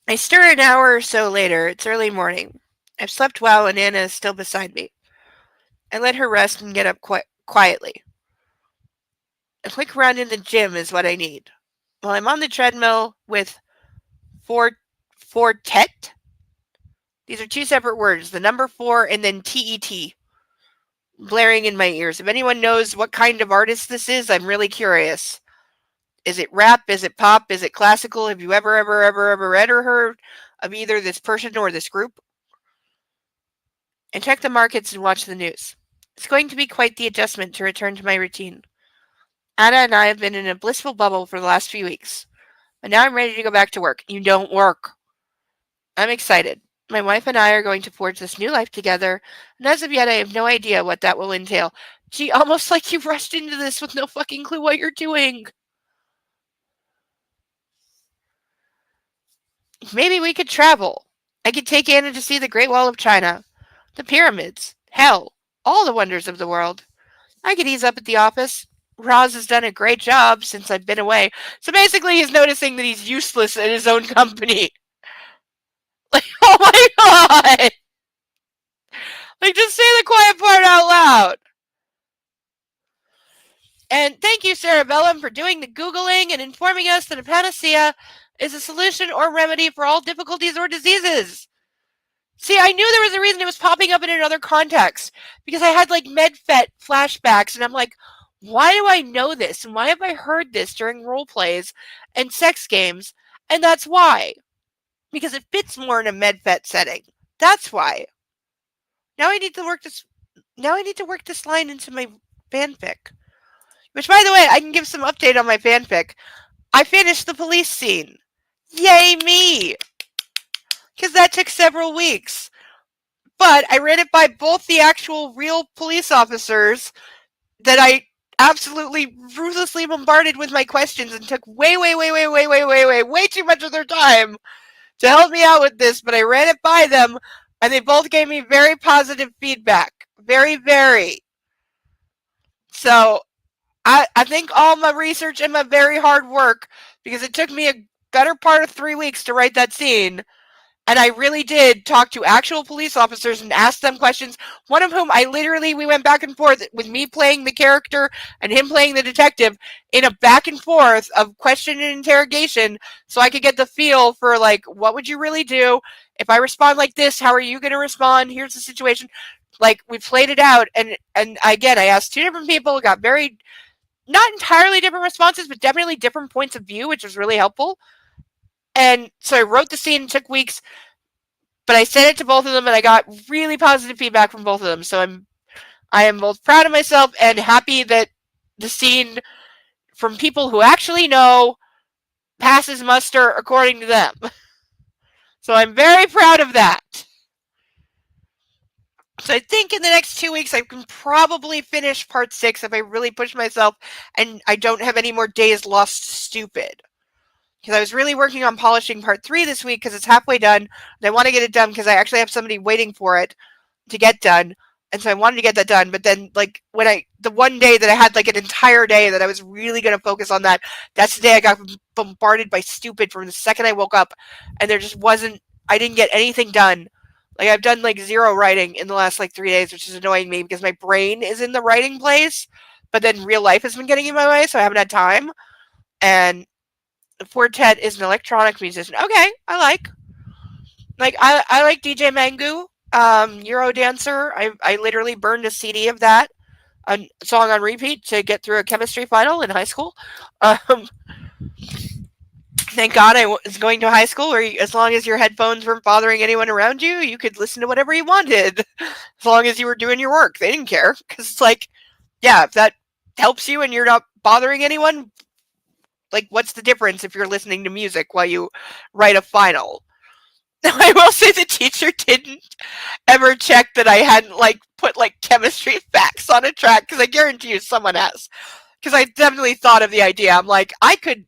I stir an hour or so later. It's early morning. I've slept well, and Anna is still beside me. I let her rest and get up quietly. A quick run in the gym is what I need. While I'm on the treadmill with Fortet, these are two separate words, the number 4 and then TET, blaring in my ears. If anyone knows what kind of artist this is, I'm really curious. Is it rap? Is it pop? Is it classical? Have you ever read or heard of either this person or this group? And check the markets and watch the news. It's going to be quite the adjustment to return to my routine. Anna and I have been in a blissful bubble for the last few weeks, but now I'm ready to go back to work. You don't work. I'm excited. My wife and I are going to forge this new life together, and as of yet, I have no idea what that will entail. Gee, almost like you rushed into this with no fucking clue what you're doing. Maybe we could travel. I could take Anna to see the Great Wall of China, the pyramids, hell, all the wonders of the world. I could ease up at the office. Roz has done a great job since I've been away. So basically, he's noticing that he's useless at his own company. Like, oh my god! Like, just say the quiet part out loud. And thank you, Sarah Bellum, for doing the Googling and informing us that a panacea is a solution or remedy for all difficulties or diseases. See, I knew there was a reason it was popping up in another context because I had like MedFet flashbacks, and I'm like, why do I know this? And why have I heard this during role plays and sex games? And that's why. Because it fits more in a MedFet setting. That's why. Now I need to work this line into my fanfic. Which, by the way, I can give some update on my fanfic. I finished the police scene. Yay me! Because that took several weeks. But I ran it by both the actual real police officers that I absolutely ruthlessly bombarded with my questions and took way too much of their time to help me out with this. But I ran it by them, and they both gave me very positive feedback. Very. So I think all my research and my very hard work, because it took me a better part of 3 weeks to write that scene, and I really did talk to actual police officers and ask them questions, one of whom we went back and forth with me playing the character and him playing the detective in a back and forth of question and interrogation, so I could get the feel for, like, what would you really do? If I respond like this, how are you going to respond? Here's the situation. Like, we played it out, and again, I asked 2 different people, got very, not entirely different responses, but definitely different points of view, which was really helpful. And so I wrote the scene, it took weeks, but I sent it to both of them, and I got really positive feedback from both of them. So I am both proud of myself and happy that the scene, from people who actually know, passes muster according to them. So I'm very proud of that. So I think in the next 2 weeks I can probably finish part 6 if I really push myself and I don't have any more days lost stupid. Because I was really working on polishing part 3 this week because it's halfway done. And I want to get it done because I actually have somebody waiting for it to get done. And so I wanted to get that done. But then, like, the one day that I had, like, an entire day that I was really going to focus on that, that's the day I got bombarded by stupid from the second I woke up. And there just wasn't, I didn't get anything done. Like, I've done, like, 0 writing in the last, like, 3 days, which is annoying me because my brain is in the writing place. But then real life has been getting in my way, so I haven't had time. And Fortet is an electronic musician. Okay, I like DJ Mangu, Euro Dancer. I literally burned a CD of that, a song on repeat to get through a chemistry final in high school. Thank God I was going to high school where as long as your headphones weren't bothering anyone around you, you could listen to whatever you wanted, as long as you were doing your work. They didn't care because it's like, yeah, if that helps you and you're not bothering anyone, like, what's the difference if you're listening to music while you write a final? Now, I will say the teacher didn't ever check that I hadn't, like, put, like, chemistry facts on a track, because I guarantee you someone has. Because I definitely thought of the idea. I'm like, I could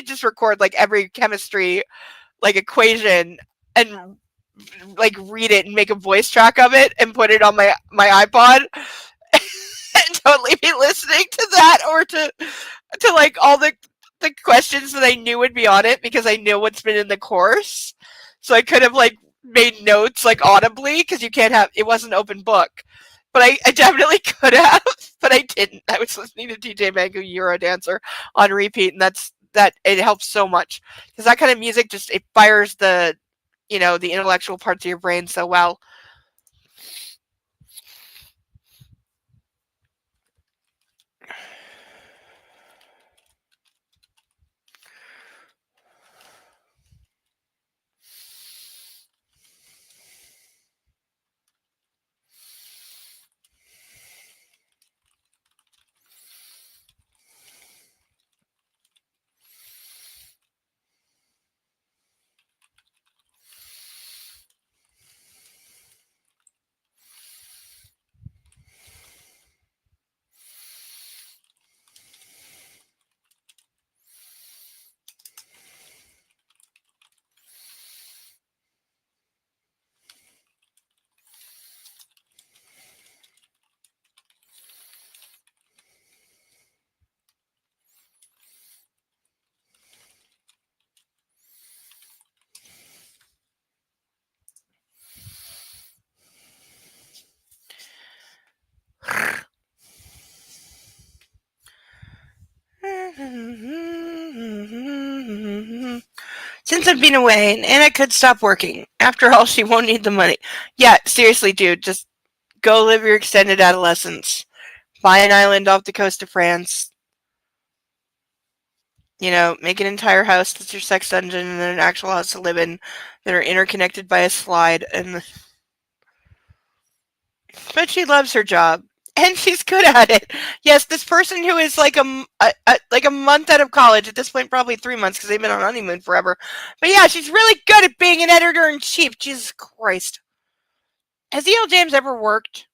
just record, like, every chemistry, like, equation and, like, read it and make a voice track of it and put it on my iPod and totally be listening to that, or to like all the questions that I knew would be on it because I knew what's been in the course. So I could have, like, made notes, like, audibly, because you can't have, it wasn't open book. But I definitely could have, but I didn't. I was listening to DJ Mango Euro Dancer on repeat, and it helps so much because that kind of music just, it fires the intellectual parts of your brain so well. months of being away, and Anna could stop working. After all, she won't need the money. Yeah, seriously, dude, just go live your extended adolescence. Buy an island off the coast of France. You know, make an entire house that's your sex dungeon and then an actual house to live in that are interconnected by a slide. But she loves her job. And she's good at it. Yes, this person who is like a month out of college, at this point probably 3 months because they've been on honeymoon forever. But yeah, she's really good at being an editor-in-chief. Jesus Christ. Has E.L. James ever worked?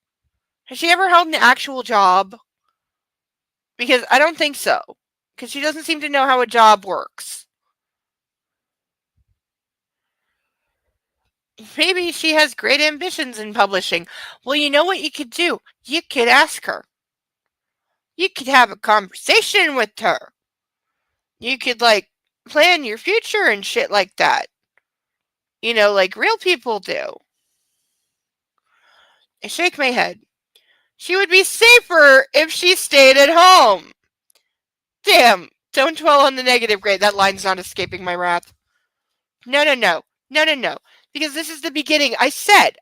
Has she ever held an actual job? Because I don't think so. Because she doesn't seem to know how a job works. Maybe she has great ambitions in publishing. Well, you know what you could do? You could ask her. You could have a conversation with her. You could, like, plan your future and shit like that. You know, like real people do. I shake my head. She would be safer if she stayed at home. Damn, don't dwell on the negative, Great. That line's not escaping my wrath. No. Because this is the beginning. I've said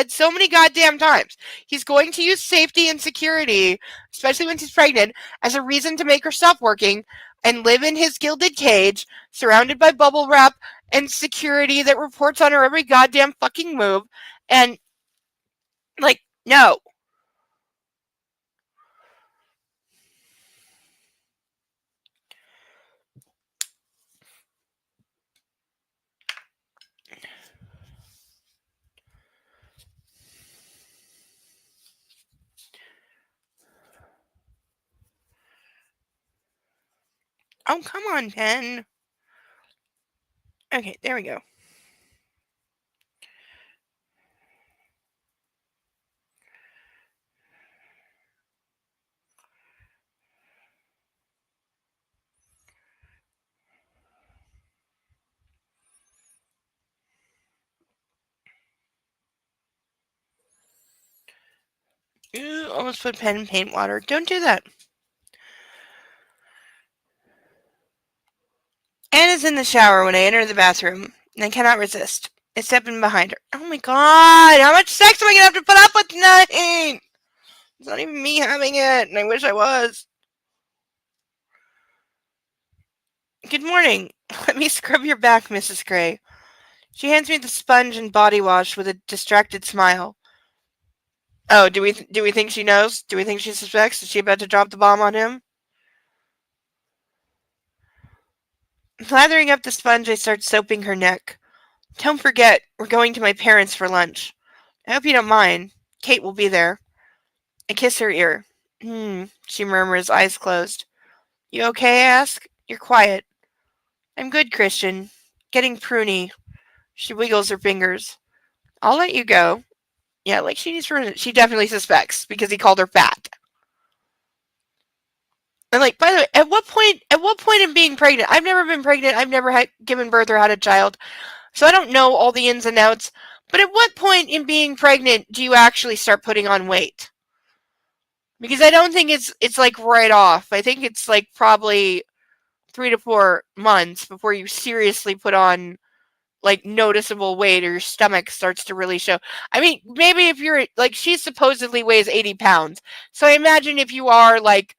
so many goddamn times, he's going to use safety and security, especially when she's pregnant, as a reason to make her stop working and live in his gilded cage, surrounded by bubble wrap and security that reports on her every goddamn fucking move. And, like, no. Oh, come on, pen. Okay, there we go. Ooh, almost put pen in paint water. Don't do that. Anna's in the shower when I enter the bathroom, and I cannot resist. I step in behind her. Oh my god, how much sex am I gonna have to put up with tonight? It's not even me having it, and I wish I was. Good morning. Let me scrub your back, Mrs. Gray. She hands me the sponge and body wash with a distracted smile. Oh, do we think she knows? Do we think she suspects? Is she about to drop the bomb on him? Lathering up the sponge, I start soaping her neck. Don't forget, we're going to my parents for lunch. I hope you don't mind. Kate will be there. I kiss her ear. She murmurs, eyes closed. You okay, I ask? You're quiet. I'm good, Christian. Getting pruny. She wiggles her fingers. I'll let you go. Yeah, like she definitely suspects because he called her fat. And like, by the way, at what point in being pregnant? I've never been pregnant. I've never given birth or had a child. So I don't know all the ins and outs. But at what point in being pregnant do you actually start putting on weight? Because I don't think it's like right off. I think it's like probably 3 to 4 months before you seriously put on like noticeable weight or your stomach starts to really show. I mean, maybe if you're like, she supposedly weighs 80 pounds. So I imagine if you are like,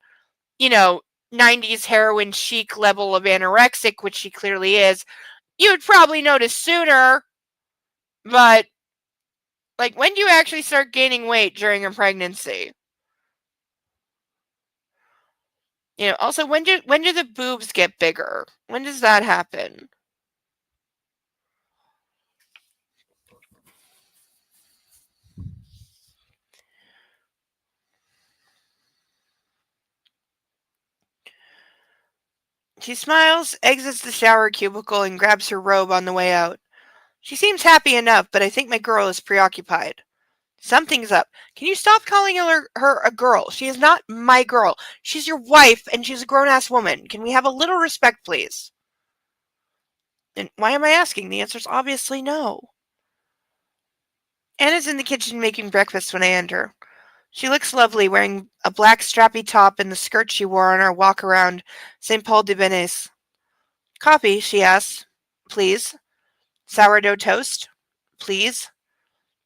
you know, 90s heroin chic level of anorexic, which she clearly is, you would probably notice sooner. But like, when do you actually start gaining weight during a pregnancy? You know, also, when do the boobs get bigger? When does that happen? She smiles, exits the shower cubicle, and grabs her robe on the way out. She seems happy enough, but I think my girl is preoccupied. Something's up. Can you stop calling her a girl? She is not my girl. She's your wife, and she's a grown-ass woman. Can we have a little respect, please? And why am I asking? The answer's obviously no. Anna's in the kitchen making breakfast when I enter. She looks lovely, wearing a black strappy top and the skirt she wore on our walk around St. Paul de Benes. Coffee, she asks. please. Sourdough toast, please.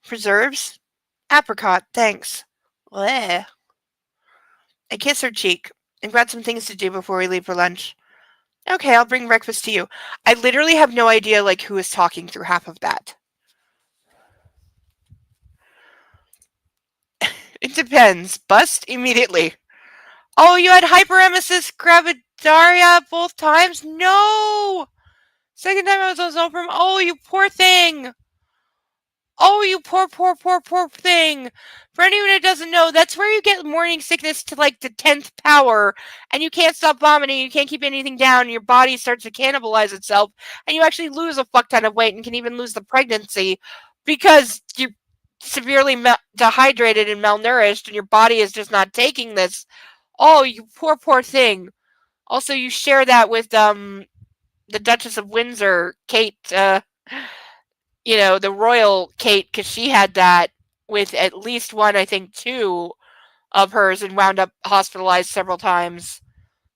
Preserves, apricot, thanks. Bleh. I kiss her cheek. I've got some things to do before we leave for lunch. Okay, I'll bring breakfast to you. I literally have no idea like who is talking through half of that. It depends. Bust immediately. Oh, you had hyperemesis gravidaria both times? No! Second time I was on zone from. Oh, you poor thing! Oh, you poor, poor, poor, poor thing. For anyone who doesn't know, that's where you get morning sickness to like the 10th power, and you can't stop vomiting, you can't keep anything down, and your body starts to cannibalize itself, and you actually lose a fuck ton of weight and can even lose the pregnancy because you're severely dehydrated and malnourished, and your body is just not taking this. Oh, you poor, poor thing. Also, you share that with the Duchess of Windsor, Kate, the royal Kate, because she had that with at least one, I think two of hers, and wound up hospitalized several times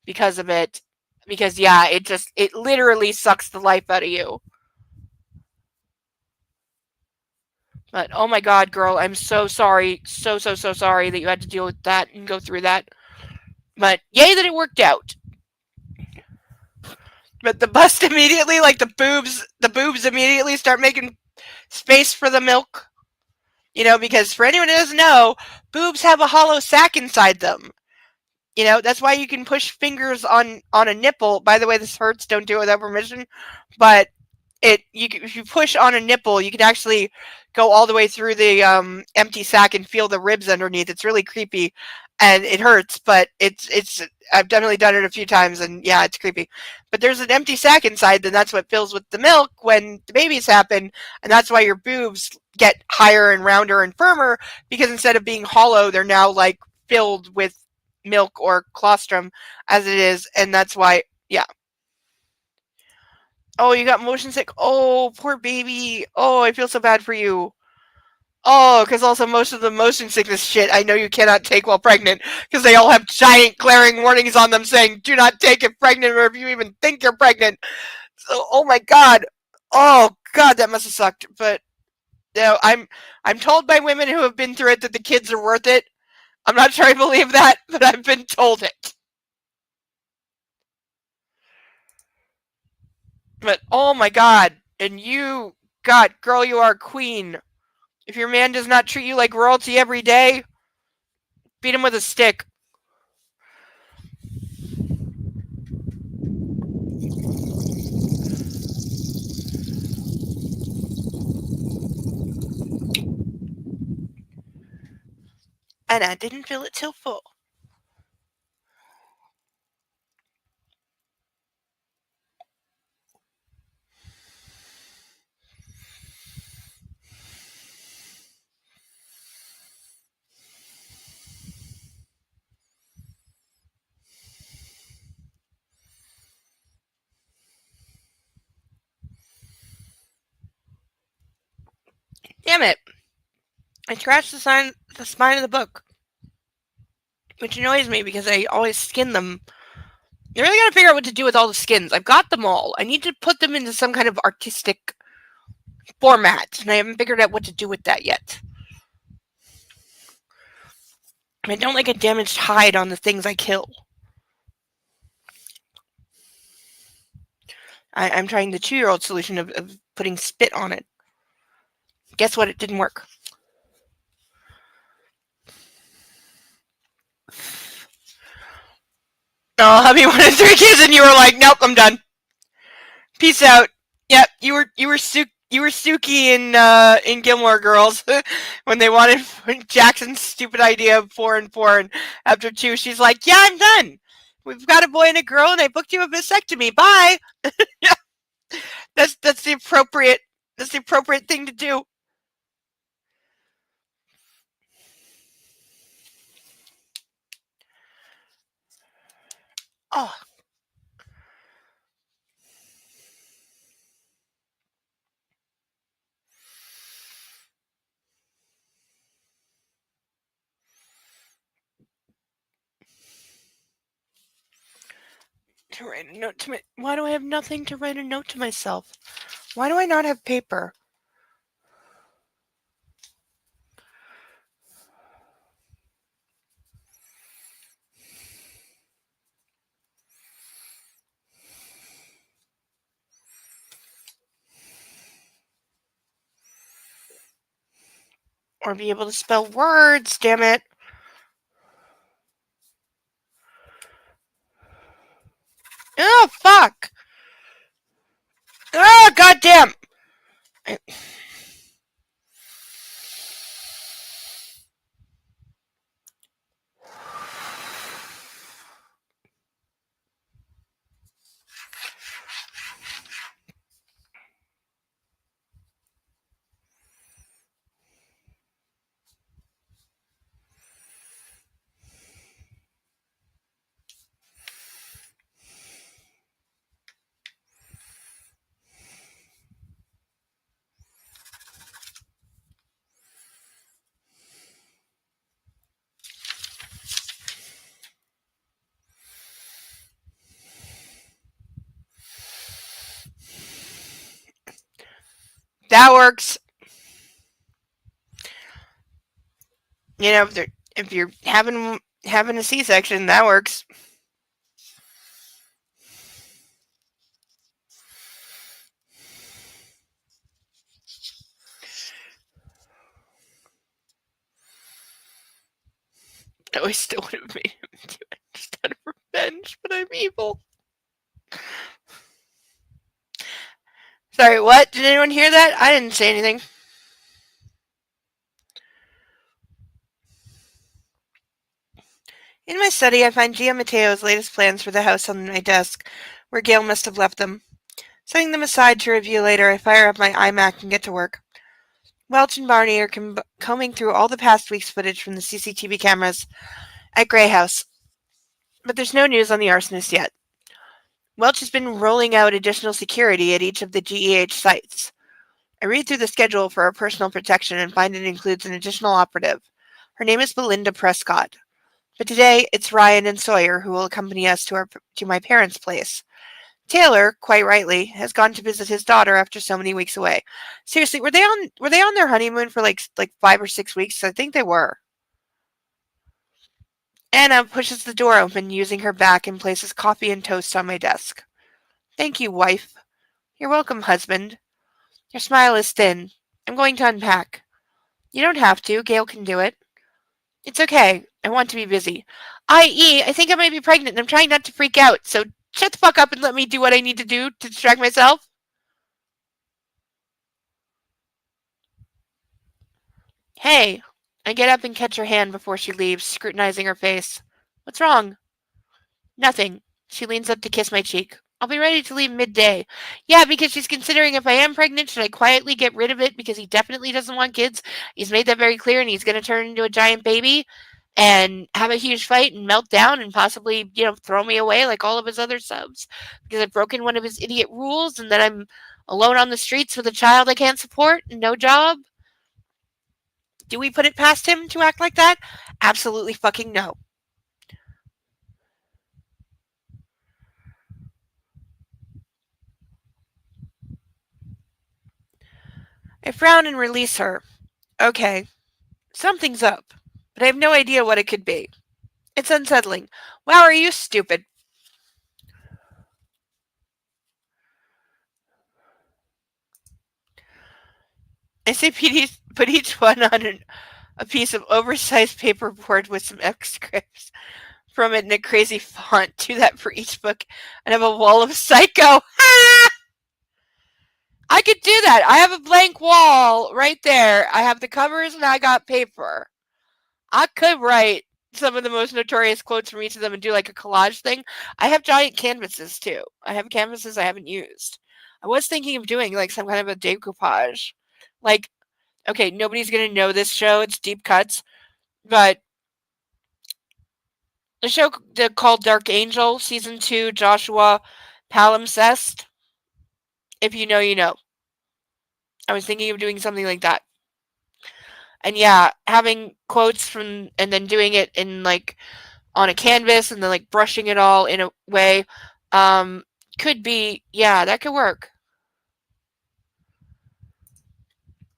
because of it. Because yeah, it literally sucks the life out of you. But oh my god, girl, I'm so sorry, so sorry that you had to deal with that and go through that. But yay that it worked out. But the bust immediately, like the boobs immediately start making space for the milk. Because for anyone who doesn't know, boobs have a hollow sac inside them. That's why you can push fingers on a nipple. By the way, this hurts. Don't do it without permission. But if you push on a nipple, you can actually go all the way through the empty sac and feel the ribs underneath. It's really creepy, and it hurts. But it's I've definitely done it a few times, and yeah, it's creepy. But there's an empty sac inside, then that's what fills with the milk when the babies happen, and that's why your boobs get higher and rounder and firmer, because instead of being hollow, they're now like filled with milk or colostrum as it is, and that's why, yeah. Oh, you got motion sick. Oh, poor baby. Oh, I feel so bad for you. Oh, because also most of the motion sickness shit I know you cannot take while pregnant, because they all have giant glaring warnings on them saying, do not take it pregnant, or if you even think you're pregnant. So, oh my god. Oh god, that must have sucked. But I'm told by women who have been through it that the kids are worth it. I'm not sure I believe that, but I've been told it. But oh my god, and you, god, girl, you are a queen. If your man does not treat you like royalty every day, beat him with a stick. And I didn't feel it till full. Damn it. I scratched the spine of the book, which annoys me because I always skin them. I really gotta figure out what to do with all the skins. I've got them all. I need to put them into some kind of artistic format, and I haven't figured out what to do with that yet. I don't like a damaged hide on the things I kill. I'm trying the 2-year-old solution of putting spit on it. Guess what? It didn't work. Oh, hubby wanted 3 kids, and you were like, "Nope, I'm done. Peace out." Yep, you were Suki in Gilmore Girls when they wanted Jackson's stupid idea of 4 and 4, and after 2, she's like, "Yeah, I'm done. We've got a boy and a girl, and I booked you a vasectomy. Bye." Yeah, that's the appropriate thing to do. Oh. To write a note to my. Why do I have nothing to write a note to myself? Why do I not have paper? Or be able to spell words, damn it. Oh, fuck! Oh, goddamn! That works. You know, if you're having a C-section, that works. No, I still would have made him do it just out of revenge, but I'm evil. Sorry, what? Did anyone hear that? I didn't say anything. In my study, I find Gia Mateo's latest plans for the house on my desk, where Gail must have left them. Setting them aside to review later, I fire up my iMac and get to work. Welch and Barney are combing through all the past week's footage from the CCTV cameras at Grey House, but there's no news on the arsonist yet. Welch has been rolling out additional security at each of the GEH sites. I read through the schedule for our personal protection and find it includes an additional operative. Her name is Belinda Prescott. But today, it's Ryan and Sawyer who will accompany us to my parents' place. Taylor, quite rightly, has gone to visit his daughter after so many weeks away. Seriously, were they on their honeymoon for like 5 or 6 weeks? I think they were. Anna pushes the door open using her back and places coffee and toast on my desk. Thank you, wife. You're welcome, husband. Your smile is thin. I'm going to unpack. You don't have to. Gail can do it. It's okay. I want to be busy. I.e., I think I might be pregnant and I'm trying not to freak out, so shut the fuck up and let me do what I need to do to distract myself. Hey. I get up and catch her hand before she leaves, scrutinizing her face. What's wrong? Nothing. She leans up to kiss my cheek. I'll be ready to leave midday. Yeah, because she's considering if I am pregnant, should I quietly get rid of it because he definitely doesn't want kids. He's made that very clear and he's going to turn into a giant baby and have a huge fight and melt down and possibly, throw me away like all of his other subs because I've broken one of his idiot rules and then I'm alone on the streets with a child I can't support and no job. Do we put it past him to act like that? Absolutely fucking no. I frown and release her. Okay, something's up, but I have no idea what it could be. It's unsettling. Wow, are you stupid? I say put each one on a piece of oversized paperboard with some extras from it in a crazy font. Do that for each book and have a wall of psycho. I could do that. I have a blank wall right there. I have the covers and I got paper. I could write some of the most notorious quotes from each of them and do like a collage thing. I have giant canvases too. I have canvases I haven't used. I was thinking of doing like some kind of a decoupage. Like, okay, nobody's going to know this show. It's deep cuts. But a show called Dark Angel, Season 2, Joshua Palimpsest. If you know, you know. I was thinking of doing something like that. And yeah, having quotes from, and then doing it in like on a canvas and then like brushing it all in a way could be, yeah, that could work.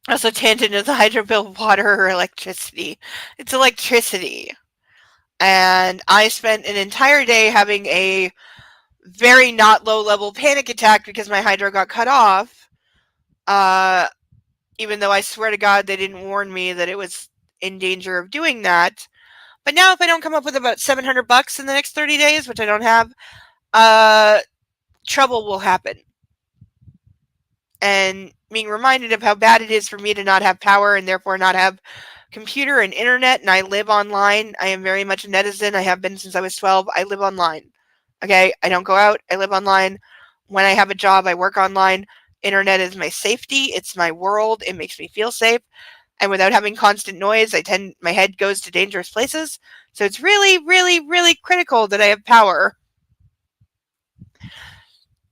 Also, tangent is hydro bill water or electricity. It's electricity. And I spent an entire day having a very not low level panic attack because my hydro got cut off. Even though I swear to God they didn't warn me that it was in danger of doing that. But now if I don't come up with about $700 in the next 30 days, which I don't have, trouble will happen. And being reminded of how bad it is for me to not have power and therefore not have computer and internet, and I live online. I am very much a netizen. I have been since I was 12. I live online. Okay? I don't go out. I live online. When I have a job, I work online. Internet is my safety. It's my world. It makes me feel safe. And without having constant noise, my head goes to dangerous places. So it's really, really, really critical that I have power.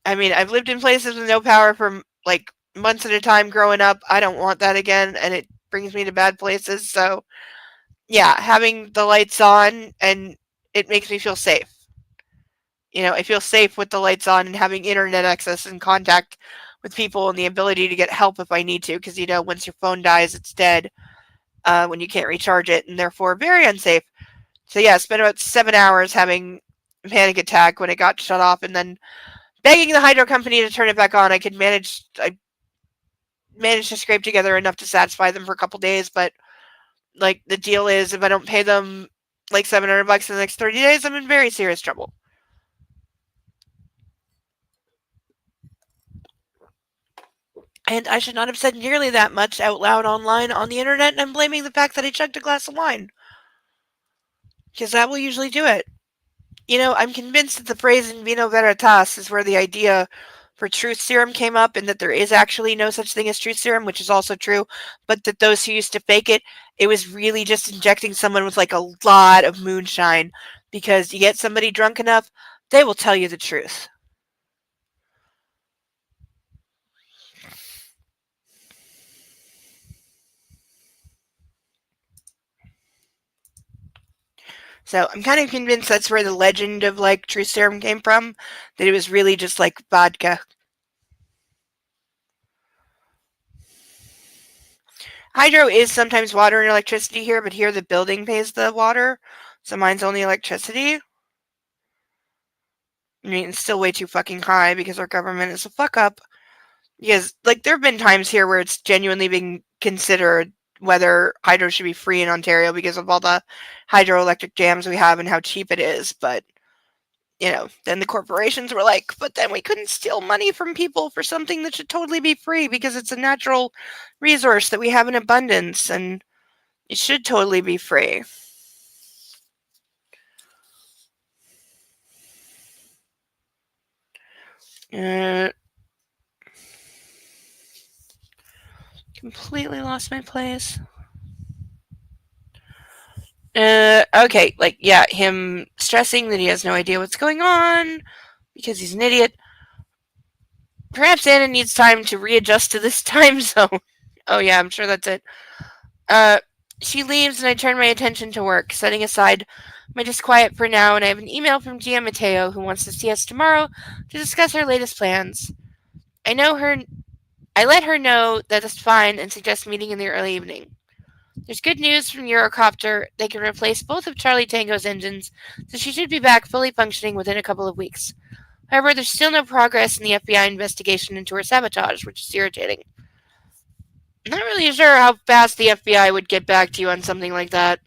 I mean, I've lived in places with no power for like months at a time growing up. I don't want that again, and it brings me to bad places. So, yeah, having the lights on and it makes me feel safe. I feel safe with the lights on and having internet access and contact with people and the ability to get help if I need to. Because, once your phone dies, it's dead when you can't recharge it, and therefore very unsafe. So, yeah, spent about 7 hours having a panic attack when it got shut off, and then begging the hydro company to turn it back on. I managed to scrape together enough to satisfy them for a couple days, but like the deal is if I don't pay them like $700 in the next 30 days, I'm in very serious trouble. And I should not have said nearly that much out loud online on the internet, and I'm blaming the fact that I chugged a glass of wine. Because that will usually do it. I'm convinced that the phrase in vino veritas is where the idea for truth serum came up, and that there is actually no such thing as truth serum, which is also true, but that those who used to fake it was really just injecting someone with like a lot of moonshine, because you get somebody drunk enough, they will tell you the truth. So I'm kind of convinced that's where the legend of like truth serum came from, that it was really just like vodka. Hydro is sometimes water and electricity here, but here the building pays the water, so mine's only electricity. I mean, it's still way too fucking high because our government is a fuck up. Because, like, there have been times here where it's genuinely been considered whether hydro should be free in Ontario because of all the hydroelectric dams we have and how cheap it is. But, then the corporations were like, but then we couldn't steal money from people for something that should totally be free because it's a natural resource that we have in abundance and it should totally be free. Completely lost my place. Okay, like, yeah, him stressing that he has no idea what's going on because he's an idiot. Perhaps Anna needs time to readjust to this time zone. Oh, yeah, I'm sure that's it. Uh, she leaves and I turn my attention to work, setting aside my disquiet for now, and I have an email from Gia Mateo who wants to see us tomorrow to discuss our latest plans. I know her. I let her know that it's fine and suggest meeting in the early evening. There's good news from Eurocopter. They can replace both of Charlie Tango's engines, so she should be back fully functioning within a couple of weeks. However, there's still no progress in the FBI investigation into her sabotage, which is irritating. I'm not really sure how fast the FBI would get back to you on something like that.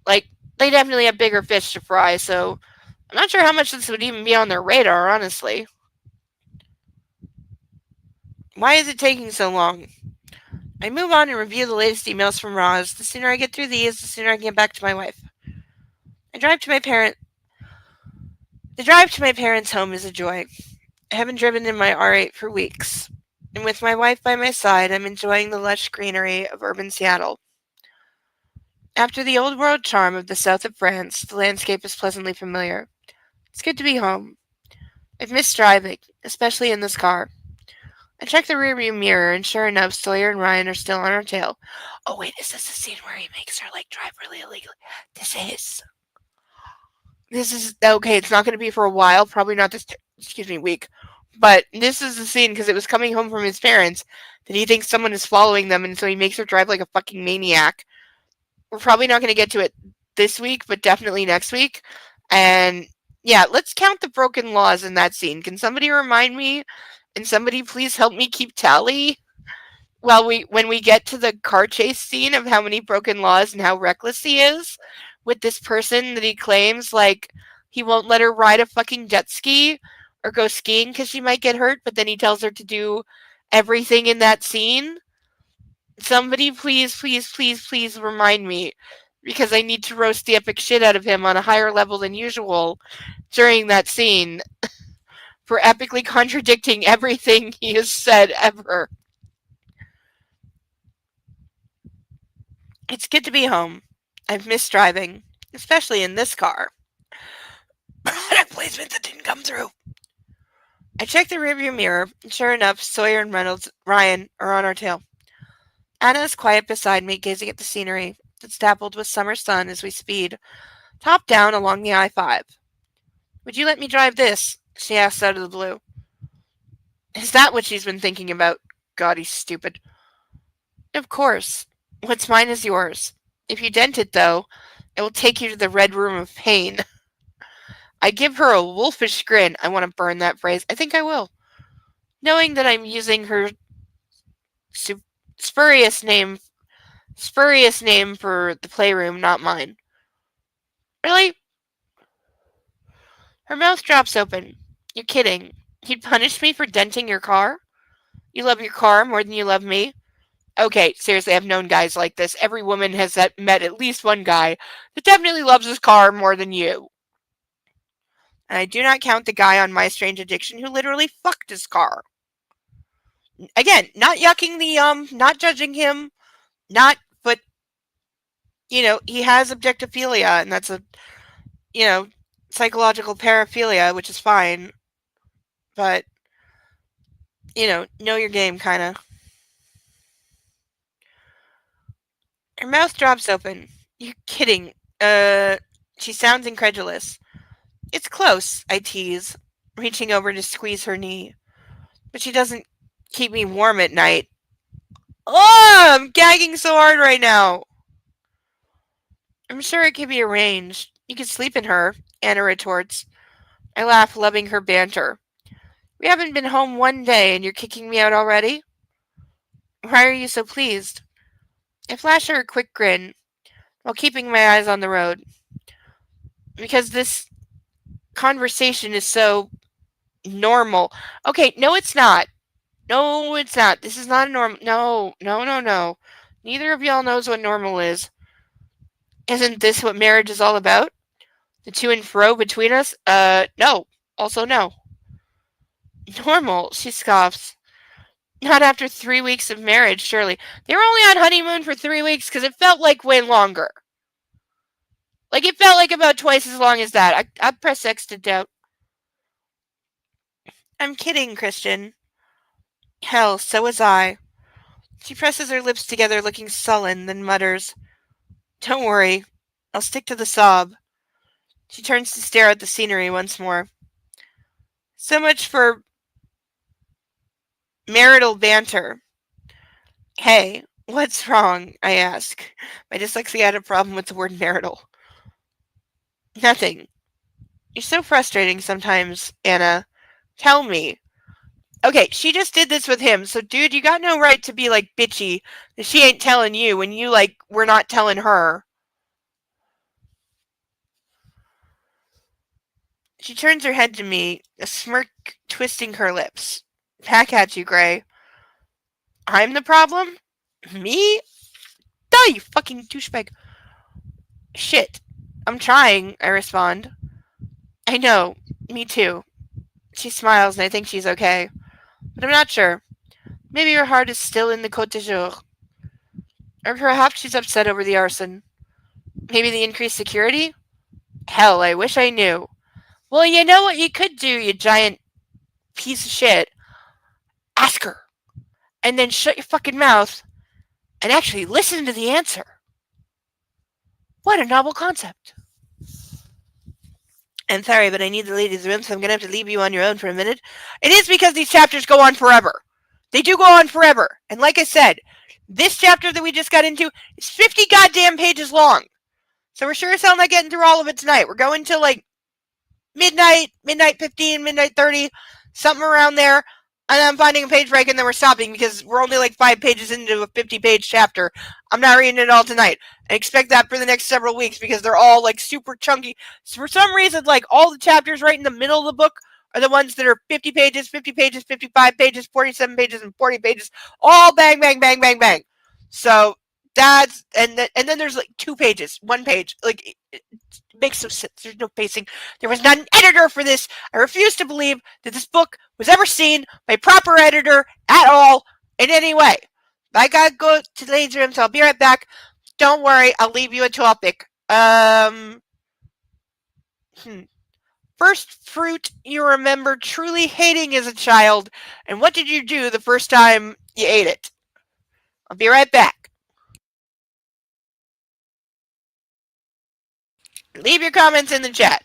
Like, they definitely have bigger fish to fry, so I'm not sure how much this would even be on their radar, honestly. Why is it taking so long? I move on and review the latest emails from Roz. The sooner I get through these, the sooner I can get back to my wife. I drive to my parent. The drive to my parents' home is a joy. I haven't driven in my R8 for weeks, and with my wife by my side, I'm enjoying the lush greenery of urban Seattle. After the old world charm of the south of France, the landscape is pleasantly familiar. It's good to be home. I've missed driving, especially in this car. I check the rearview mirror, and sure enough, Sawyer and Ryan are still on our tail. Oh wait, is this the scene where he makes her like drive really illegally? This is. This is okay. It's not going to be for a while. Probably not this. Week. But this is the scene because it was coming home from his parents that he thinks someone is following them, and so he makes her drive like a fucking maniac. We're probably not going to get to it this week, but definitely next week. And yeah, let's count the broken laws in that scene. Can somebody remind me? And somebody please help me keep tally? Well, when we get to the car chase scene of how many broken laws and how reckless he is with this person that he claims like he won't let her ride a fucking jet ski or go skiing because she might get hurt, but then he tells her to do everything in that scene. Somebody please, please, please, please remind me because I need to roast the epic shit out of him on a higher level than usual during that scene for epically contradicting everything he has said ever. It's good to be home. I've missed driving, especially in this car. Product placement that didn't come through. I checked the rearview mirror, and sure enough, Sawyer and Ryan are on our tail. Anna is quiet beside me, gazing at the scenery that's dappled with summer sun as we speed, top down along the I-5. Would you let me drive this? She asks out of the blue. Is that what she's been thinking about? God, he's stupid. Of course. What's mine is yours. If you dent it, though, it will take you to the red room of pain. I give her a wolfish grin. I want to burn that phrase. I think I will. Knowing that I'm using her spurious name for the playroom, not mine. Really? Her mouth drops open. You're kidding. You'd punish me for denting your car? You love your car more than you love me? Okay, seriously, I've known guys like this. Every woman has met at least one guy that definitely loves his car more than you. And I do not count the guy on My Strange Addiction who literally fucked his car. Again, not yucking the not judging him, but he has objectophilia, and that's a psychological paraphilia, which is fine. But know your game, kind of. Her mouth drops open. You're kidding. She sounds incredulous. It's close, I tease, reaching over to squeeze her knee. But she doesn't keep me warm at night. Oh, I'm gagging so hard right now. I'm sure it could be arranged. You could sleep in her, Anna retorts. I laugh, loving her banter. We haven't been home one day and you're kicking me out already? Why are you so pleased? I flash her a quick grin while keeping my eyes on the road. Because this conversation is so normal. Okay, no, it's not. No, it's not. This is not a normal. No, no, no, no. Neither of y'all knows what normal is. Isn't this what marriage is all about? The to and fro between us? No. Also, no. Normal, she scoffs. Not after 3 weeks of marriage, surely. They were only on honeymoon for 3 weeks because it felt like way longer. Like, it felt like about twice as long as that. I'd press X to doubt. I'm kidding, Christian. Hell, so was I. She presses her lips together, looking sullen, then mutters, Don't worry. I'll stick to the sob. She turns to stare at the scenery once more. So much for marital banter. Hey, what's wrong? I ask. My dyslexia had a problem with the word marital. Nothing. You're so frustrating sometimes, Anna. Tell me. Okay, she just did this with him, so dude, you got no right to be like bitchy that she ain't telling you when you we're not telling her. She turns her head to me, a smirk twisting her lips. Back at you, Gray. I'm the problem? Me? Die, you fucking douchebag. Shit. I'm trying, I respond. I know. Me too. She smiles and I think she's okay. But I'm not sure. Maybe her heart is still in the Côte d'Azur. Or perhaps she's upset over the arson. Maybe the increased security? Hell, I wish I knew. Well, you know what you could do, you giant piece of shit? Ask her. And then shut your fucking mouth and actually listen to the answer. What a novel concept. I'm sorry, but I need the ladies' room, so I'm going to have to leave you on your own for a minute. It is because these chapters go on forever. They do go on forever. And like I said, this chapter that we just got into is 50 goddamn pages long. So we're sure as hell not getting through all of it tonight. We're going till like midnight, midnight 15, midnight 30, something around there. And I'm finding a page break and then we're stopping because we're only like 5 pages into a 50-page chapter. I'm not reading it all tonight. I expect that for the next several weeks because they're all like super chunky. So for some reason, like all the chapters right in the middle of the book are the ones that are 50 pages, 50 pages, 55 pages, 47 pages, and 40 pages. All bang, bang, bang, bang, bang. So that's, and then there's like 2 pages, 1 page. Like, it makes no sense. There's no pacing. There was not an editor for this. I refuse to believe that this book was ever seen by a proper editor at all in any way. I gotta go to the ladies' room, so I'll be right back. Don't worry, I'll leave you a topic. First fruit you remember truly hating as a child, and what did you do the first time you ate it? I'll be right back. Leave your comments in the chat.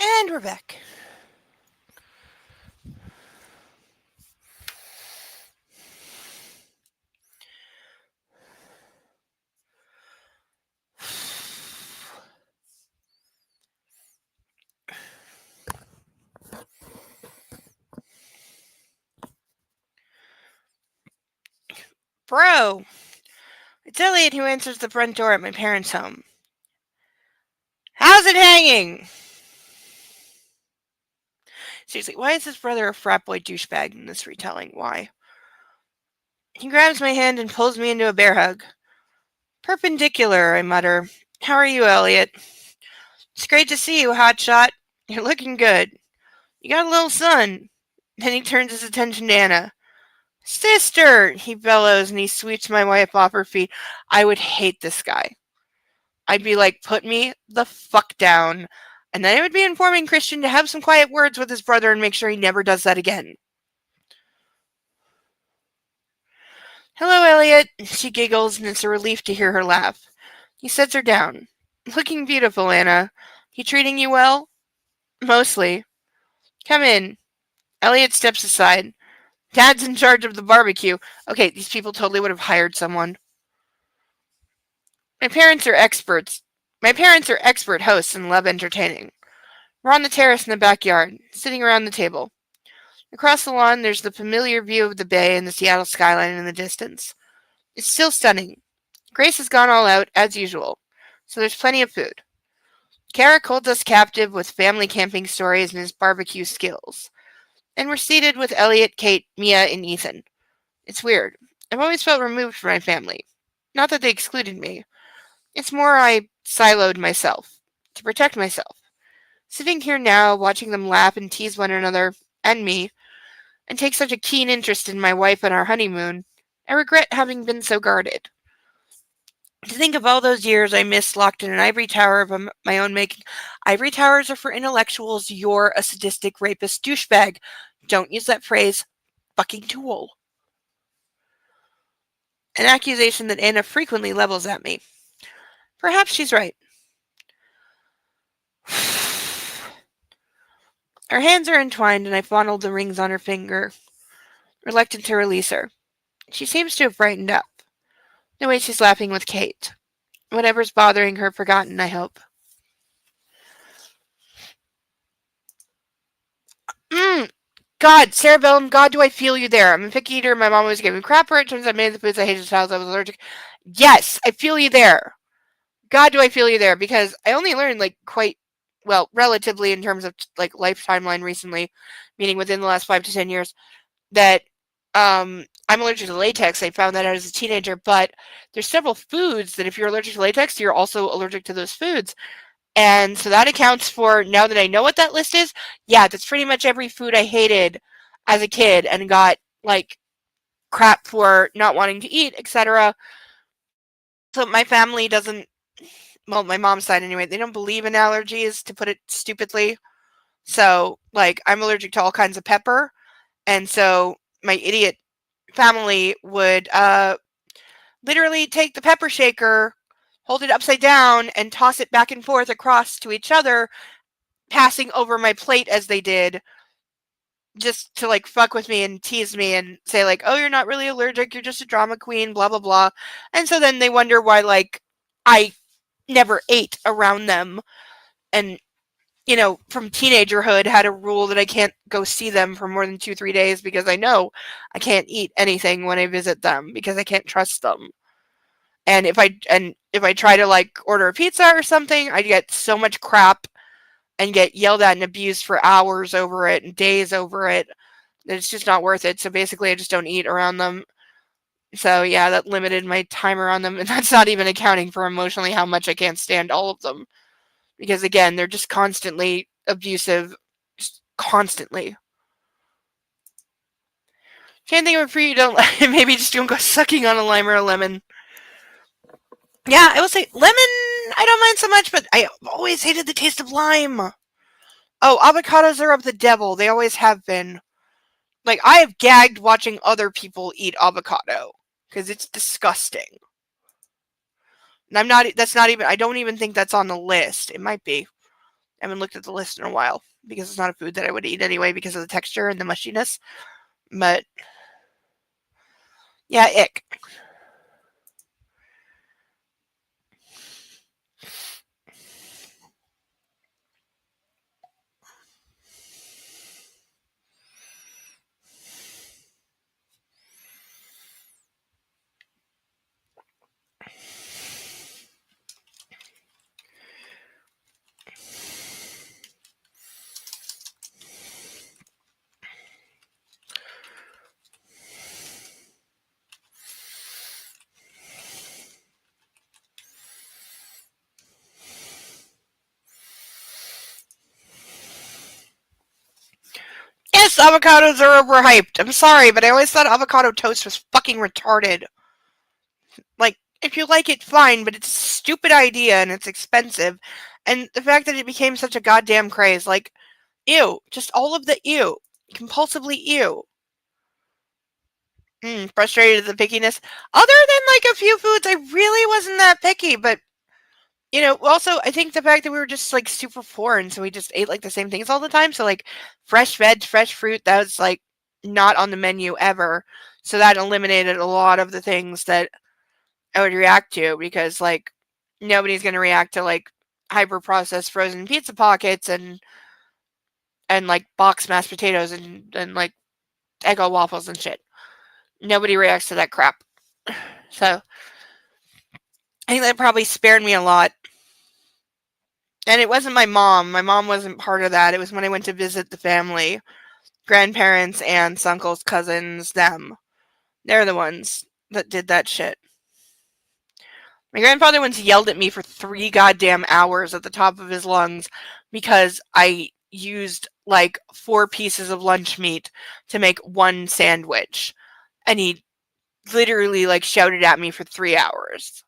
And we're back. Bro, it's Elliot who answers the front door at my parents' home. How's it hanging? Seriously, why is this brother a frat boy douchebag in this retelling? Why? He grabs my hand and pulls me into a bear hug. Perpendicular, I mutter. How are you, Elliot? It's great to see you, hotshot. You're looking good. You got a little son. Then he turns his attention to Anna. Sister, he bellows and he sweeps my wife off her feet. I would hate this guy. I'd be like, put me the fuck down. And then I would be informing Christian to have some quiet words with his brother and make sure he never does that again. Hello, Elliot. She giggles, and it's a relief to hear her laugh. He sets her down. Looking beautiful, Anna. He treating you well? Mostly. Come in. Elliot steps aside. Dad's in charge of the barbecue. Okay, these people totally would have hired someone. My parents are experts. My parents are expert hosts and love entertaining. We're on the terrace in the backyard, sitting around the table. Across the lawn, there's the familiar view of the bay and the Seattle skyline in the distance. It's still stunning. Grace has gone all out, as usual, so there's plenty of food. Carrick holds us captive with family camping stories and his barbecue skills. And we're seated with Elliot, Kate, Mia, and Ethan. It's weird. I've always felt removed from my family. Not that they excluded me. It's more I siloed myself. To protect myself. Sitting here now, watching them laugh and tease one another, and me, and take such a keen interest in my wife and our honeymoon, I regret having been so guarded. To think of all those years I missed locked in an ivory tower of my own making. Ivory towers are for intellectuals. You're a sadistic rapist douchebag. Don't use that phrase. Fucking tool. An accusation that Anna frequently levels at me. Perhaps she's right. Our hands are entwined and I fondled the rings on her finger, reluctant to release her. She seems to have brightened up. The way she's laughing with Kate. Whatever's bothering her forgotten, I hope. God, cerebellum, God, do I feel you there? I'm a picky eater. My mom always gave me crap for it. Turns out many of the foods I hated as a child I was allergic. Yes, I feel you there. God, do I feel you there? Because I only learned, relatively in terms of, life timeline recently, meaning within the last 5 to 10 years, that I'm allergic to latex. I found that out as a teenager, but there's several foods that if you're allergic to latex, you're also allergic to those foods. And so that accounts for, now that I know what that list is, yeah, that's pretty much every food I hated as a kid and got, crap for not wanting to eat, etc. So my family doesn't, well, my mom's side anyway, they don't believe in allergies, to put it stupidly. So, I'm allergic to all kinds of pepper. And so my idiot family would literally take the pepper shaker, hold it upside down, and toss it back and forth across to each other, passing over my plate as they did, just to fuck with me and tease me and say oh, you're not really allergic, you're just a drama queen, blah blah blah. And so then they wonder why I never ate around them, and from teenagerhood had a rule that I can't go see them for more than 2-3 days because I know I can't eat anything when I visit them because I can't trust them. And if I try to order a pizza or something, I get so much crap and get yelled at and abused for hours over it and days over it. It's just not worth it. So basically I just don't eat around them. So yeah, that limited my time around them, and that's not even accounting for emotionally how much I can't stand all of them. Because again, they're just constantly abusive, just constantly. Can't think of a fruit you don't like. Maybe just don't go sucking on a lime or a lemon. Yeah, I will say lemon, I don't mind so much, but I always hated the taste of lime. Oh, avocados are of the devil. They always have been. I have gagged watching other people eat avocado because it's disgusting. And I don't even think that's on the list. It might be. I haven't looked at the list in a while because it's not a food that I would eat anyway because of the texture and the mushiness. But yeah, ick. Yes, avocados are overhyped. I'm sorry, but I always thought avocado toast was fucking retarded. If you like it, fine, but it's a stupid idea and it's expensive. And the fact that it became such a goddamn craze, ew. Just all of the ew. Compulsively ew. Frustrated at the pickiness. Other than, a few foods, I really wasn't that picky, but also, I think the fact that we were just, super foreign, so we just ate, the same things all the time. So, fresh veg, fresh fruit, that was, not on the menu ever. So that eliminated a lot of the things that I would react to, because like nobody's going to react to like hyper processed frozen pizza pockets and like boxed mashed potatoes and like Eggo waffles and shit. Nobody reacts to that crap. So I think that probably spared me a lot. And it wasn't my mom. My mom wasn't part of that. It was when I went to visit the family, grandparents, aunts, uncles, cousins, them. They're the ones that did that shit. My grandfather once yelled at me for 3 goddamn hours at the top of his lungs because I used like 4 pieces of lunch meat to make one sandwich. And he literally like shouted at me for 3 hours.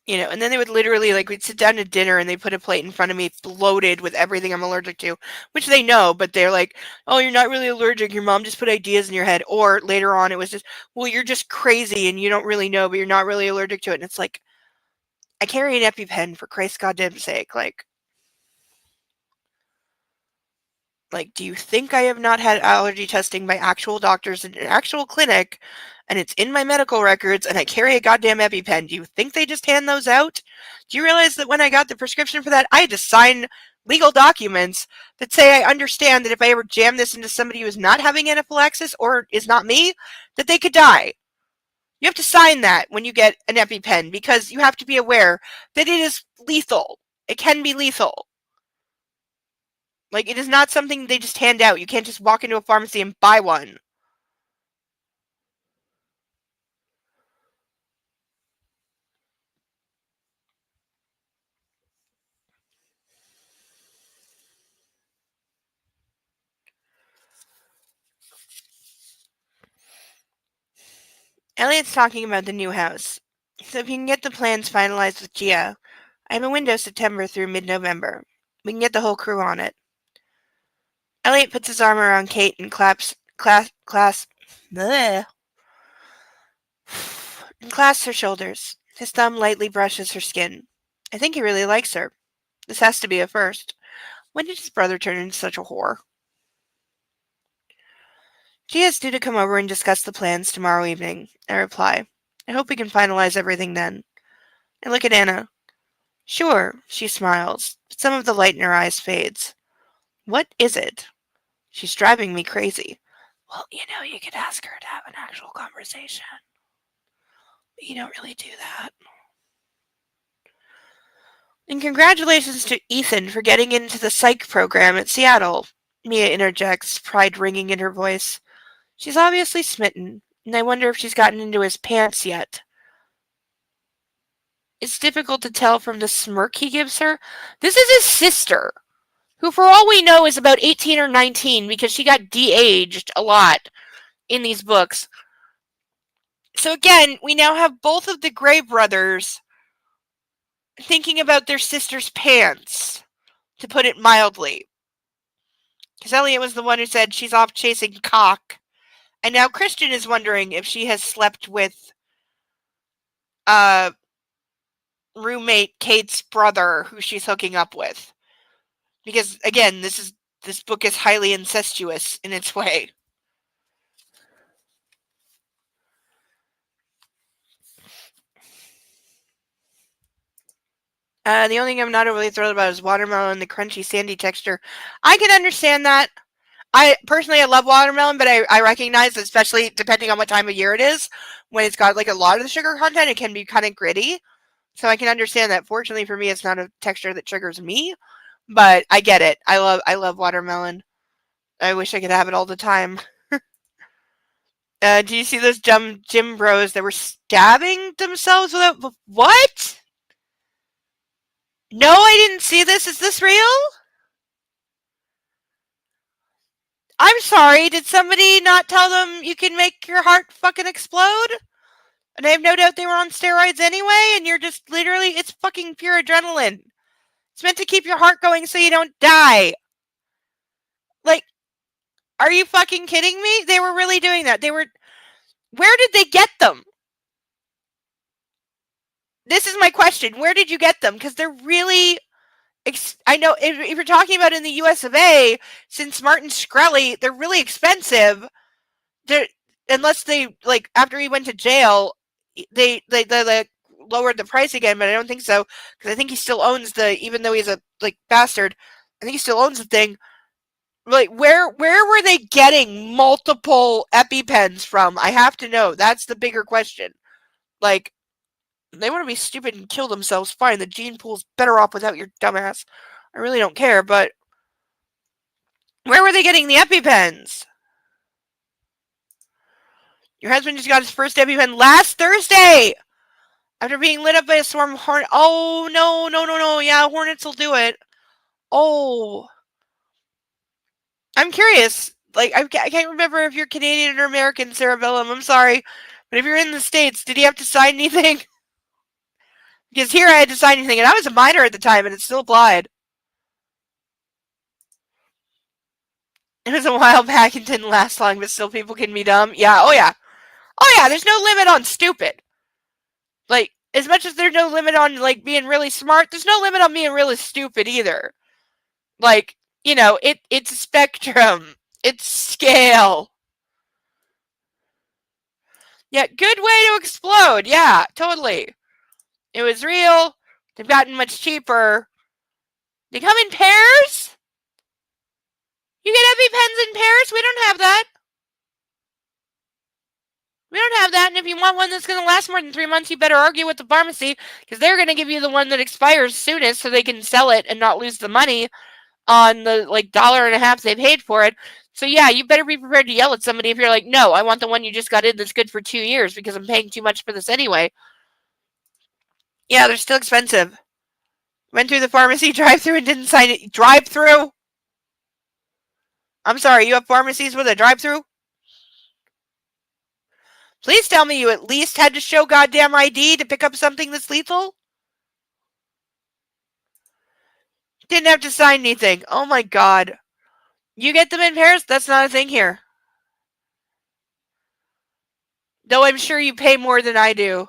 You know, and then they would literally like we'd sit down to dinner and they put a plate in front of me loaded with everything I'm allergic to, which they know, but they're like, "Oh, you're not really allergic. Your mom just put ideas in your head." Or later on, it was just, "Well, you're just crazy and you don't really know, but you're not really allergic to it." And it's like, I carry an EpiPen for Christ's goddamn sake. Like, do you think I have not had allergy testing by actual doctors in an actual clinic, and it's in my medical records, and I carry a goddamn EpiPen? Do you think they just hand those out? Do you realize that when I got the prescription for that, I had to sign legal documents that say I understand that if I ever jam this into somebody who is not having anaphylaxis or is not me, that they could die? You have to sign that when you get an EpiPen because you have to be aware that it is lethal. It can be lethal. Like, it is not something they just hand out. You can't just walk into a pharmacy and buy one. Elliot's talking about the new house. So if you can get the plans finalized with Gia, I have a window September through mid-November. We can get the whole crew on it. Elliot puts his arm around Kate and bleh, and clasps her shoulders. His thumb lightly brushes her skin. I think he really likes her. This has to be a first. When did his brother turn into such a whore? Gia is due to come over and discuss the plans tomorrow evening. I reply. I hope we can finalize everything then. I look at Anna. Sure, she smiles, but some of the light in her eyes fades. What is it? She's driving me crazy. Well, you could ask her to have an actual conversation. But you don't really do that. And congratulations to Ethan for getting into the psych program at Seattle, Mia interjects, pride ringing in her voice. She's obviously smitten, and I wonder if she's gotten into his pants yet. It's difficult to tell from the smirk he gives her. This is his sister, who for all we know is about 18 or 19 because she got de-aged a lot in these books. So again, we now have both of the Grey brothers thinking about their sister's pants, to put it mildly. Because Elliot was the one who said she's off chasing cock. And now Christian is wondering if she has slept with roommate Kate's brother who she's hooking up with. Because again, this book is highly incestuous in its way. The only thing I'm not overly thrilled about is watermelon, the crunchy, sandy texture. I can understand that. I love watermelon, but I recognize, especially depending on what time of year it is, when it's got like a lot of the sugar content, it can be kind of gritty. So I can understand that. Fortunately for me, it's not a texture that triggers me, but I get it. I love watermelon. I wish I could have it all the time. Do you see those gym bros that were stabbing themselves without what? No, I didn't see this. Is this real? I'm sorry. Did somebody not tell them you can make your heart fucking explode? And I have no doubt they were on steroids anyway, and you're just literally, it's fucking pure adrenaline. It's meant to keep your heart going so you don't die. Like, are you fucking kidding me? They were really doing that. Where did they get them? this is my question. Where did you get them? Because they're really... I know if you're talking about in the US of A, since Martin Shkreli, they're really expensive. They're, unless they, like, after he went to jail, they lowered the price again, but I don't think so, because I think he still owns even though he's a, like, bastard, I think he still owns the thing. Like, where were they getting multiple EpiPens from? I have to know. That's the bigger question. Like, they want to be stupid and kill themselves, fine. The gene pool's better off without your dumbass. I really don't care, but where were they getting the EpiPens? Your husband just got his first EpiPen last Thursday! After being lit up by a swarm of hornets. Oh, no. Yeah, hornets will do it. Oh. I'm curious. Like, I can't remember if you're Canadian or American, Sarah Bellum. I'm sorry. But if you're in the States, did he have to sign anything? Because here I had to sign anything, and I was a minor at the time, and it still applied. It was a while back and didn't last long, but still people can be dumb. Yeah, oh yeah. Oh yeah, there's no limit on stupid. Like, as much as there's no limit on, like, being really smart, there's no limit on being really stupid either. Like, you know, it's a spectrum. It's scale. Yeah, good way to explode. Yeah, totally. It was real. They've gotten much cheaper. They come in pairs? You get EpiPens in pairs? We don't have that. We don't have that, and if you want one that's going to last more than 3 months, you better argue with the pharmacy, because they're going to give you the one that expires soonest so they can sell it and not lose the money on the, like, $1.50 they paid for it. So yeah, you better be prepared to yell at somebody if you're like, no, I want the one you just got in that's good for 2 years because I'm paying too much for this anyway. Yeah, they're still expensive. Went through the pharmacy drive-through and didn't sign it. Drive-through? I'm sorry, you have pharmacies with a drive-through? Please tell me you at least had to show goddamn ID to pick up something that's lethal? Didn't have to sign anything. Oh my god. You get them in pairs? That's not a thing here. Though I'm sure you pay more than I do.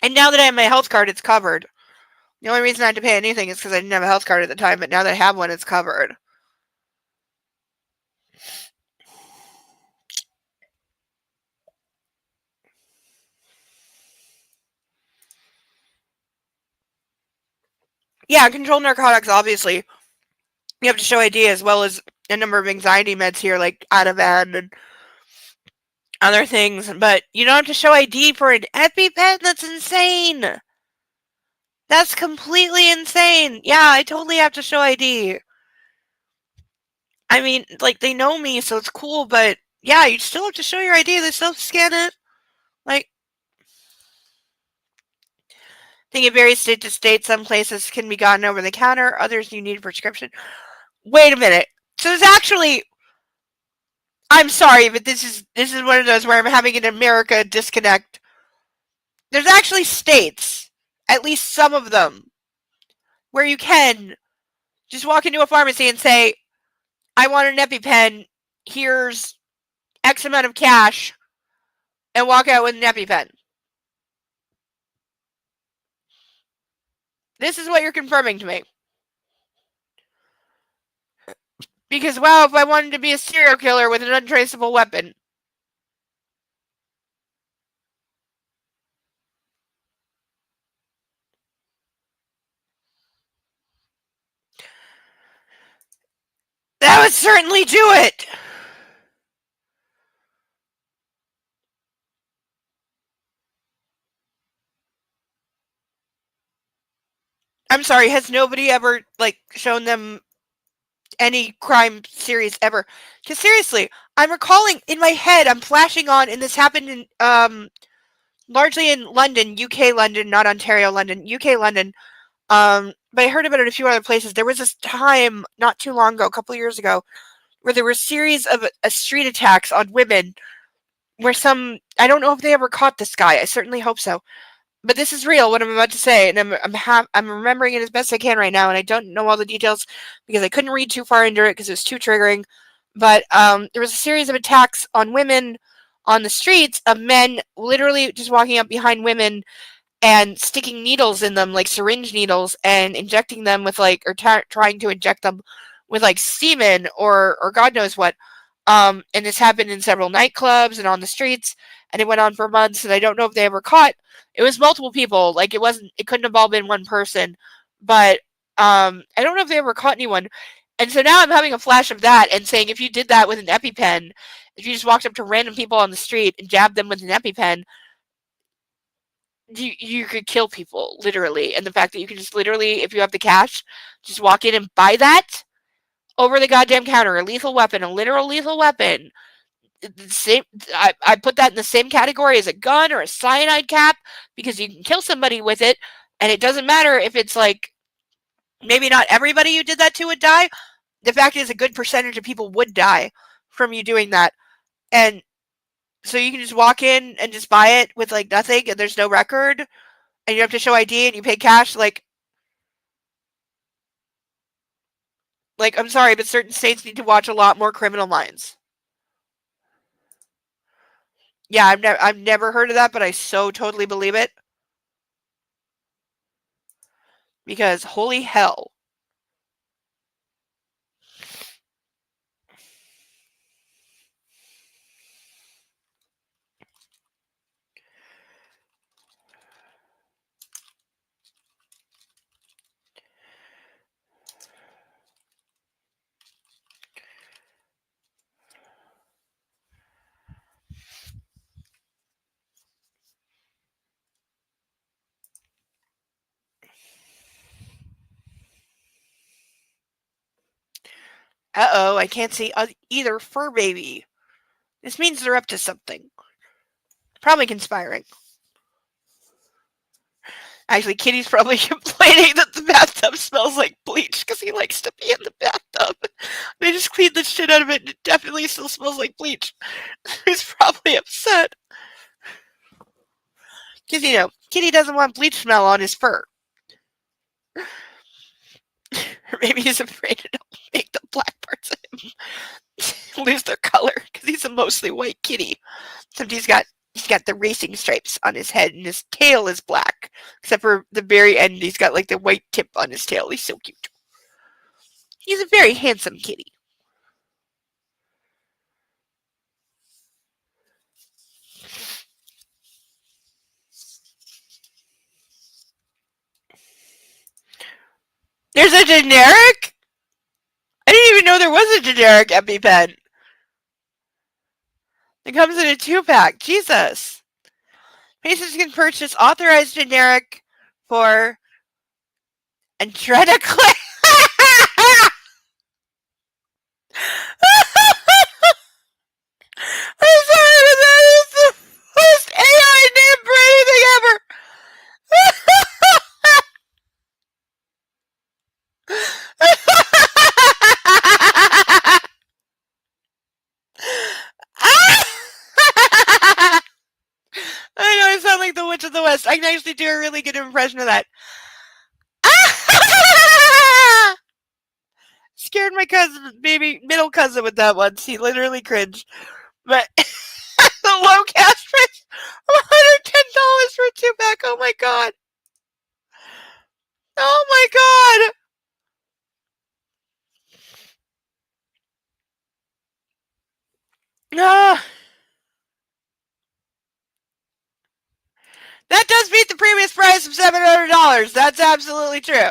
And now that I have my health card, it's covered. The only reason I had to pay anything is because I didn't have a health card at the time, but now that I have one, it's covered. Yeah, controlled narcotics, obviously. You have to show ID as well as a number of anxiety meds here, like Ativan and other things. But you don't have to show ID for an EpiPen? That's insane! That's completely insane! Yeah, I totally have to show ID. I mean, like, they know me, so it's cool, but yeah, you still have to show your ID. They still have to scan it. Like, I think it varies state to state. Some places can be gotten over the counter, others you need a prescription. Wait a minute. So there's actually... I'm sorry, but this is one of those where I'm having an America disconnect. There's actually states, at least some of them, where you can just walk into a pharmacy and say, I want an EpiPen, here's X amount of cash, and walk out with an EpiPen. This is what you're confirming to me. Because, wow, if I wanted to be a serial killer with an untraceable weapon. That would certainly do it! I'm sorry, has nobody ever, like, shown them any crime series ever? Because seriously, I'm recalling in my head, I'm flashing on, and this happened in, largely in London, UK London, not Ontario London, UK London. But I heard about it a few other places. There was this time, not too long ago, a couple years ago, where there were a series of street attacks on women where I don't know if they ever caught this guy. I certainly hope so. But this is real, what I'm about to say, and I'm remembering it as best I can right now, and I don't know all the details because I couldn't read too far into it because it was too triggering. But there was a series of attacks on women on the streets of men literally just walking up behind women and sticking needles in them, like syringe needles, and injecting them with like, or trying to inject them with like semen or God knows what. And this happened in several nightclubs and on the streets, and it went on for months. And I don't know if they ever caught. It was multiple people. Like it wasn't. It couldn't have all been one person. But I don't know if they ever caught anyone. And so now I'm having a flash of that and saying if you did that with an EpiPen, if you just walked up to random people on the street and jabbed them with an EpiPen, you could kill people literally. And the fact that you can just literally, if you have the cash, just walk in and buy that over the goddamn counter, a lethal weapon, a literal lethal weapon. The same, I put that in the same category as a gun or a cyanide cap because you can kill somebody with it, and it doesn't matter if it's like maybe not everybody you did that to would die. The fact is, a good percentage of people would die from you doing that, and so you can just walk in and just buy it with like nothing, and there's no record, and you have to show ID and you pay cash. Like I'm sorry, but certain states need to watch a lot more Criminal Minds. Yeah, I've never heard of that, but I so totally believe it. Because holy hell. Uh-oh, I can't see either fur baby. This means they're up to something. Probably conspiring. Actually, Kitty's probably complaining that the bathtub smells like bleach because he likes to be in the bathtub. They just cleaned the shit out of it and it definitely still smells like bleach. He's probably upset. Because, you know, Kitty doesn't want bleach smell on his fur. Or maybe he's afraid it'll make the black parts of him lose their color because he's a mostly white kitty. Except he's got the racing stripes on his head and his tail is black. Except for the very end, he's got like the white tip on his tail. He's so cute. He's a very handsome kitty. There's a generic? I didn't even know there was a generic EpiPen. It comes in a 2-pack. Jesus. Patients can purchase authorized generic for adrenochrome. I'm sorry, but that is the most AI name for anything ever. I know I sound like the Witch of the West. I can actually do a really good impression of that. Scared my cousin, baby middle cousin with that one. He literally cringed. But the low cash price of $110 for a 2-pack. Oh my god. Oh my god. Ah. That does beat the previous price of $700. That's absolutely true.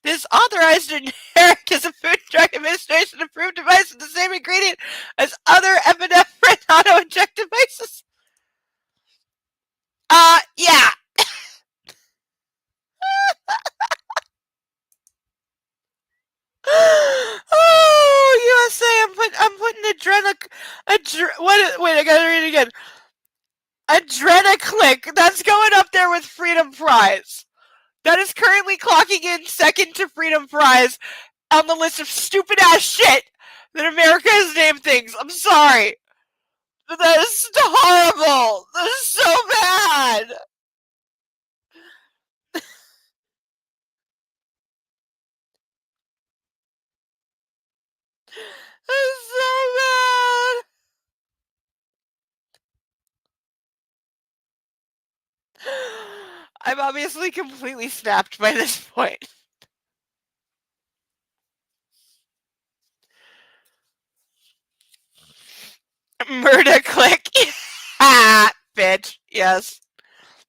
This authorized generic is a Food and Drug Administration approved device with the same ingredient as other epinephrine auto-inject devices. Yeah. Oh, USA! I'm putting wait, I gotta read it again. Adrenaclick. That's going up there with Freedom Fries. That is currently clocking in second to Freedom Fries on the list of stupid ass shit that America has named things. I'm sorry. That is horrible. That is so bad. That is so bad. I'm obviously completely snapped by this point. Murder click. Ha! Bitch. Yes.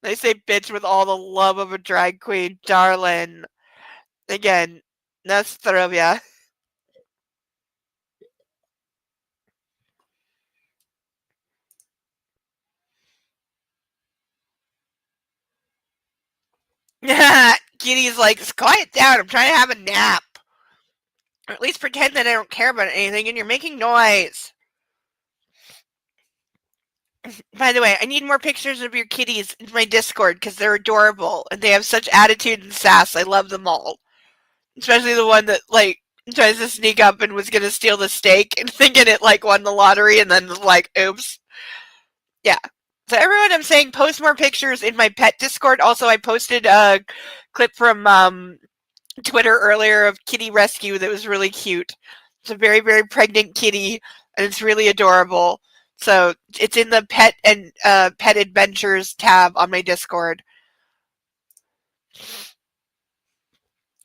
They say bitch with all the love of a drag queen. Darling. Again, Nostrovia. Kitty's like, quiet down. I'm trying to have a nap. Or at least pretend that I don't care about anything and you're making noise. By the way, I need more pictures of your kitties in my Discord because they're adorable and they have such attitude and sass. I love them all. Especially the one that, like, tries to sneak up and was going to steal the steak and thinking it, like, won the lottery and then was like, oops. Yeah. So everyone, I'm saying post more pictures in my pet Discord. Also, I posted a clip from Twitter earlier of kitty rescue that was really cute. It's a very, very pregnant kitty, and it's really adorable. So it's in the pet and pet adventures tab on my Discord.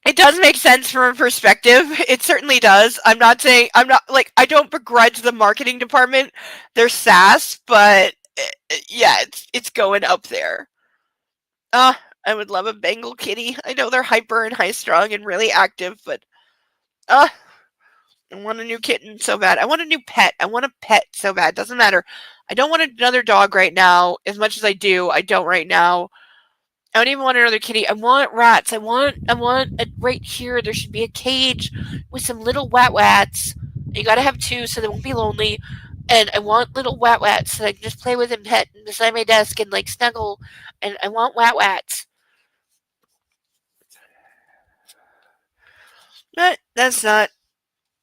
It does make sense from a perspective. It certainly does. I'm not saying I don't begrudge the marketing department. They're sass, but yeah, it's going up there. I would love a Bengal kitty. I know they're hyper and high strung and really active, but uh I want a new kitten so bad. I want a new pet. I want a pet so bad. Doesn't matter. I don't want another dog right now. As much as I do, I don't right now. I don't even want another kitty. I want rats. I want right here. There should be a cage with some little wats. You gotta have two so they won't be lonely. And I want little wats that I can just play with and pet beside my desk and like snuggle. And I want wats. But that's not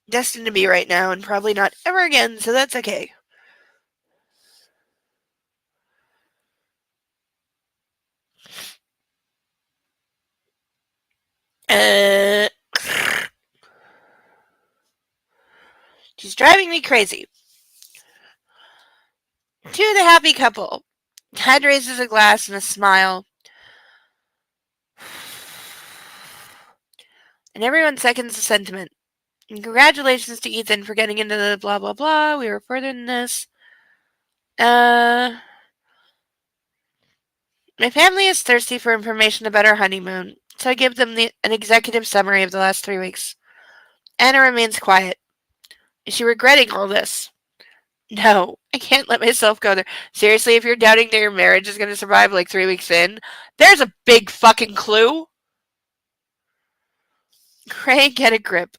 destined to be right now, and probably not ever again. So that's okay. Uh, she's driving me crazy. To the happy couple. Ted raises a glass and a smile. And everyone seconds the sentiment. And congratulations to Ethan for getting into the blah blah blah. We were further than this. My family is thirsty for information about our honeymoon, so I give them an executive summary of the last 3 weeks. Anna remains quiet. Is she regretting all this? No, I can't let myself go there. Seriously, if you're doubting that your marriage is going to survive like 3 weeks in, there's a big fucking clue. Craig, get a grip.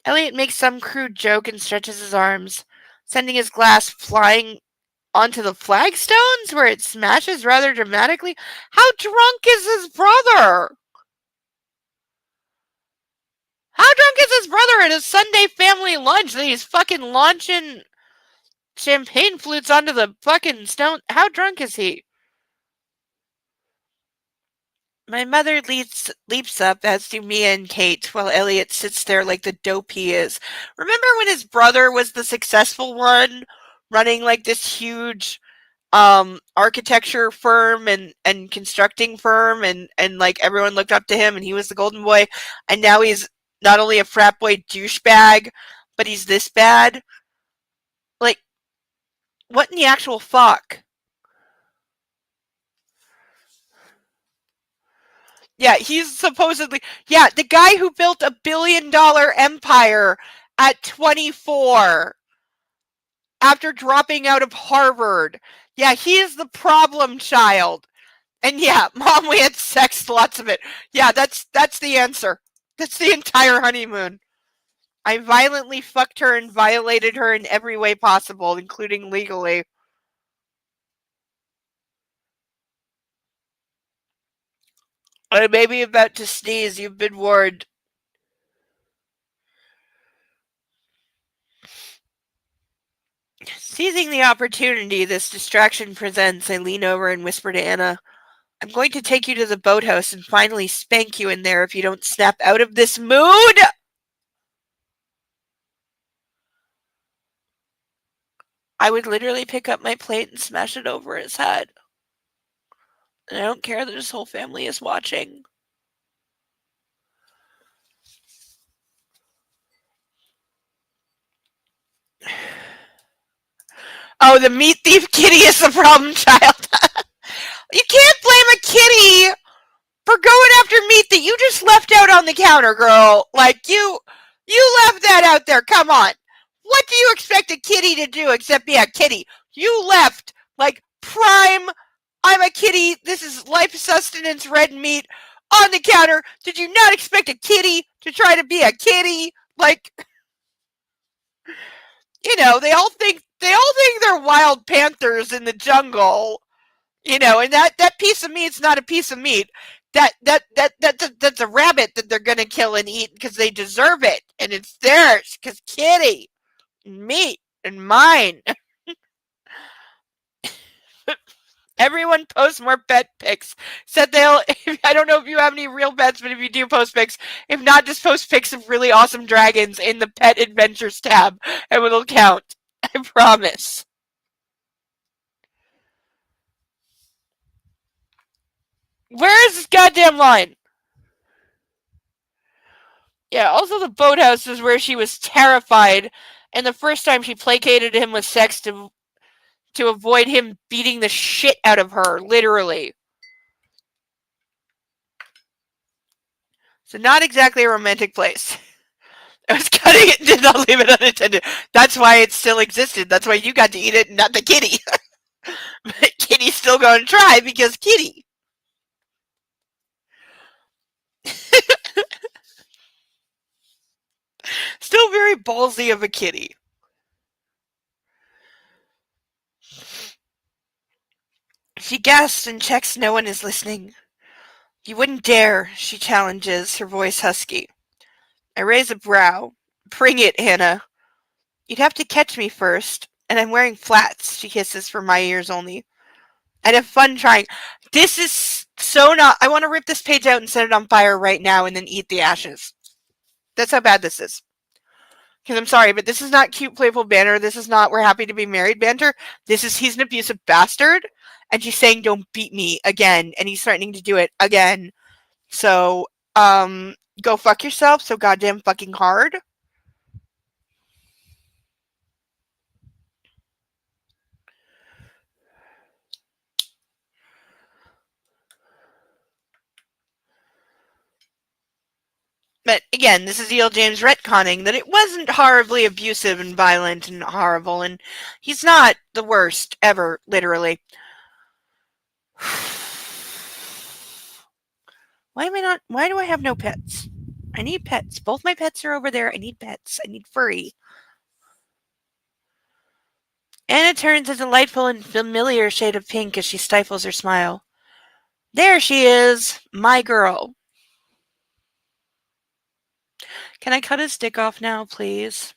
Elliot makes some crude joke and stretches his arms, sending his glass flying onto the flagstones where it smashes rather dramatically. How drunk is his brother? How drunk is his brother at a Sunday family lunch that he's fucking launching champagne flutes onto the fucking stone? How drunk is he? My mother leaps up, as do Mia and Kate, while Elliot sits there like the dope he is. Remember when his brother was the successful one, running like this huge architecture firm and constructing firm and like everyone looked up to him and he was the golden boy, and now he's not only a frat boy douchebag, but he's this bad? Like, what in the actual fuck? Yeah, he's supposedly, yeah, the guy who built a $1 billion empire at 24 after dropping out of Harvard. Yeah, he is the problem child. And yeah, mom, we had sex, lots of it. Yeah, that's the answer. That's the entire honeymoon. I violently fucked her and violated her in every way possible, including legally. I may be about to sneeze. You've been warned. Seizing the opportunity this distraction presents, I lean over and whisper to Anna, I'm going to take you to the boathouse and finally spank you in there if you don't snap out of this mood! I would literally pick up my plate and smash it over his head. And I don't care that his whole family is watching. Oh, the meat thief kitty is the problem child. You can't blame a kitty for going after meat that you just left out on the counter, girl. Like, you left that out there. Come on. What do you expect a kitty to do except be a kitty? You left, like, prime, I'm a kitty, this is life sustenance red meat on the counter. Did you not expect a kitty to try to be a kitty? Like, you know, they all think they're wild panthers in the jungle. You know, and that piece of meat's not a piece of meat. That's a rabbit that they're gonna kill and eat because they deserve it, and it's theirs. Because kitty, and meat, and mine. Everyone posts more pet pics. Said they'll. I don't know if you have any real pets, but if you do post pics, if not, just post pics of really awesome dragons in the pet adventures tab, and it'll count. I promise. Where is this goddamn line? Yeah, also the boathouse is where she was terrified, and the first time she placated him with sex to avoid him beating the shit out of her, literally. So not exactly a romantic place. I was cutting it and did not leave it unattended. That's why it still existed. That's why you got to eat it and not the kitty. But Kitty's still going to try because Kitty. Still very ballsy of a kitty. She gasps and checks no one is listening. You wouldn't dare, she challenges, her voice husky. I raise a brow. Bring it, Hannah. You'd have to catch me first, and I'm wearing flats, she hisses for my ears only. I'd have fun trying. This is so not. I want to rip this page out and set it on fire right now and then eat the ashes. That's how bad this is. Because I'm sorry, but this is not cute, playful banter. This is not we're happy to be married banter. This is he's an abusive bastard, and she's saying don't beat me again, and he's threatening to do it again. So, go fuck yourself so goddamn fucking hard. But again, this is E.L. James retconning that it wasn't horribly abusive and violent and horrible, and he's not the worst ever, literally. Why do I have no pets? I need pets. Both my pets are over there. I need pets. I need furry. Anna turns a delightful and familiar shade of pink as she stifles her smile. There she is, my girl. Can I cut his dick off now, please?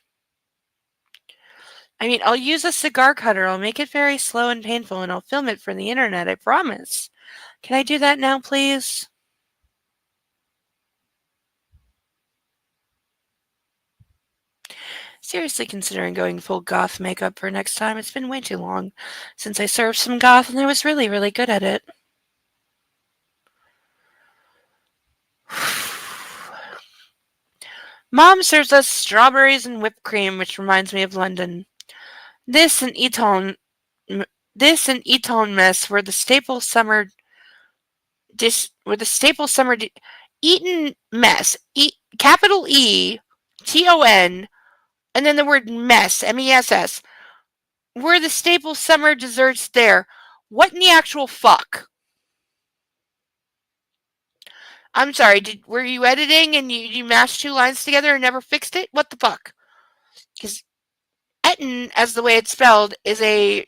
I mean, I'll use a cigar cutter. I'll make it very slow and painful, and I'll film it for the internet, I promise. Can I do that now, please? Seriously considering going full goth makeup for next time. It's been way too long since I served some goth, and I was really, really good at it. Mom serves us strawberries and whipped cream, which reminds me of London. This and Eton mess were the staple summer Eton mess. Capital ETON, and then the word mess, MESS, were the staple summer desserts there. What in the actual fuck? I'm sorry, were you editing and you mashed two lines together and never fixed it? What the fuck? Because Eton, as the way it's spelled, is a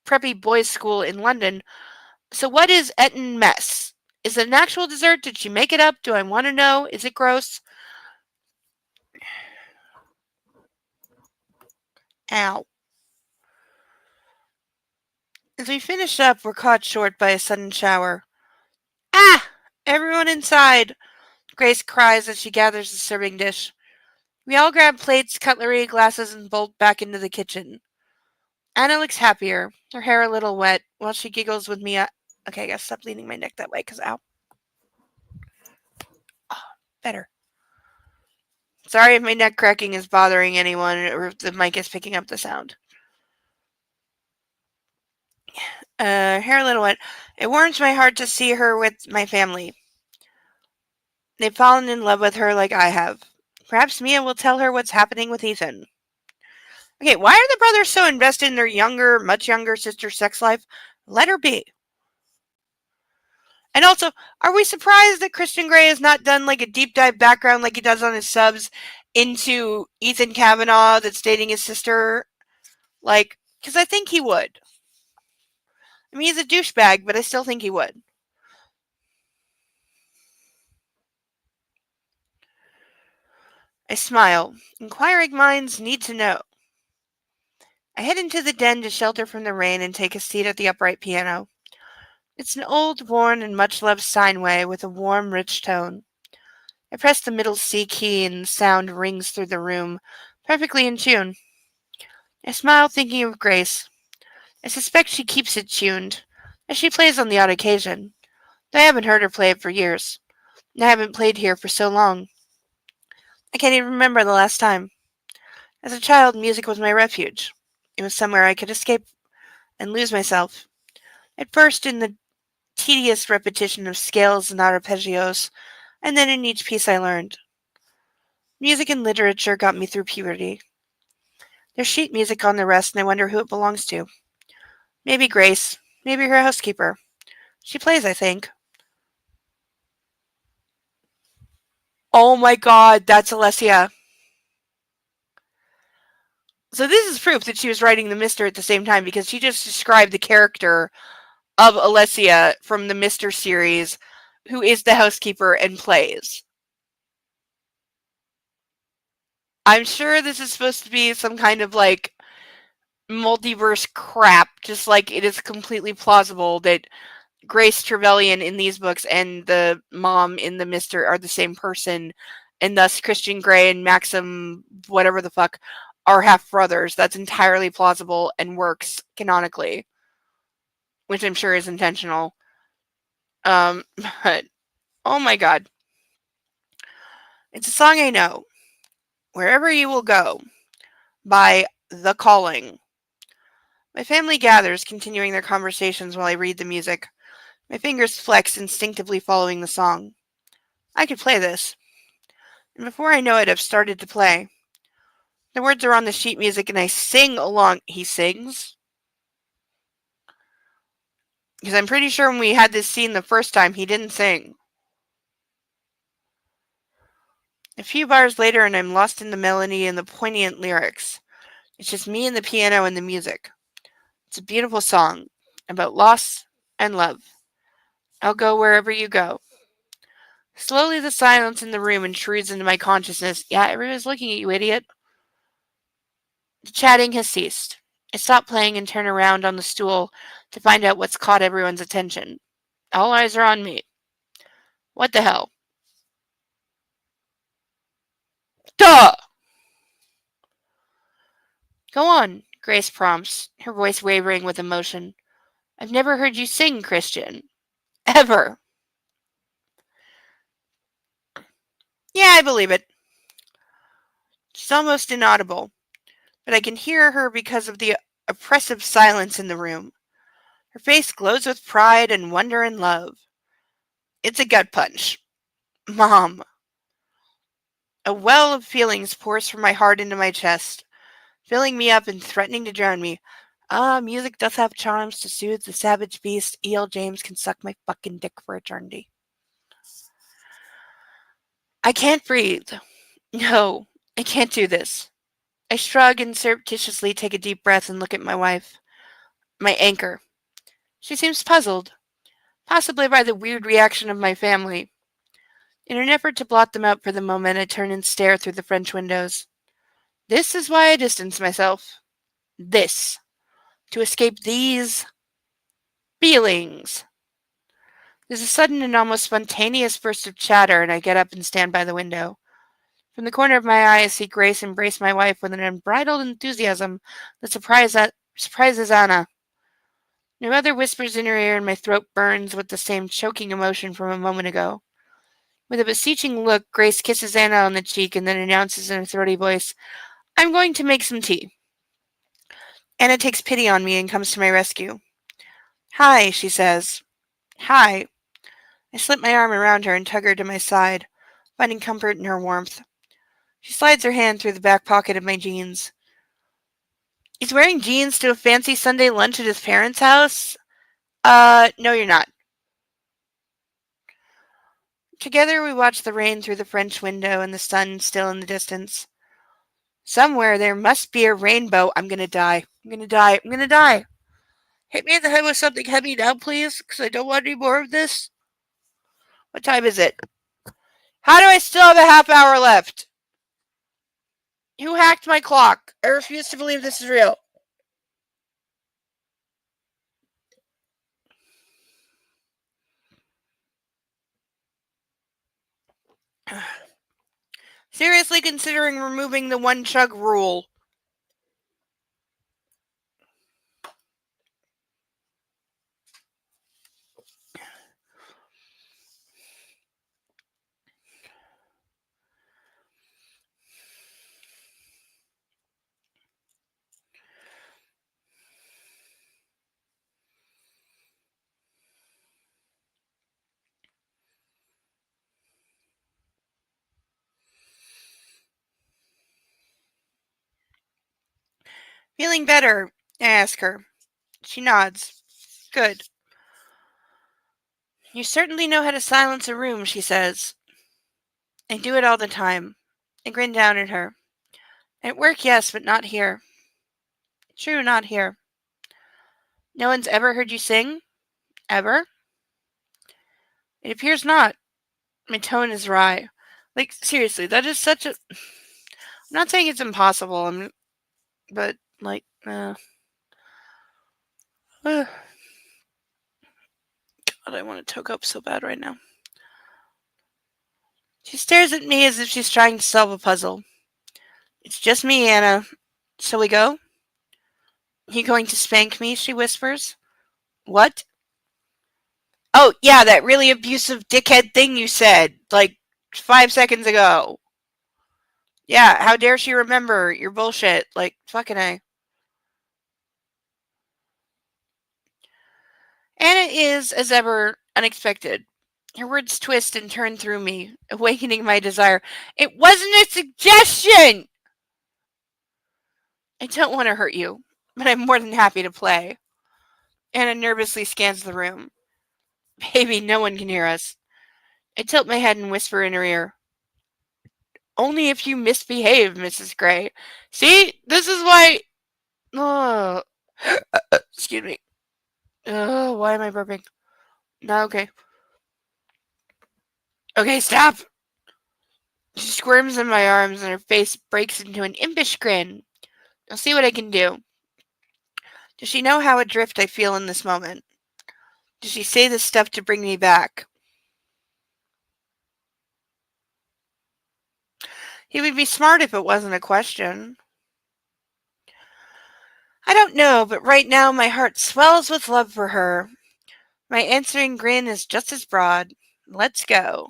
preppy boys' school in London. So what is Eton mess? Is it an actual dessert? Did she make it up? Do I want to know? Is it gross? Ow. As we finish up, we're caught short by a sudden shower. Ah! Everyone inside! Grace cries as she gathers the serving dish. We all grab plates, cutlery, glasses, and bolt back into the kitchen. Anna looks happier, her hair a little wet, while she giggles with me Okay, I gotta stop leaning my neck that way, because ow. Oh, better. Sorry if my neck cracking is bothering anyone or if the mic is picking up the sound. Here, little one. It warms my heart to see her with my family. They've fallen in love with her like I have. Perhaps Mia will tell her what's happening with Ethan. Okay, why are the brothers so invested in their younger, much younger sister's sex life? Let her be. And also, are we surprised that Christian Grey has not done like a deep dive background like he does on his subs into Ethan Kavanaugh that's dating his sister? Like, because I think he would. I mean, he's a douchebag, but I still think he would. I smile. Inquiring minds need to know. I head into the den to shelter from the rain and take a seat at the upright piano. It's an old, worn, and much-loved Steinway with a warm, rich tone. I press the middle C key and the sound rings through the room, perfectly in tune. I smile, thinking of Grace. I suspect she keeps it tuned, as she plays on the odd occasion, though I haven't heard her play it for years, and I haven't played here for so long. I can't even remember the last time. As a child, music was my refuge. It was somewhere I could escape and lose myself. At first in the tedious repetition of scales and arpeggios, and then in each piece I learned. Music and literature got me through puberty. There's sheet music on the rest, and I wonder who it belongs to. Maybe Grace. Maybe her housekeeper. She plays, I think. Oh my god, that's Alessia. So this is proof that she was writing the Mister at the same time, because she just described the character of Alessia from the Mister series, who is the housekeeper and plays. I'm sure this is supposed to be some kind of like multiverse crap, just like it is completely plausible that Grace Trevelyan in these books and the mom in the Mister are the same person, and thus Christian Grey and Maxim, whatever the fuck, are half brothers. That's entirely plausible and works canonically, which I'm sure is intentional. But oh my god, it's a song I know. Wherever You Will Go by The Calling. My family gathers, continuing their conversations while I read the music. My fingers flex, instinctively following the song. I could play this. And before I know it, I've started to play. The words are on the sheet music and I sing along. He sings? Because I'm pretty sure when we had this scene the first time, he didn't sing. A few bars later and I'm lost in the melody and the poignant lyrics. It's just me and the piano and the music. It's a beautiful song about loss and love. I'll go wherever you go. Slowly the silence in the room intrudes into my consciousness. Yeah, everyone's looking at you, idiot. The chatting has ceased. I stop playing and turn around on the stool to find out what's caught everyone's attention. All eyes are on me. What the hell? Duh! Go on, Grace prompts, her voice wavering with emotion. I've never heard you sing, Christian. Ever. Yeah, I believe it. She's almost inaudible, but I can hear her because of the oppressive silence in the room. Her face glows with pride and wonder and love. It's a gut punch. Mom. A well of feelings pours from my heart into my chest, filling me up and threatening to drown me. Ah, music doth have charms to soothe the savage beast. E.L. James can suck my fucking dick for eternity. I can't breathe. No, I can't do this. I shrug and surreptitiously take a deep breath and look at my wife, my anchor. She seems puzzled, possibly by the weird reaction of my family. In an effort to blot them out for the moment, I turn and stare through the French windows. This is why I distance myself. This. To escape these feelings. There's a sudden and almost spontaneous burst of chatter, and I get up and stand by the window. From the corner of my eye, I see Grace embrace my wife with an unbridled enthusiasm that surprises Anna. My mother whispers in her ear and my throat burns with the same choking emotion from a moment ago. With a beseeching look, Grace kisses Anna on the cheek and then announces in a throaty voice, I'm going to make some tea. Anna takes pity on me and comes to my rescue. Hi, she says. Hi. I slip my arm around her and tug her to my side, finding comfort in her warmth. She slides her hand through the back pocket of my jeans. He's wearing jeans to a fancy Sunday lunch at his parents' house? No, you're not. Together we watch the rain through the French window and the sun still in the distance. Somewhere there must be a rainbow. I'm gonna die. I'm gonna die. I'm gonna die. Hit me in the head with something heavy now, please, because I don't want any more of this. What time is it? How do I still have a half hour left? Who hacked my clock? I refuse to believe this is real. Seriously considering removing the one chug rule. Feeling better? I ask her. She nods. Good. You certainly know how to silence a room, she says. I do it all the time. I grin down at her. At work, yes, but not here. True, not here. No one's ever heard you sing? Ever? It appears not. My tone is wry. Like, seriously, that is such a... I'm not saying it's impossible, but, like, God, I want to toke up so bad right now. She stares at me as if she's trying to solve a puzzle. It's just me, Anna. Shall we go? You going to spank me? She whispers. What? Oh, yeah, that really abusive dickhead thing you said, like, 5 seconds ago. Yeah, how dare she remember your bullshit? Like, fucking A. Anna is, as ever, unexpected. Her words twist and turn through me, awakening my desire. It wasn't a suggestion! I don't want to hurt you, but I'm more than happy to play. Anna nervously scans the room. Baby, no one can hear us. I tilt my head and whisper in her ear. Only if you misbehave, Mrs. Gray. See? This is why... Oh. Excuse me. Oh, why am I burping? No, okay. Okay, stop! She squirms in my arms and her face breaks into an impish grin. I'll see what I can do. Does she know how adrift I feel in this moment? Does she say this stuff to bring me back? He would be smart if it wasn't a question. I don't know, but right now my heart swells with love for her. My answering grin is just as broad. Let's go.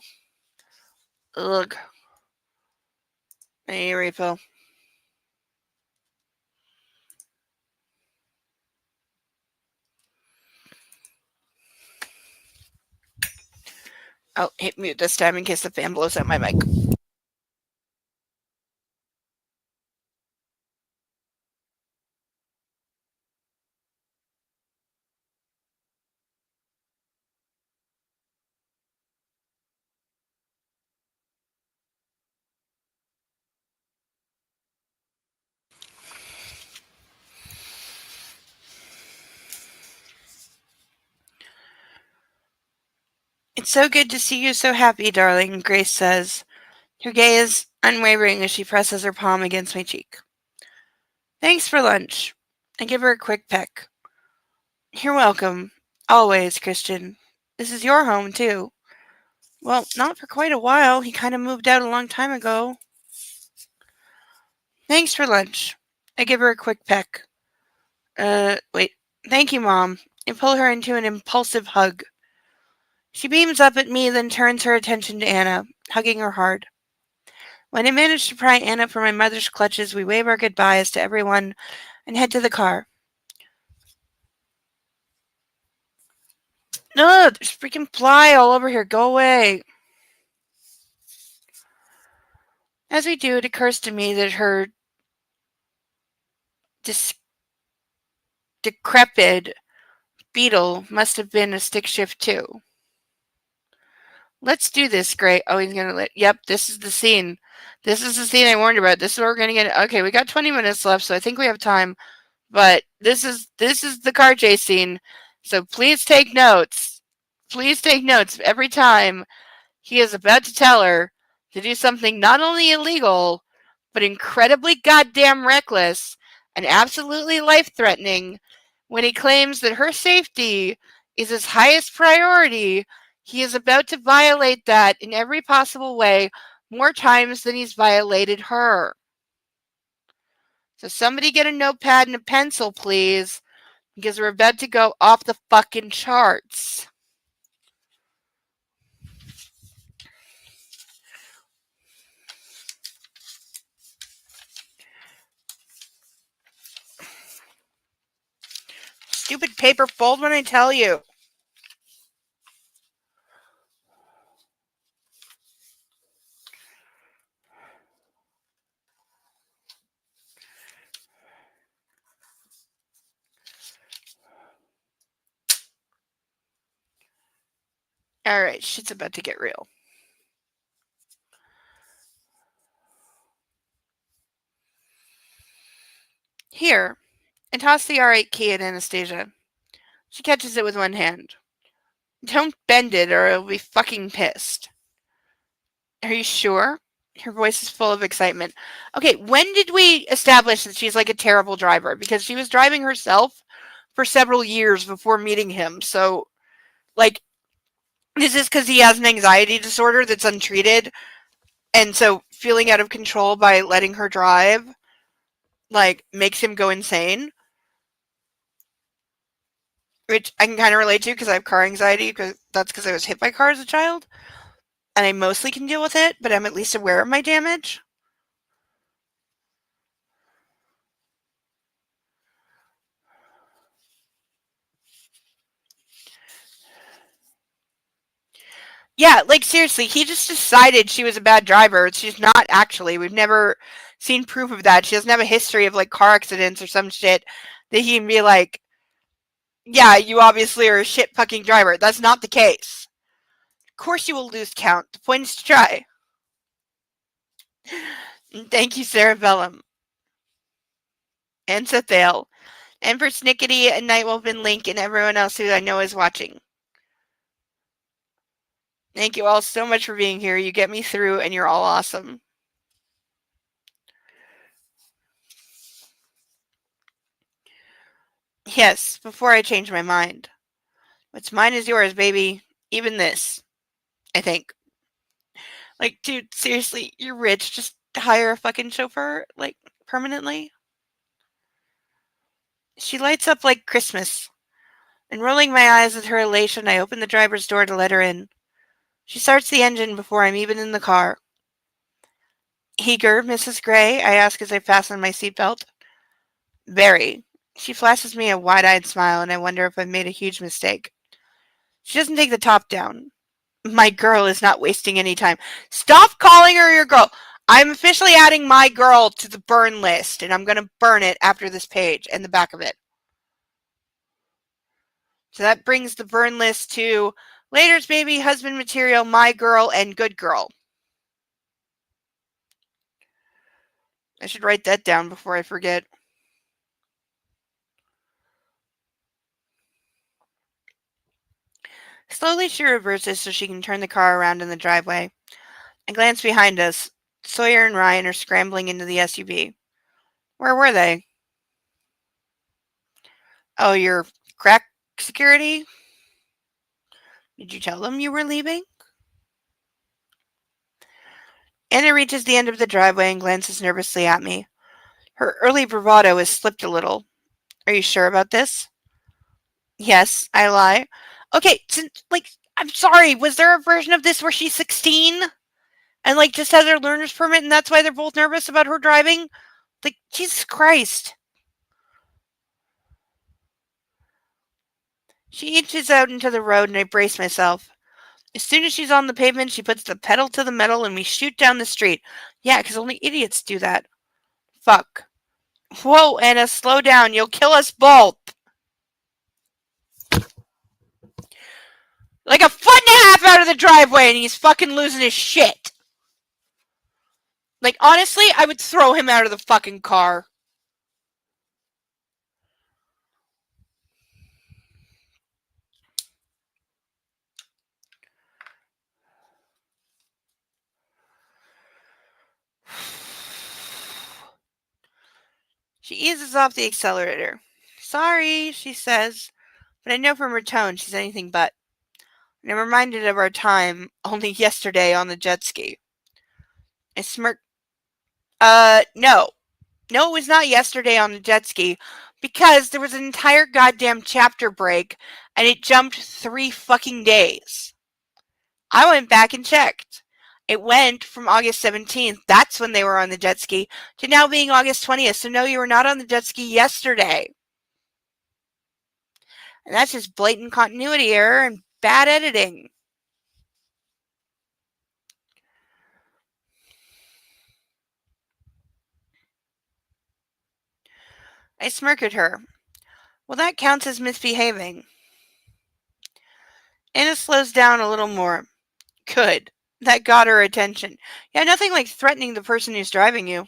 Ugh. Hey, refill. I'll hit mute this time in case the fan blows out my mic. It's so good to see you so happy, darling, Grace says, her gaze unwavering as she presses her palm against my cheek. Thanks for lunch. I give her a quick peck. You're welcome. Always, Christian. This is your home, too. Well, not for quite a while. He kind of moved out a long time ago. Thanks for lunch. I give her a quick peck. Wait. Thank you, Mom. I pull her into an impulsive hug. She beams up at me, then turns her attention to Anna, hugging her hard. When I manage to pry Anna from my mother's clutches, we wave our goodbyes to everyone and head to the car. No, there's freaking fly all over here. Go away. As we do, it occurs to me that her decrepit beetle must have been a stick shift too. Let's do this, Gray. Oh, he's gonna let. Yep, this is the scene. This is the scene I warned about. This is what we're gonna get. Okay, we got 20 minutes left, so I think we have time. But this is the car chase scene. So please take notes. Please take notes every time he is about to tell her to do something not only illegal, but incredibly goddamn reckless and absolutely life-threatening. When he claims that her safety is his highest priority, he is about to violate that in every possible way more times than he's violated her. So somebody get a notepad and a pencil, please, because we're about to go off the fucking charts. Stupid paper, fold when I tell you. Alright, shit's about to get real. Here, I toss the R8 key at Anastasia. She catches it with one hand. Don't bend it or I'll be fucking pissed. Are you sure? Her voice is full of excitement. Okay, when did we establish that she's like a terrible driver? Because she was driving herself for several years before meeting him. So, like, is this because he has an anxiety disorder that's untreated? And so feeling out of control by letting her drive, like, makes him go insane? Which I can kind of relate to because I have car anxiety, because that's because I was hit by a car as a child. And I mostly can deal with it, but I'm at least aware of my damage. Yeah, like seriously, he just decided she was a bad driver. She's not actually. We've never seen proof of that. She doesn't have a history of like car accidents or some shit that he can be like, yeah, you obviously are a shit fucking driver. That's not the case. Of course you will lose count. The point is to try. Thank you, Sarah Bellum. And Sathale. And for Snickety and Nightwolf and Link and everyone else who I know is watching. Thank you all so much for being here. You get me through and you're all awesome. Yes, before I change my mind. What's mine is yours, baby. Even this. I think. Like, dude, seriously, you're rich. Just hire a fucking chauffeur, like, permanently. She lights up like Christmas. And rolling my eyes at her elation, I open the driver's door to let her in. She starts the engine before I'm even in the car. Eager, Mrs. Gray? I ask as I fasten my seatbelt. Very. She flashes me a wide-eyed smile, and I wonder if I've made a huge mistake. She doesn't take the top down. My girl is not wasting any time. Stop calling her your girl. I'm officially adding my girl to the burn list, and I'm going to burn it after this page and the back of it. So that brings the burn list to Later's Baby, Husband Material, My Girl, and Good Girl. I should write that down before I forget. Slowly she reverses so she can turn the car around in the driveway. I glance behind us. Sawyer and Ryan are scrambling into the SUV. Where were they? Oh, your crack security? Did you tell them you were leaving? Anna reaches the end of the driveway and glances nervously at me. Her early bravado has slipped a little. Are you sure about this? Yes, I lie. Okay, I'm sorry, was there a version of this where she's 16 and just has her learner's permit and that's why they're both nervous about her driving? Like, Jesus Christ. She inches out into the road and I brace myself. As soon as she's on the pavement, she puts the pedal to the metal and we shoot down the street. Yeah, because only idiots do that. Fuck. Whoa, Anna, slow down. You'll kill us both. Like a foot and a half out of the driveway and he's fucking losing his shit. Like, honestly, I would throw him out of the fucking car. She eases off the accelerator. Sorry, she says, but I know from her tone she's anything but. And I'm reminded of our time only yesterday on the jet ski. I smirk. No. No, it was not yesterday on the jet ski because there was an entire goddamn chapter break and it jumped 3 fucking days. I went back and checked. It went from August 17th, that's when they were on the jet ski, to now being August 20th. So no, you were not on the jet ski yesterday. And that's just blatant continuity error and bad editing. I smirk at her. Well, that counts as misbehaving. Anna slows down a little more. Good. That got her attention. Yeah, nothing like threatening the person who's driving you.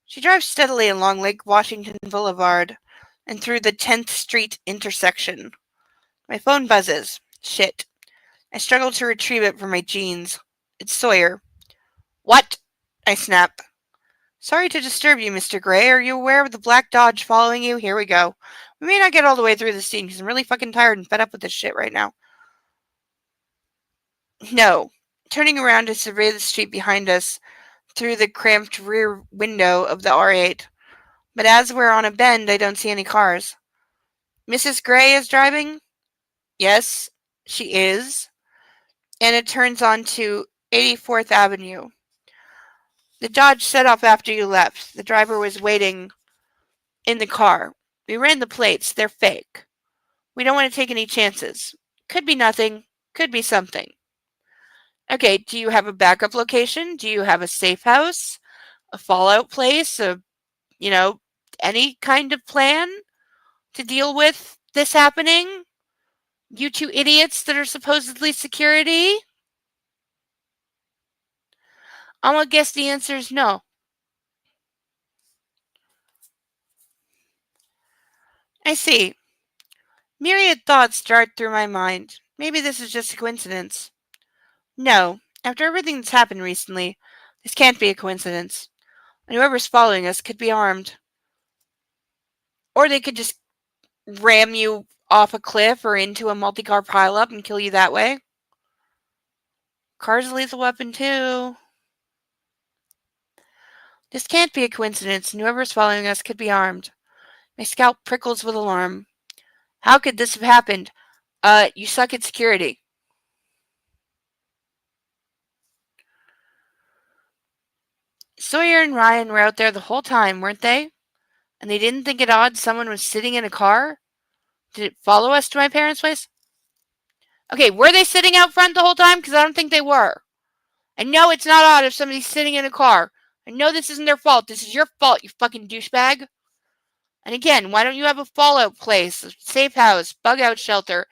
She drives steadily along Lake Washington Boulevard and through the 10th Street intersection. My phone buzzes. Shit. I struggle to retrieve it from my jeans. It's Sawyer. What? I snap. Sorry to disturb you, Mr. Gray. Are you aware of the black Dodge following you? Here we go. We may not get all the way through the scene because I'm really fucking tired and fed up with this shit right now. No. Turning around to survey the street behind us through the cramped rear window of the R8. But as we're on a bend, I don't see any cars. Mrs. Gray is driving? Yes, she is. And it turns on to 84th Avenue. The Dodge set off after you left. The driver was waiting in the car. We ran the plates. They're fake. We don't want to take any chances. Could be nothing. Could be something. Okay, do you have a backup location? Do you have a safe house? A fallout place? Any kind of plan to deal with this happening? You two idiots that are supposedly security? I'm gonna guess the answer is no. I see. Myriad thoughts dart through my mind. Maybe this is just a coincidence. No. After everything that's happened recently, this can't be a coincidence. And whoever's following us could be armed. Or they could just ram you off a cliff or into a multi-car pileup and kill you that way. Car's a lethal weapon too. This can't be a coincidence, and whoever's following us could be armed. My scalp prickles with alarm. How could this have happened? You suck at security. Sawyer and Ryan were out there the whole time, weren't they? And they didn't think it odd someone was sitting in a car? Did it follow us to my parents' place? Okay, were they sitting out front the whole time? Because I don't think they were. I know it's not odd if somebody's sitting in a car. I know this isn't their fault. This is your fault, you fucking douchebag. And again, why don't you have a fallout place, a safe house, bug out shelter?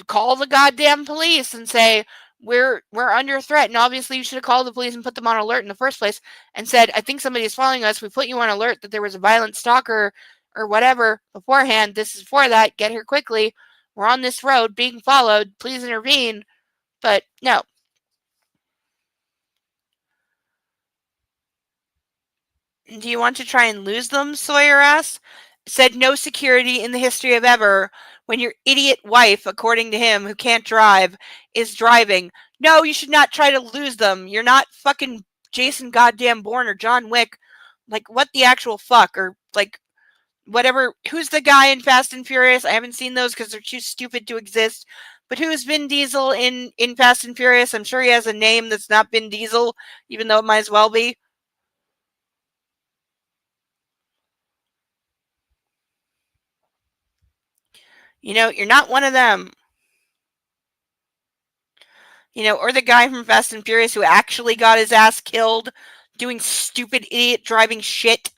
Call the goddamn police and say, we're under threat. And obviously you should have called the police and put them on alert in the first place and said, I think somebody is following us. We put you on alert that there was a violent stalker or whatever beforehand. This is for that. Get here quickly. We're on this road being followed. Please intervene. But no. Do you want to try and lose them? Sawyer asked. Said no security in the history of ever when your idiot wife, according to him, who can't drive, is driving. No, you should not try to lose them. You're not fucking Jason goddamn Bourne or John Wick. Like, what the actual fuck? Or, like, whatever, who's the guy in Fast and Furious? I haven't seen those because they're too stupid to exist. But who's Vin Diesel in Fast and Furious? I'm sure he has a name that's not Vin Diesel, even though it might as well be. You know, you're not one of them. You know, or the guy from Fast and Furious who actually got his ass killed doing stupid idiot driving shit.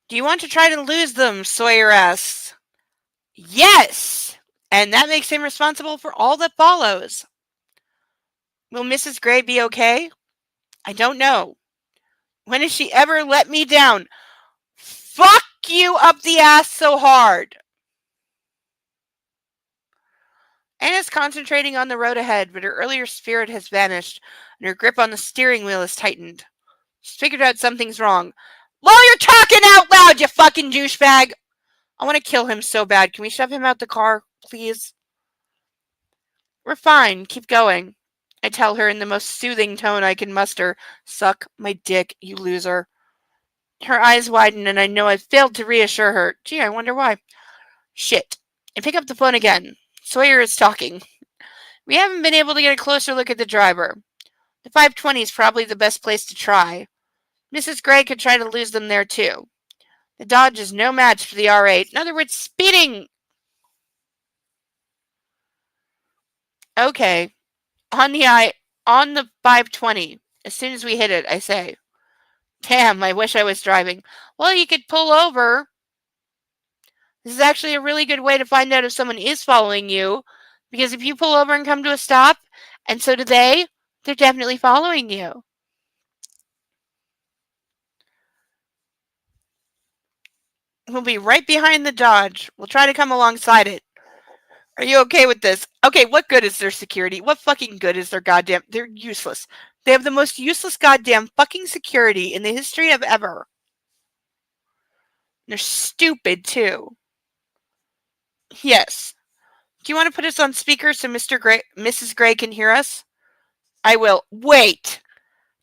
Do you want to try to lose them? Sawyer asks. Yes! And that makes him responsible for all that follows. Will Mrs. Gray be okay? I don't know. When has she ever let me down? Fuck you up the ass so hard. Anna's concentrating on the road ahead, but her earlier spirit has vanished, and her grip on the steering wheel is tightened. She's figured out something's wrong. While you're talking out loud, you fucking douchebag! I want to kill him so bad. Can we shove him out the car, please? We're fine. Keep going. I tell her in the most soothing tone I can muster. Suck my dick, you loser. Her eyes widen, and I know I've failed to reassure her. Gee, I wonder why. Shit. I pick up the phone again. Sawyer is talking. We haven't been able to get a closer look at the driver. The 520 is probably the best place to try. Mrs. Gray could try to lose them there, too. The Dodge is no match for the R8. In other words, speeding! Okay. On the 520. As soon as we hit it, I say. Damn, I wish I was driving. Well, you could pull over. This is actually a really good way to find out if someone is following you. Because if you pull over and come to a stop, and so do they, they're definitely following you. We'll be right behind the Dodge. We'll try to come alongside it. Are you okay with this? Okay, what good is their security? What fucking good is their goddamn... They're useless. They have the most useless goddamn fucking security in the history of ever. They're stupid, too. Yes. Do you want to put us on speaker so Mrs. Gray can hear us? I will. Wait.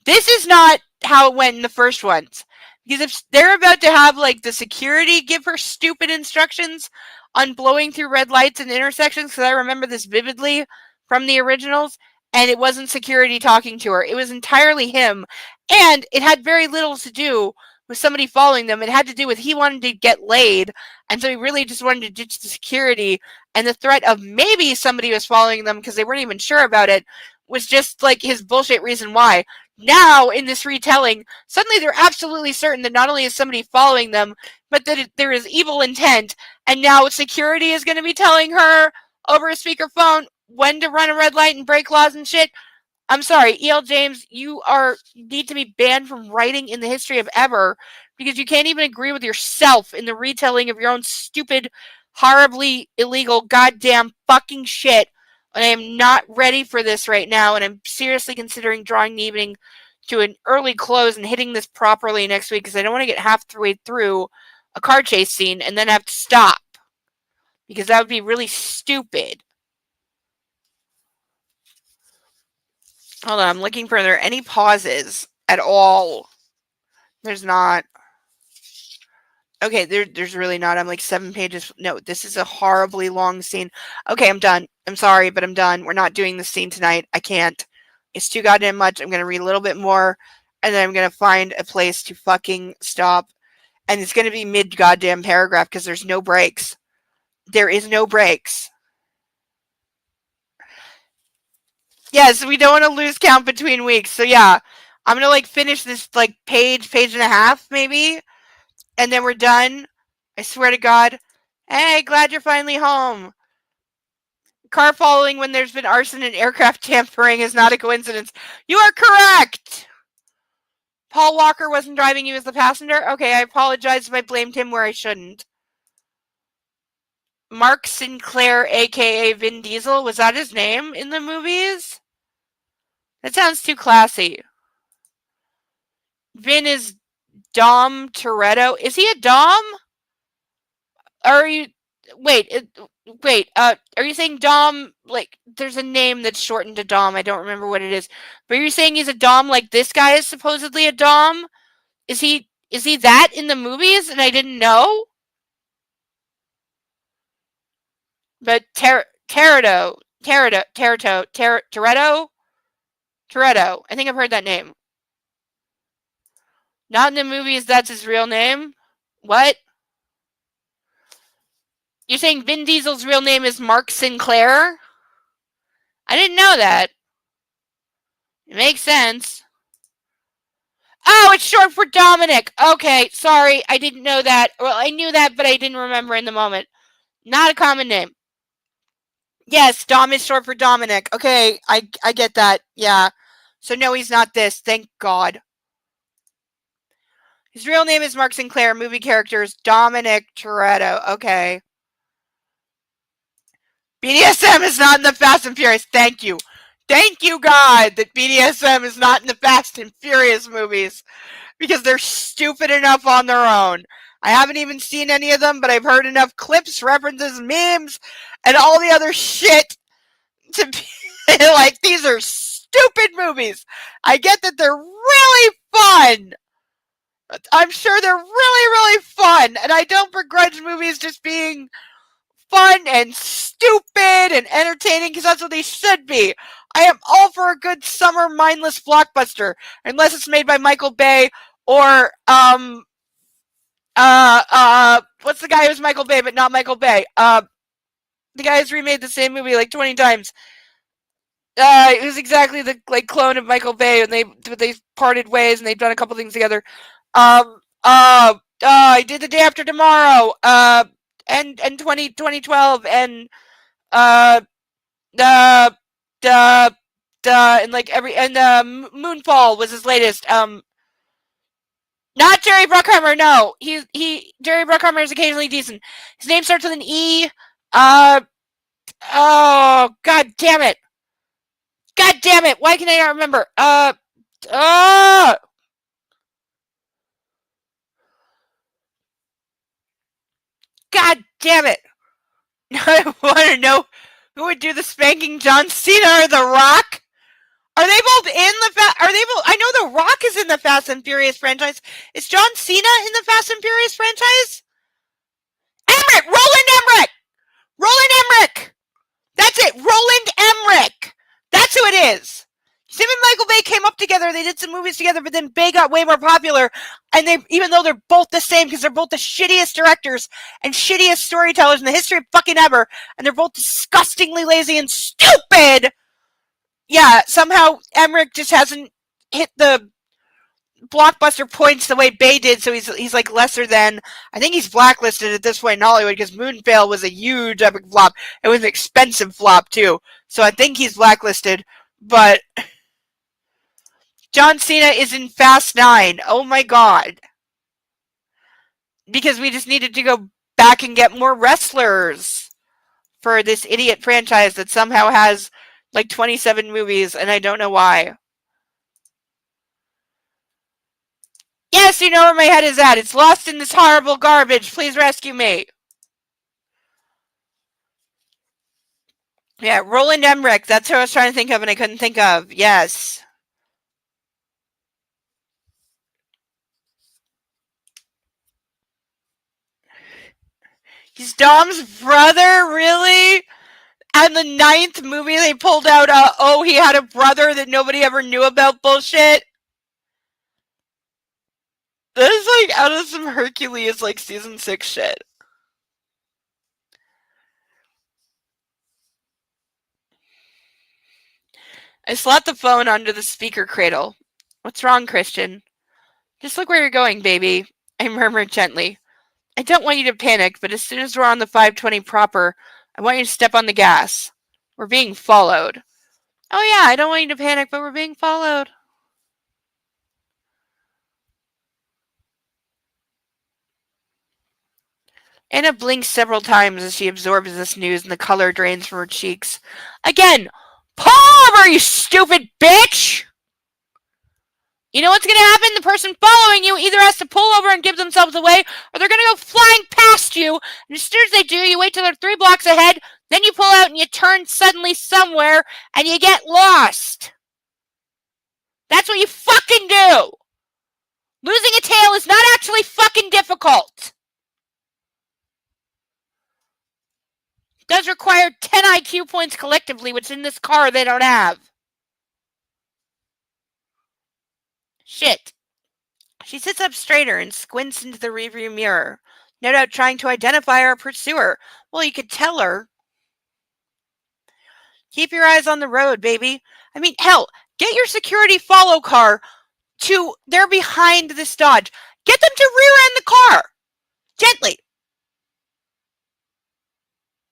This is not how it went in the first ones. Because if they're about to have, like, the security give her stupid instructions on blowing through red lights and intersections, because I remember this vividly from the originals, and it wasn't security talking to her. It was entirely him. And it had very little to do with somebody following them. It had to do with he wanted to get laid, and so he really just wanted to ditch the security, and the threat of maybe somebody was following them because they weren't even sure about it was just, like, his bullshit reason why. Now, in this retelling, suddenly they're absolutely certain that not only is somebody following them, but that there is evil intent, and now security is going to be telling her over a speakerphone when to run a red light and break laws and shit. I'm sorry, E.L. James, you need to be banned from writing in the history of ever, because you can't even agree with yourself in the retelling of your own stupid, horribly illegal, goddamn fucking shit. And I am not ready for this right now, and I'm seriously considering drawing the evening to an early close and hitting this properly next week, because I don't want to get halfway through a car chase scene and then have to stop, because that would be really stupid. Hold on, I'm looking for, are there any pauses at all? There's not. Okay, there's really not. I'm like 7 pages. No, this is a horribly long scene. Okay, I'm done. I'm sorry, but I'm done. We're not doing this scene tonight. I can't. It's too goddamn much. I'm going to read a little bit more, and then I'm going to find a place to fucking stop. And it's going to be mid-goddamn paragraph because there's no breaks. There is no breaks. Yes, we don't want to lose count between weeks. So yeah, I'm going to like finish this like page and a half maybe. And then we're done. I swear to God. Hey, glad you're finally home. Car following when there's been arson and aircraft tampering is not a coincidence. You are correct! Paul Walker wasn't driving you as the passenger? Okay, I apologize if I blamed him where I shouldn't. Mark Sinclair, a.k.a. Vin Diesel, was that his name in the movies? That sounds too classy. Vin is Dom Toretto. Is he a Dom? Or are you... Wait, Wait, are you saying Dom, like, there's a name that's shortened to Dom, I don't remember what it is, but you're saying he's a Dom like this guy is supposedly a Dom? Is he that in the movies and I didn't know? But Toretto, I think I've heard that name. Not in the movies, that's his real name? What? You're saying Vin Diesel's real name is Mark Sinclair? I didn't know that. It makes sense. Oh, it's short for Dominic. Okay, sorry, I didn't know that. Well, I knew that, but I didn't remember in the moment. Not a common name. Yes, Dom is short for Dominic. Okay, I get that. Yeah. So no, he's not this. Thank God. His real name is Mark Sinclair. Movie characters Dominic Toretto. Okay. BDSM is not in the Fast and Furious. Thank you. Thank you, God, that BDSM is not in the Fast and Furious movies. Because they're stupid enough on their own. I haven't even seen any of them, but I've heard enough clips, references, memes, and all the other shit to be like, these are stupid movies. I get that they're really fun. I'm sure they're really, really fun. And I don't begrudge movies just being fun and stupid and entertaining because that's what they should be. I am all for a good summer mindless blockbuster, unless it's made by Michael Bay or what's the guy who's Michael Bay but not Michael Bay? The guy who's remade the same movie like 20 times. It was exactly the like clone of Michael Bay, and they parted ways, and they've done a couple things together. I did The Day After Tomorrow. And 2012, and and like Moonfall was his latest. Not Jerry Bruckheimer. No, Jerry Bruckheimer is occasionally decent. His name starts with an E. Oh, God damn it! God damn it! Why can I not remember? God damn it! I want to know who would do the spanking, John Cena or The Rock? Are they both in the Are they both? I know The Rock is in the Fast and Furious franchise. Is John Cena in the Fast and Furious franchise? Emmerich! Roland Emmerich! Roland Emmerich! That's it! Roland Emmerich! That's who it is! Him and Michael Bay came up together, they did some movies together, but then Bay got way more popular, and even though they're both the same, because they're both the shittiest directors and shittiest storytellers in the history of fucking ever, and they're both disgustingly lazy and stupid, yeah, somehow Emmerich just hasn't hit the blockbuster points the way Bay did, so he's like lesser than. I think he's blacklisted at this point in Hollywood because Moonfall was a huge epic flop. It was an expensive flop too, so I think he's blacklisted. But John Cena is in Fast 9. Oh my God! Because we just needed to go back and get more wrestlers for this idiot franchise that somehow has like 27 movies, and I don't know why. Yes, you know where my head is at. It's lost in this horrible garbage. Please rescue me. Yeah, Roland Emmerich. That's who I was trying to think of and I couldn't think of. Yes. He's Dom's brother? Really? And the 9th movie they pulled out, he had a brother that nobody ever knew about bullshit? That is like out of some Hercules, like season 6 shit. I slot the phone under the speaker cradle. What's wrong, Christian? Just look where you're going, baby, I murmured gently. I don't want you to panic, but as soon as we're on the 520 proper, I want you to step on the gas. We're being followed. Oh yeah, I don't want you to panic, but we're being followed. Anna blinks several times as she absorbs this news and the color drains from her cheeks. Again, pull over, you stupid bitch! You know what's going to happen? The person following you either has to pull over and give themselves away, or they're going to go flying past you. And as soon as they do, you wait till they're 3 blocks ahead, then you pull out and you turn suddenly somewhere, and you get lost. That's what you fucking do. Losing a tail is not actually fucking difficult. It does require 10 IQ points collectively, which in this car they don't have. Shit. She sits up straighter and squints into the rearview mirror, no doubt trying to identify our pursuer. Well, you could tell her. Keep your eyes on the road, baby. I mean, hell, get your security follow car to, they're behind this Dodge. Get them to rear end the car. Gently.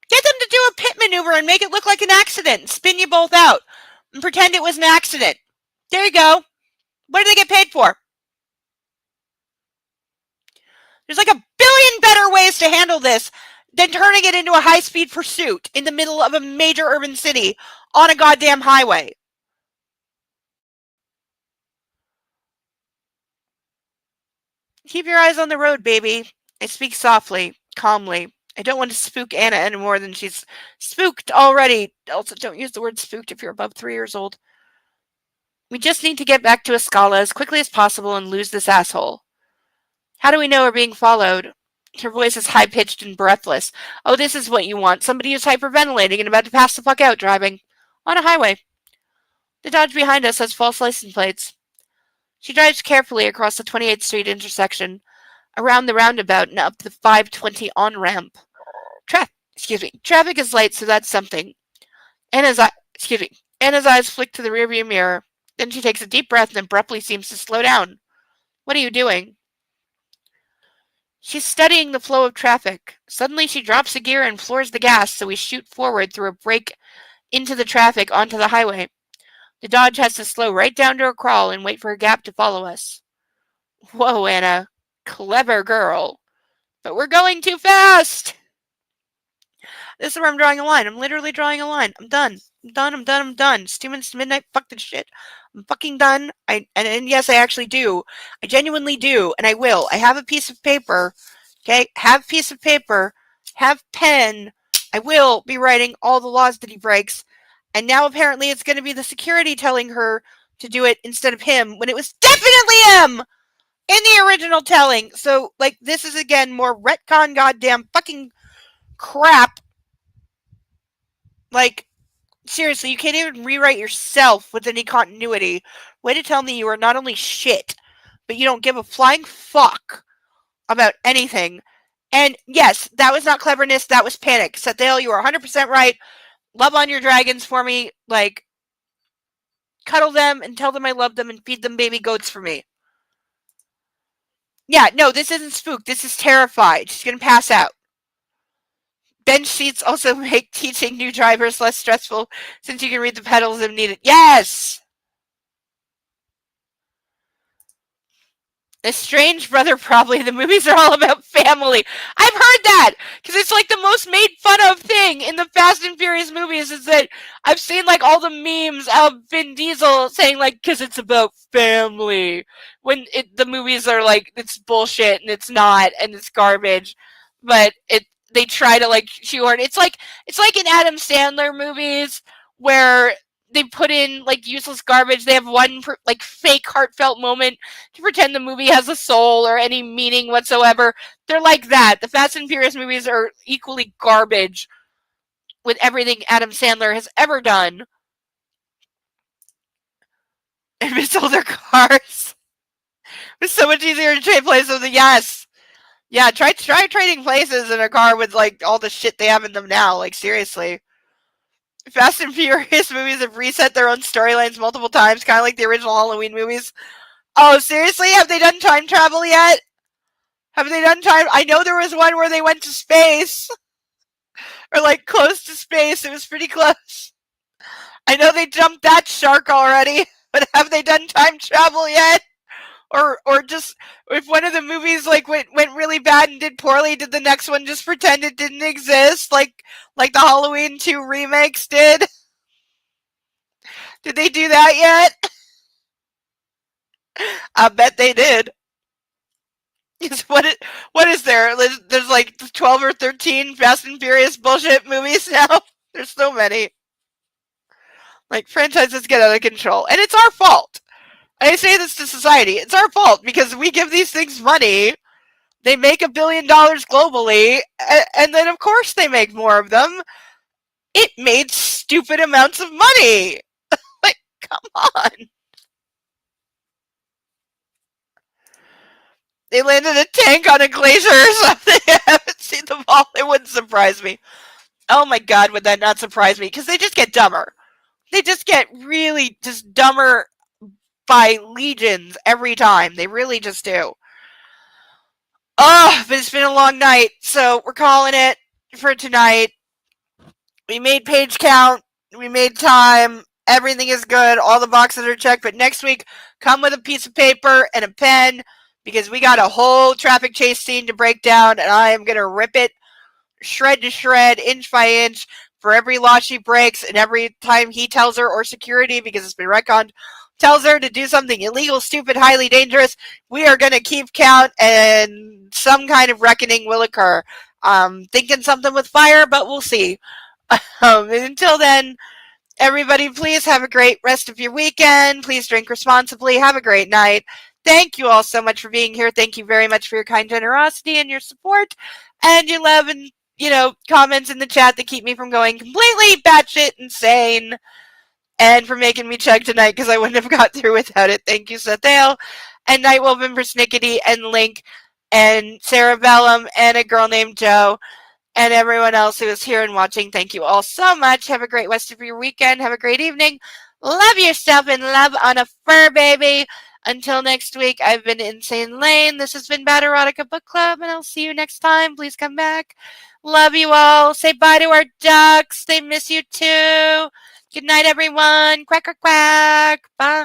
Get them to do a pit maneuver and make it look like an accident and spin you both out and pretend it was an accident. There you go. What do they get paid for? There's like a billion better ways to handle this than turning it into a high-speed pursuit in the middle of a major urban city on a goddamn highway. Keep your eyes on the road, baby. I speak softly, calmly. I don't want to spook Anna any more than she's spooked already. Also, don't use the word spooked if you're above 3 years old. We just need to get back to Escala as quickly as possible and lose this asshole. How do we know we're being followed? Her voice is high-pitched and breathless. Oh, this is what you want. Somebody who's hyperventilating and about to pass the fuck out driving. On a highway. The Dodge behind us has false license plates. She drives carefully across the 28th Street intersection, around the roundabout and up the 520 on-ramp. Traffic is light, so that's something. Anna's eyes flick to the rearview mirror. Then she takes a deep breath and abruptly seems to slow down. What are you doing? She's studying the flow of traffic. Suddenly she drops a gear and floors the gas, so we shoot forward through a break into the traffic onto the highway. The Dodge has to slow right down to a crawl and wait for a gap to follow us. Whoa, Anna. Clever girl. But we're going too fast! This is where I'm drawing a line. I'm literally drawing a line. I'm done. I'm done. It's 2 minutes to midnight. Fuck this shit. I'm fucking done. And yes, I actually do. I genuinely do. And I will. I have a piece of paper. Okay? Have piece of paper. Have pen. I will be writing all the laws that he breaks. And now apparently it's going to be the security telling her to do it instead of him, when it was definitely him in the original telling. So, like, this is again more retcon goddamn fucking crap. Like, seriously, you can't even rewrite yourself with any continuity. Way to tell me you are not only shit, but you don't give a flying fuck about anything. And yes, that was not cleverness, that was panic. Sathail, you are 100% right. Love on your dragons for me. Like, cuddle them and tell them I love them and feed them baby goats for me. Yeah, no, this isn't spooked. This is terrified. She's gonna pass out. Bench seats also make teaching new drivers less stressful since you can read the pedals if needed. Yes! Estranged brother, probably. The movies are all about family. I've heard that because it's like the most made fun of thing in the Fast and Furious movies is that I've seen like all the memes of Vin Diesel saying like, because it's about family, when the movies are like, it's bullshit and it's not and it's garbage, but they try to like shoehorn. It's like in Adam Sandler movies where they put in like useless garbage. They have one like fake heartfelt moment to pretend the movie has a soul or any meaning whatsoever. They're like that. The Fast and Furious movies are equally garbage with everything Adam Sandler has ever done. And miss all their cars. It's so much easier to trade places with yes. Yeah, try trading places in a car with like all the shit they have in them now. Like seriously. Fast and Furious movies have reset their own storylines multiple times, kind of like the original Halloween movies. Oh, seriously? Have they done time travel yet? Have they done time? I know there was one where they went to space. Or like close to space. It was pretty close. I know they jumped that shark already. But have they done time travel yet? Or just if one of the movies like went really bad and did poorly, did the next one just pretend it didn't exist, like the Halloween 2 remakes did? Did they do that yet? I bet they did. What is there? There's like 12 or 13 Fast and Furious bullshit movies now. There's so many. Like, franchises get out of control. And it's our fault. I say this to society. It's our fault because we give these things money. They make $1 billion globally. And then, of course, they make more of them. It made stupid amounts of money. Like, come on. They landed a tank on a glacier or something. I haven't seen them all. It wouldn't surprise me. Oh my God, would that not surprise me? Because they just get dumber. They just get really just dumber by legions every time. They really just do. Oh, but it's been a long night, so we're calling it for tonight. We made page count. We made time. Everything is good. All the boxes are checked. But next week, come with a piece of paper and a pen because we got a whole traffic chase scene to break down, and I am going to rip it shred to shred, inch by inch, for every law she breaks and every time he tells her, or security, because it's been retconned, tells her to do something illegal, stupid, highly dangerous. We are going to keep count, and some kind of reckoning will occur. Thinking something with fire, but we'll see. And until then, everybody, please have a great rest of your weekend. Please drink responsibly. Have a great night. Thank you all so much for being here. Thank you very much for your kind generosity and your support and your love and, comments in the chat that keep me from going completely batshit insane and for making me chug tonight because I wouldn't have got through without it. Thank you, Sethale, and Nightwolven, Persnickety, and Link, and Sarah Bellum, and a girl named Joe, and everyone else who is here and watching. Thank you all so much. Have a great rest of your weekend. Have a great evening. Love yourself and love on a fur baby. Until next week, I've been Insane Lane. This has been Bad Erotica Book Club, and I'll see you next time. Please come back. Love you all. Say bye to our ducks. They miss you too. Good night, everyone. Quack, quack, quack. Bye.